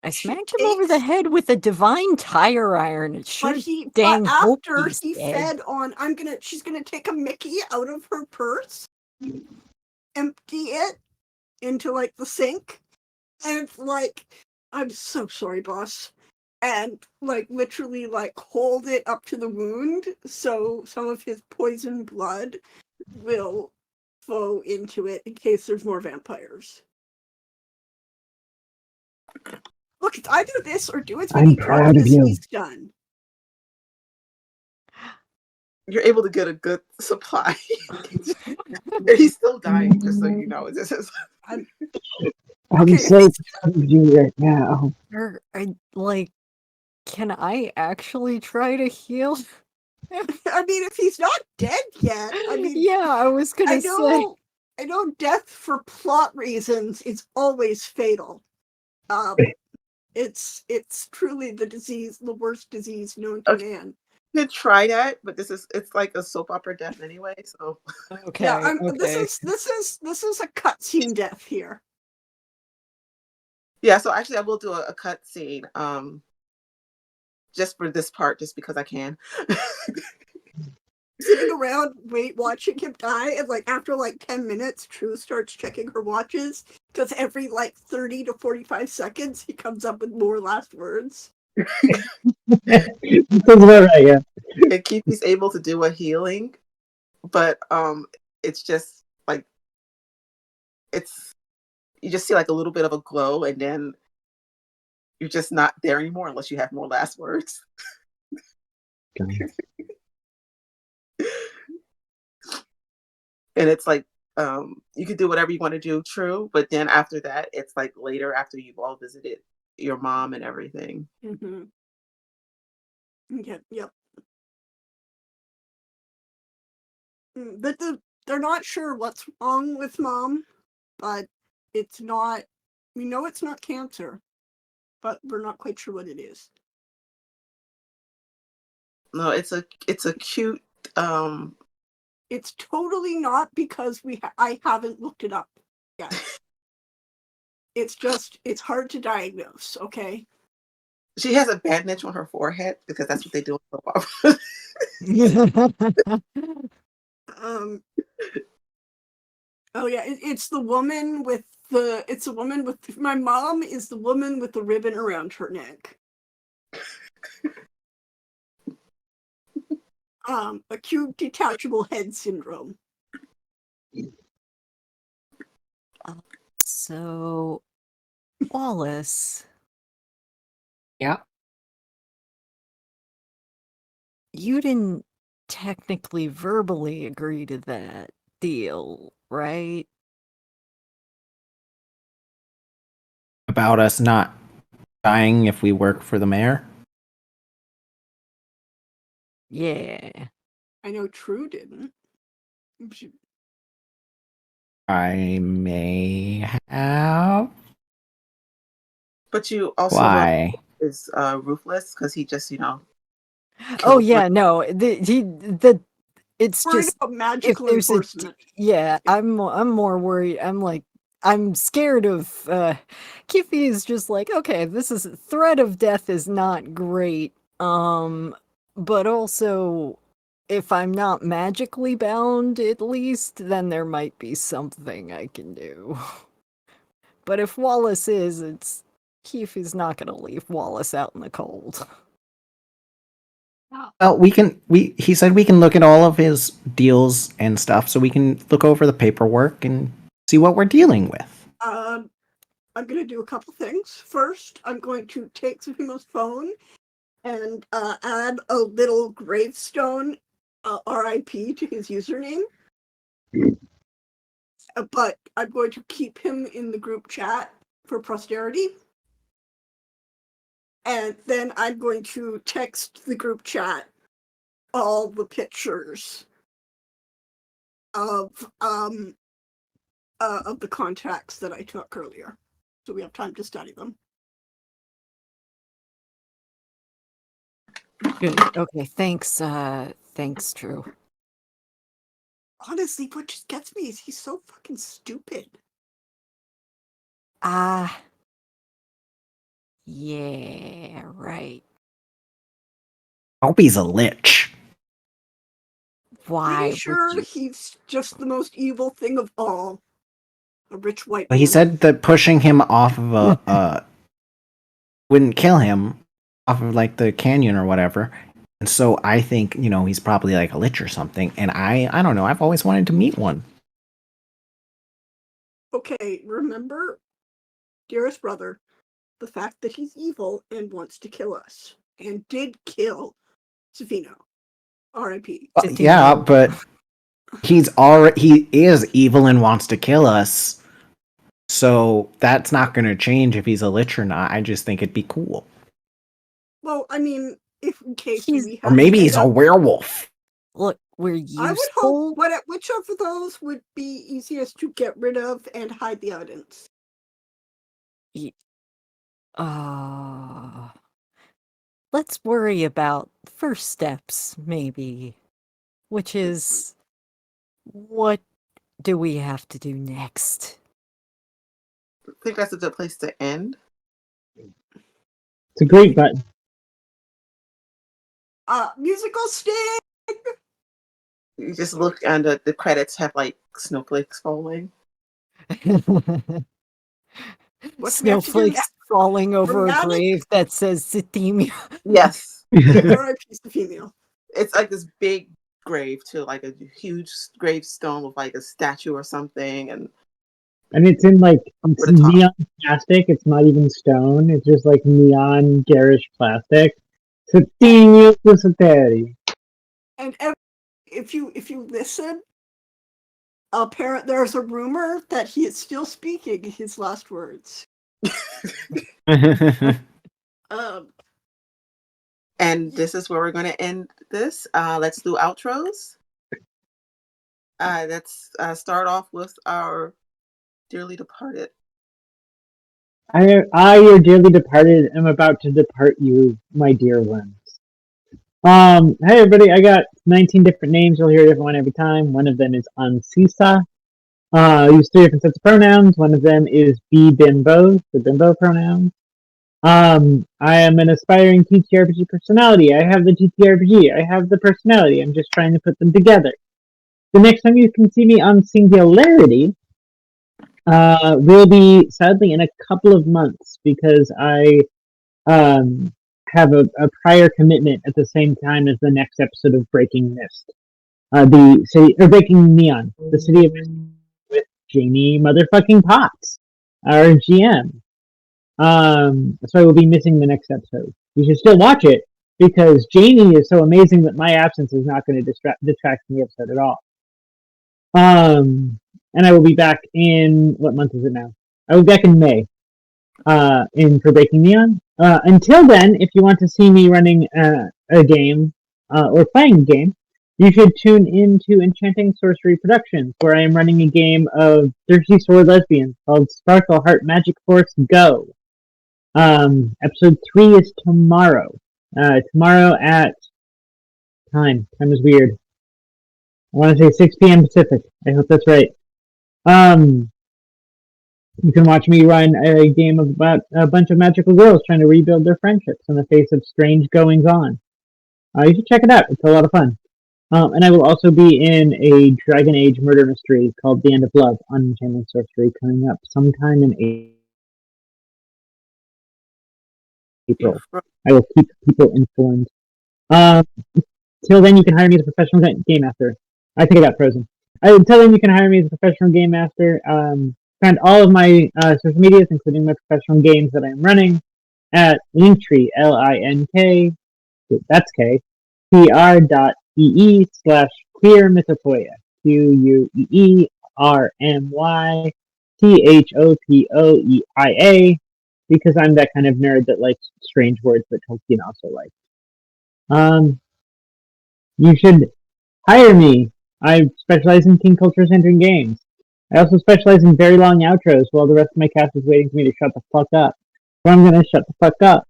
She smacked him over the takes, head with a divine tire iron. It sure but dang hope after he's he dead. fed on, she's gonna take a Mickey out of her purse, empty it into like the sink, and like, I'm so sorry, boss. And like literally like hold it up to the wound so some of his poison blood will flow into it in case there's more vampires. Look, it's either this or do as I'm many drugs proud of as you. he's done. You're able to get a good supply. And he's still dying, just so you know. This is I'm, I'm okay, so proud of you right now. I like Can I actually try to heal? I mean, if he's not dead yet, I mean, Yeah, I was I gonna say. know death for plot reasons is always fatal. Um, it's truly the worst disease known to Okay. man. You could try that, but it's like a soap opera death anyway. So Yeah, Okay, okay. this is a cutscene death here. yeah, so actually I will do a cut scene just for this part, just because I can. Sitting around watching him die, and like after like 10 minutes True starts checking her watches because every like 30 to 45 seconds he comes up with more last words. That's about right, yeah. And Kifi's able to do a healing, but it's just like it's you just see like a little bit of a glow, and then you're just not there anymore unless you have more last words. And it's like you can do whatever you want to do, True, but then after that it's like later after you've all visited your mom and everything. Mm-hmm. Yep. But they're not sure what's wrong with mom, but it's not. We know it's not cancer, but we're not quite sure what it is. No, it's a cute It's totally not because I haven't looked it up yet. It's just it's hard to diagnose. Okay. she has a bandage on her forehead because that's what they do in soap opera. Um. Oh yeah, it's the woman with the. It's a woman with. My mom is the woman with the ribbon around her neck. Acute detachable head syndrome. So, Wallace, Yeah. you didn't technically verbally agree to that deal, right? About us not dying if we work for the mayor. Yeah. I know True didn't. I may have. But you also know Why? is ruthless because he just Oh kills. yeah, no. It's Worried just about if magical there's a enforcement. yeah, I'm more worried. I'm scared of Kiffy is just like, okay, this is threat of death is not great. But also if I'm not magically bound at least, then there might be something I can do. But if Wallace is, it's Kiffy's not gonna leave Wallace out in the cold. Well, he said we can look at all of his deals and stuff, so we can look over the paperwork and see what we're dealing with. I'm going to do a couple things. First, I'm going to take Suhima's phone and add a little gravestone RIP to his username. But I'm going to keep him in the group chat for posterity. And then I'm going to text the group chat all the pictures of the contacts that I took earlier, so we have time to study them. Good. Okay, thanks, True. Honestly, what just gets me is he's so fucking stupid. Ah, yeah, right. Hope he's a lich. Why Pretty would sure you? he's just the most evil thing of all. A rich white Well, man. he said that pushing him off of a wouldn't kill him off of like the canyon or whatever. And so I think, he's probably like a lich or something. And I don't know. I've always wanted to meet one. Okay, remember, dearest brother, the fact that he's evil and wants to kill us. And did kill Safino. R.I.P. Well, yeah, but he is evil and wants to kill us. So that's not going to change if he's a lich or not. I just think it'd be cool. Well, I mean, if in case He's- we Or have maybe to he's end a up, werewolf. Look, we're I would useful. hope. Which of those would be easiest to get rid of and hide the evidence? Uh, let's worry about first steps, maybe. Which is, what do we have to do next? I think that's a good place to end. It's a great button. Musical sting. You just look and the credits have like snowflakes falling. What do we have to do Snowflakes next? falling over a Dramatic? grave that says Sithemia. Yes. R.I.P. Sophia. It's like this big grave too, like a huge gravestone with like a statue or something, and And it's in like it's with a top. neon plastic. It's not even stone. It's just like neon garish plastic. Sottinio Pusateri. And if you listen, there's a rumor that he is still speaking his last words. And this is where we're going to end this. Let's do outros. Let's start off with our dearly departed. I, your dearly departed, am about to depart you, my dear ones. Hey everybody, I got 19 different names. You'll hear a different one every time. One of them is Ansisa. I use 3 different sets of pronouns. One of them is be bimbo, the bimbo pronoun. I am an aspiring TTRPG personality. I have the TTRPG. I have the personality. I'm just trying to put them together. The next time you can see me on Singularity will be sadly in a couple of months because I have a prior commitment at the same time as the next episode of Breaking Mist. The city or Breaking Neon, the city of Mist with Jamie motherfucking Potts, our GM. So I will be missing the next episode. You should still watch it because Jamie is so amazing that my absence is not going to detract from the episode at all. And I will be back in what month is it now? I will be back in May. In for Breaking Neon. Until then, if you want to see me running a game or playing a game, you should tune into Enchanting Sorcery Productions, where I am running a game of Thirsty Sword Lesbians called Sparkle Heart Magic Force Go. Episode 3 is tomorrow. Tomorrow at time. Time is weird. I want to say 6 p.m. Pacific. I hope that's right. You can watch me run a game about a bunch of magical girls trying to rebuild their friendships in the face of strange goings on. You should check it out. It's a lot of fun. And I will also be in a Dragon Age murder mystery called The End of Love on Enchanting Sorcery coming up sometime in April. I will keep people informed. Till then, you can hire me as a professional game master. I think I got frozen. Until then, you can hire me as a professional game master. Find all of my social medias, including my professional games that I'm running, at Linktree, Link, that's K, tr.ee/queer mythopoeia, QUEERMYTHOPOEIA, because I'm that kind of nerd that likes strange words that Tolkien also likes. You should hire me. I specialize in teen culture-centered games. I also specialize in very long outros while the rest of my cast is waiting for me to shut the fuck up. So I'm gonna shut the fuck up.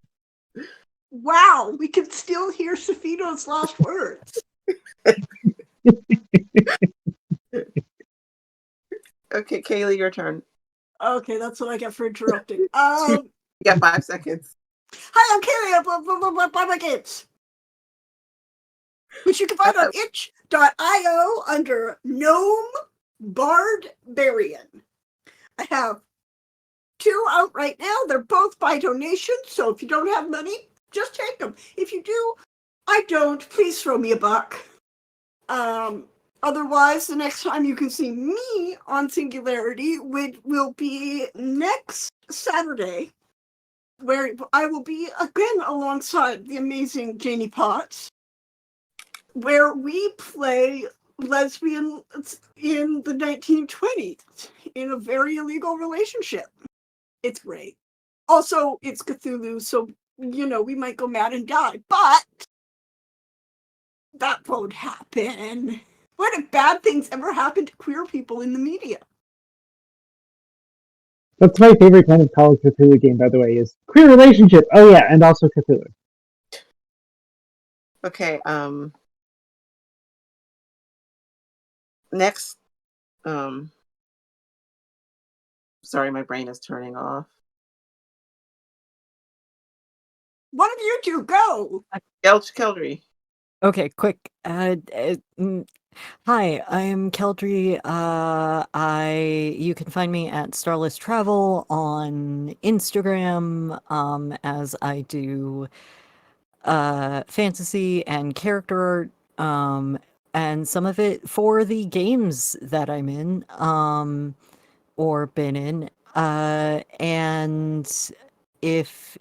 Wow, we can still hear Safino's last words. Okay, Kaylee, your turn. Okay, that's what I get for interrupting. You got 5 seconds. Hi, I'm Kaylee. Buy my games, which you can find on itch.io under Gnome Barbarian. I have 2 out right now. They're both by donation, so if you don't have money, just take them. If you do, I don't. Please throw me a buck. Otherwise, the next time you can see me on Singularity will be next Saturday, where I will be again alongside the amazing Janie Potts, where we play lesbians in the 1920s in a very illegal relationship. It's great. Also, it's Cthulhu, so we might go mad and die. But that won't happen. What if bad things ever happen to queer people in the media? That's my favorite kind of Call of Cthulhu game, by the way, is queer relationship. Oh yeah, and also Cthulhu. Okay. Next. Sorry, my brain is turning off. One of you two go. Keldry. Okay, quick. Hi, I'm Keldry. You can find me at Starless Travel on Instagram, as I do fantasy and character art, and some of it for the games that I'm in, or been in. And if